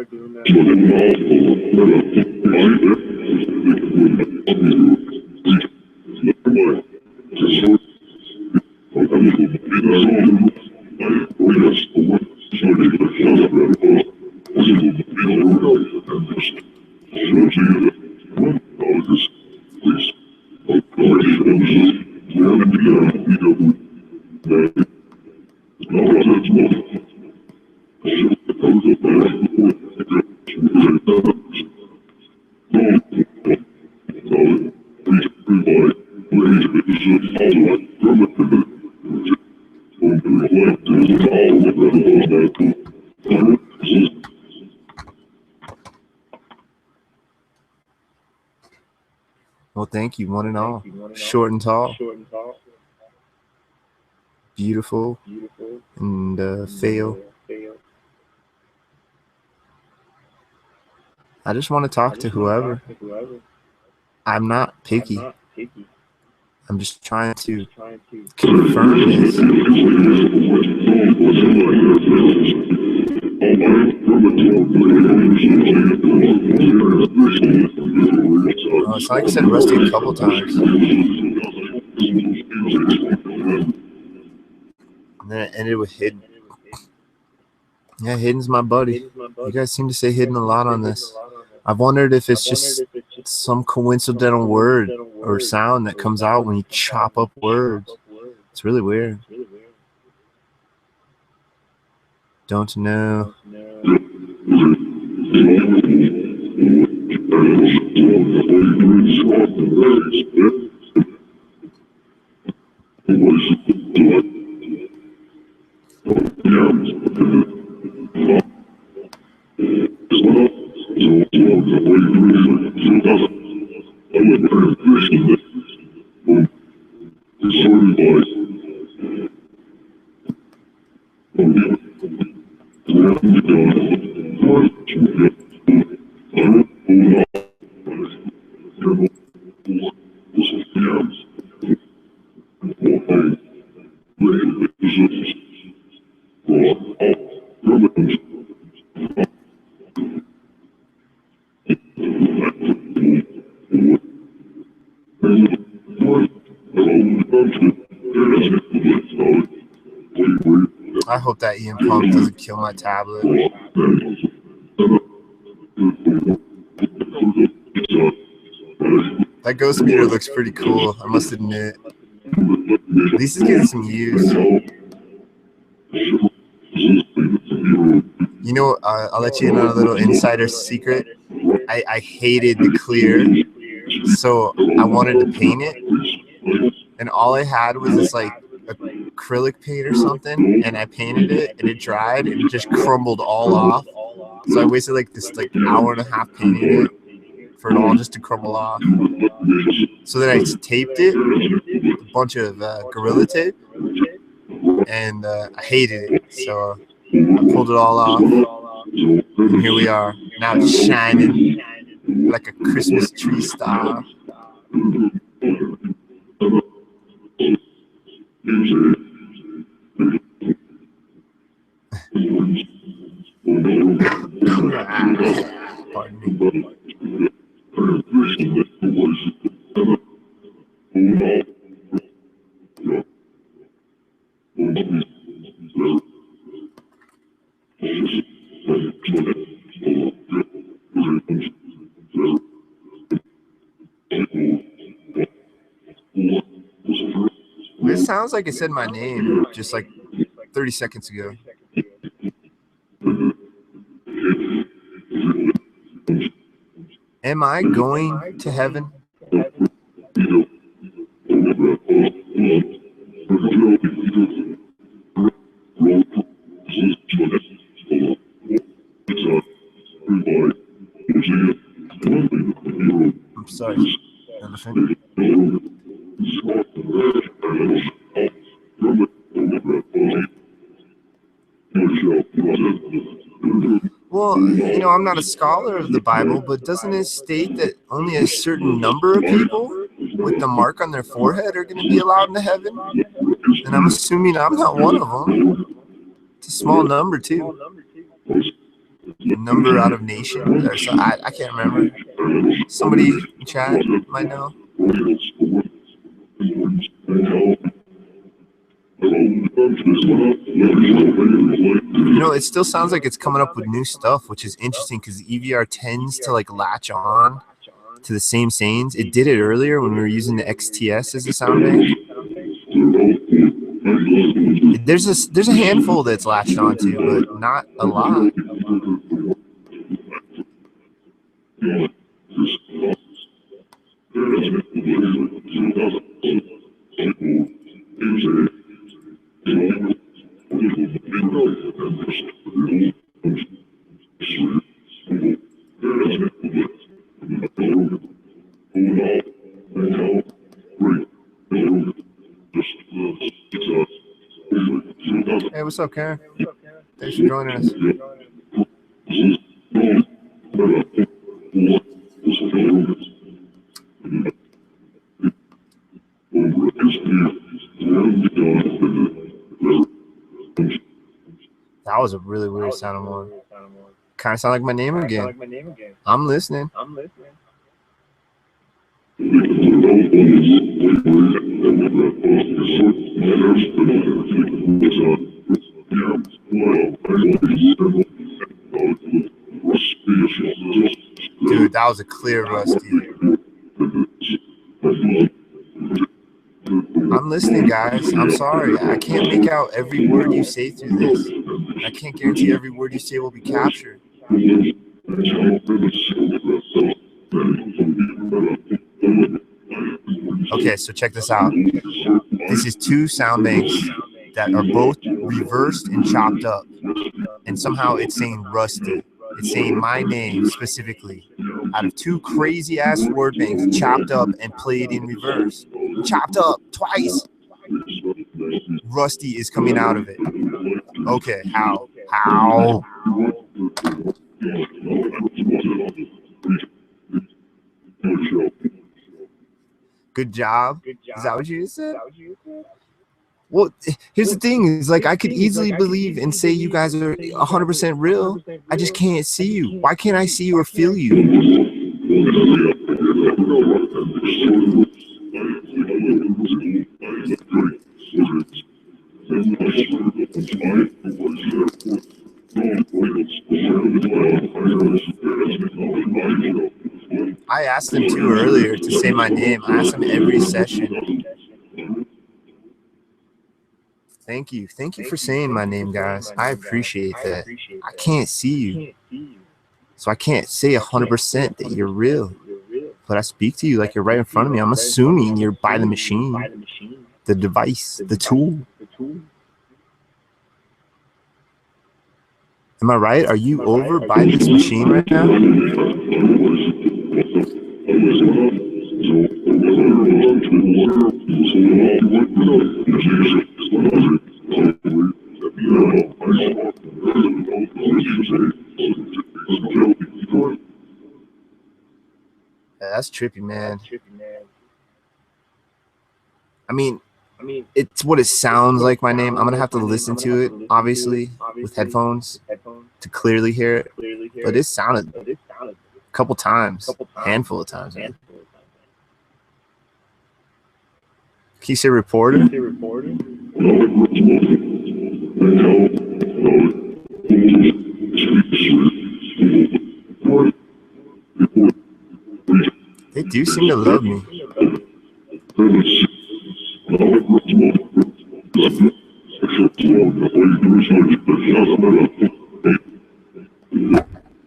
Well, thank you, one and all. Short and tall. Beautiful. And fail. I just want to talk to whoever. I'm not picky. I'm just trying to confirm this. Oh, it's like I said Rusty a couple times. And then it ended with Hidden. Yeah, Hidden's my buddy. You guys seem to say Hidden a lot on this. I've wondered if it's just some coincidental word or sound that comes out when you chop up words. It's really weird. Don't know. I hope that Ian Pump doesn't kill my tablet. That ghost meter looks pretty cool, I must admit. At least it's getting some use. You know, I'll let you in on a little insider secret. I hated the clear, so I wanted to paint it. And all I had was this like acrylic paint or something, and I painted it, and it dried, and it just crumbled all off. So I wasted like this hour and a half painting it for it all just to crumble off. So then I taped it, a bunch of Gorilla Tape, and I hated it. So I pulled it all off, and here we are. Now it's shining like a Christmas tree star. Pardon me. This sounds like it said my name just like 30 seconds ago. Am I going to heaven? I'm sorry, elephant. you know, I'm not a scholar of the Bible, but doesn't it state that only a certain number of people with the mark on their forehead are going to be allowed into heaven? And I'm assuming I'm not one of them. It's a small number, too. A number out of nation. Or so, I can't remember. Somebody in chat might know. You know, it still sounds like it's coming up with new stuff, which is interesting because the EVR tends to like latch on to the same sayings. It did it earlier when we were using the XTS as a sound bank. There's a handful that's latched onto, but not a lot. Hey, what's up, Karen? Thanks for joining us. That was a really weird sounding one. Kind of sound like my name again. I'm listening. Dude, that was a clear Rusty. I'm listening, guys. I'm sorry. I can't make out every word you say through this. I can't guarantee every word you say will be captured. Okay, so check this out. This is two sound banks that are both reversed and chopped up. And somehow it's saying Rusty. It's saying my name specifically. Out of two crazy ass word banks chopped up and played in reverse. Chopped up twice. Rusty is coming out of it. Okay, how? How? Good job. Is that what you just said? Well, here's the thing: is like I could easily believe and say you guys are 100% real. I just can't see you. Why can't I see you or feel you? I asked him too earlier to say my name. I asked him every session. Thank you. Thank you for saying my name, guys. I appreciate that. I can't see you. So I can't say 100% that you're real. But I speak to you like you're right in front of me. I'm assuming you're by the machine, the device, the tool. Am I right? Are you over by this machine right now? Yeah, that's trippy, man. I mean, it's what it sounds like my name. I'm going to have to listen to it, obviously, with headphones to clearly hear it. But it sounded a couple times, a handful of times. Man. Can you say reporter? They do seem to love me.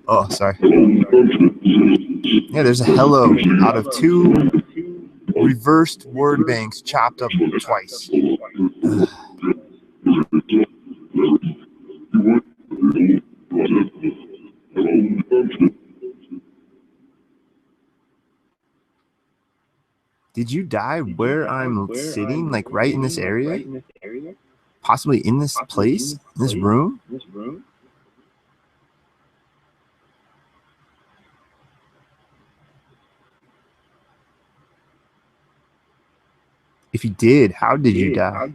Oh, sorry. Yeah, there's a hello out of two reversed word banks chopped up twice. Did you die where I'm sitting, like right in this area? Possibly in this place, in this room? If you did, how did you die?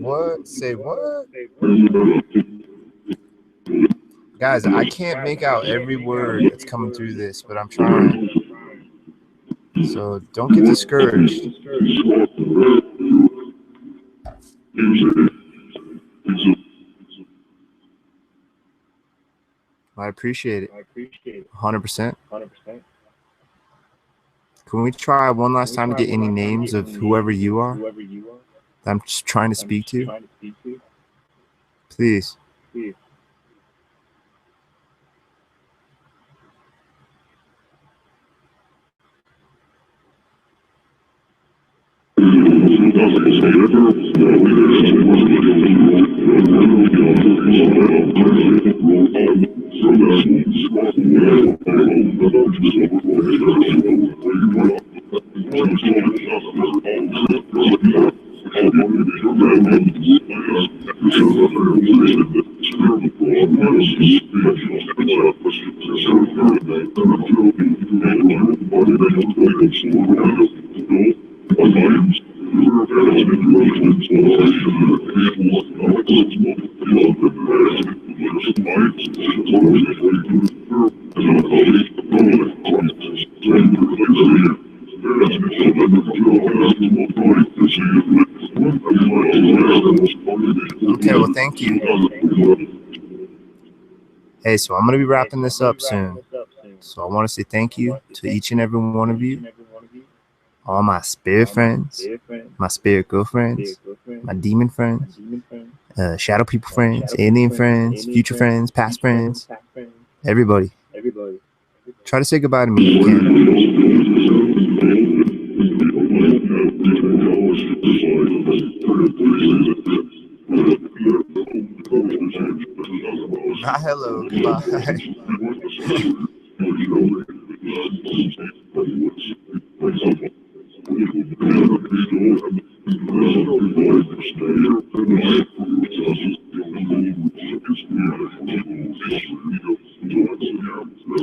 What? Say what? Guys, I can't make out every word that's coming through this, but I'm trying. So don't get discouraged. I appreciate it. 100%. Can we try one last time to get any names of whoever you are that I'm just trying to speak to? Please. Okay, well, thank you. Hey, so I'm going to be wrapping this up soon. So I want to say thank you to each and every one of you, all my spirit friends, my spirit girlfriends, my demon friends, shadow people friends, alien friends, future friends, past friends, everybody. Try to say goodbye to me if you can. Not hello, goodbye.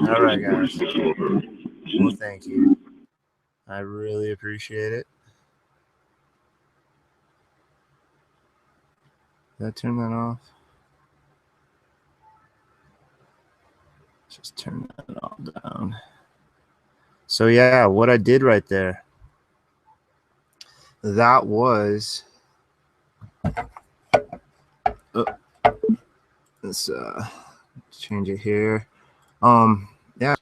All right, guys. Well, thank you. I really appreciate it. Did I turn that off? Just turn that all down. So yeah, what I did right there, that was let's change it here. Yeah,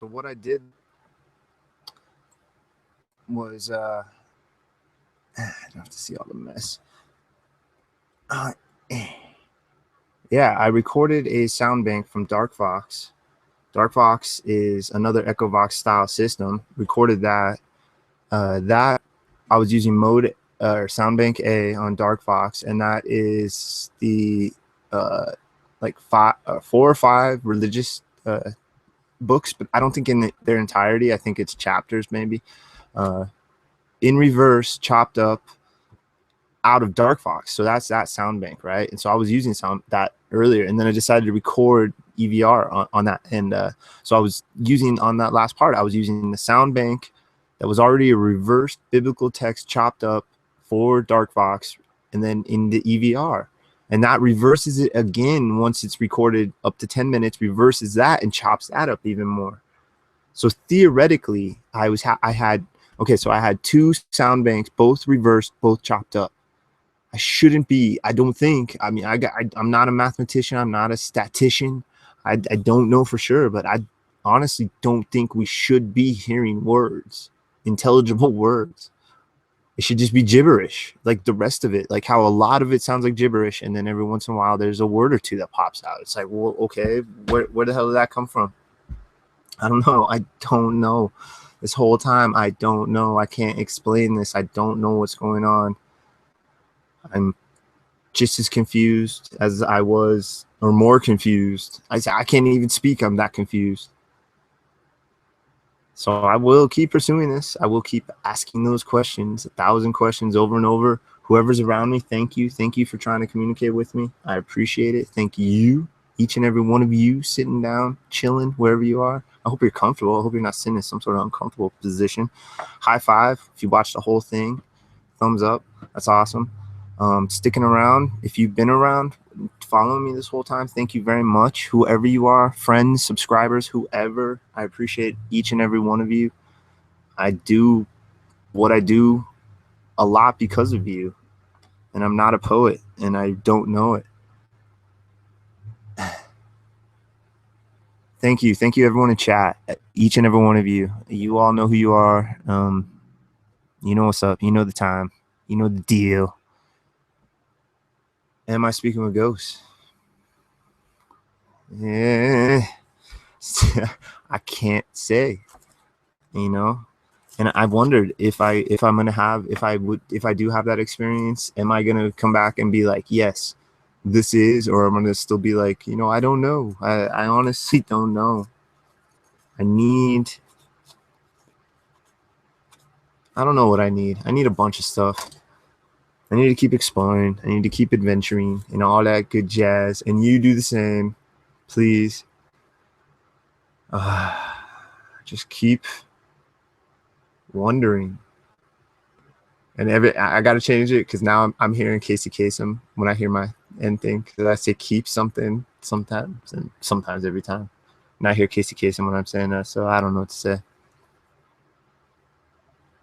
so what I did was I don't have to see all the mess. Yeah, I recorded a sound bank from Darkvox. Darkvox is another EchoVox style system. Recorded that. That I was using mode or Soundbank A on Darkvox, and that is the like 4 or 5 religious books, but I don't think in their entirety. I think it's chapters maybe. In reverse, chopped up out of Darkvox. So that's that Soundbank, right? And so I was using that earlier, and then I decided to record EVR on that. And so I was using on that last part, I was using the Soundbank that was already a reversed biblical text chopped up for Darkvox, and then in the EVR. And that reverses it again once it's recorded up to 10 minutes, reverses that and chops that up even more. So theoretically, I had 2 sound banks, both reversed, both chopped up. I shouldn't be, I don't think, I mean, I'm not a mathematician, I'm not a statistician, I don't know for sure, but I honestly don't think we should be hearing words, intelligible words. It should just be gibberish, like the rest of it, like how a lot of it sounds like gibberish, and then every once in a while there's a word or two that pops out. It's like, well, okay, where the hell did that come from? I don't know. I don't know. This whole time, I don't know. I can't explain this. I don't know what's going on. I'm just as confused as I was, or more confused. I can't even speak. I'm that confused. So I will keep pursuing this. I will keep asking those questions, 1,000 questions over and over. Whoever's around me, thank you. Thank you for trying to communicate with me. I appreciate it. Thank you, each and every one of you, sitting down, chilling, wherever you are. I hope you're comfortable. I hope you're not sitting in some sort of uncomfortable position. High five if you watched the whole thing. Thumbs up. That's awesome. Sticking around. If you've been around, following me this whole time, thank you very much. Whoever you are, friends, subscribers, whoever, I appreciate each and every one of you. I do what I do a lot because of you, and I'm not a poet, and I don't know it. Thank you everyone in chat, each and every one of you. You all know who you are. You know what's up. You know the time. You know the deal. Am I speaking with ghosts? Yeah. I can't say, you know. And I wondered if I do have that experience, am I gonna come back and be like, yes, this is, or I'm gonna still be like, you know, I don't know. I honestly don't know. I don't know what I need. I need a bunch of stuff. I need to keep exploring. I need to keep adventuring and all that good jazz. And you do the same, please. Just keep wondering. And I got to change it because now I'm hearing Casey Kasem when I hear my end thing, because I say keep something sometimes and sometimes every time. And I hear Casey Kasem when I'm saying that, so I don't know what to say.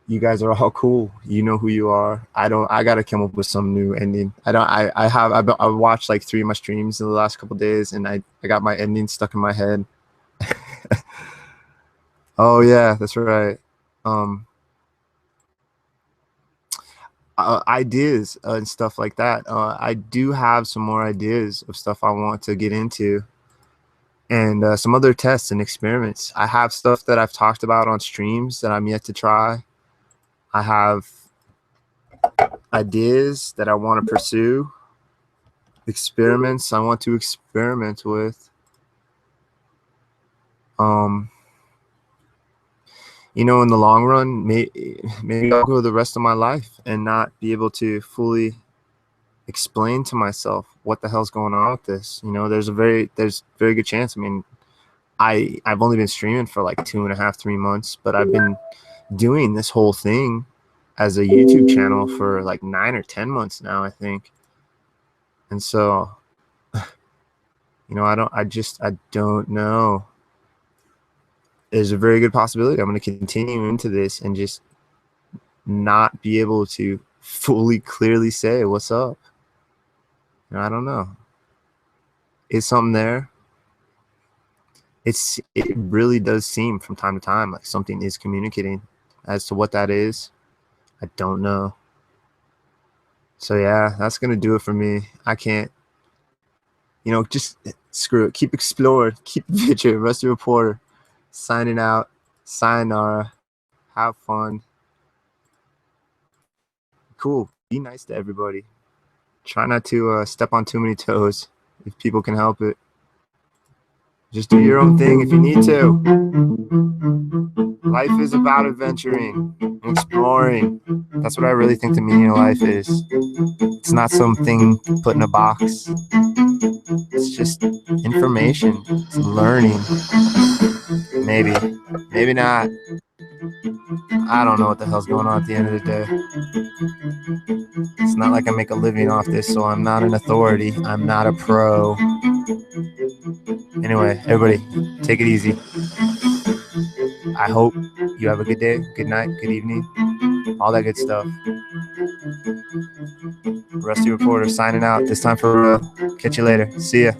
You guys are all cool. You know who you are. I got to come up with some new ending. I watched like 3 of my streams in the last couple of days, and I got my ending stuck in my head. Oh yeah, that's right. Ideas and stuff like that. I do have some more ideas of stuff I want to get into, and some other tests and experiments. I have stuff that I've talked about on streams that I'm yet to try. I have ideas that I want to pursue, experiments I want to experiment with. You know, in the long run, maybe I'll go the rest of my life and not be able to fully explain to myself what the hell's going on with this. You know, there's a very good chance. I mean, I've only been streaming for like 2.5, 3 months, but I've been doing this whole thing as a YouTube channel for like 9 or 10 months now, I think. And so, you know, I don't know. There's a very good possibility I'm going to continue into this and just not be able to fully clearly say what's up. You know, I don't know. Is something there? It really does seem from time to time like something is communicating. As to what that is, I don't know. So yeah, that's gonna do it for me. I can't, you know, just screw it. Keep exploring, keep adventuring. Rusty Reporter, signing out. Sayonara. Have fun. Cool. Be nice to everybody. Try not to step on too many toes if people can help it. Just do your own thing if you need to. Life is about adventuring and exploring. That's what I really think the meaning of life is. It's not something put in a box. It's just information. It's learning. Maybe. Maybe not. I don't know what the hell's going on at the end of the day. It's not like I make a living off this, so I'm not an authority. I'm not a pro. Anyway, everybody, take it easy. I hope you have a good day, good night, good evening, all that good stuff. Rusty Reporter signing out. This time for real. Catch you later. See ya.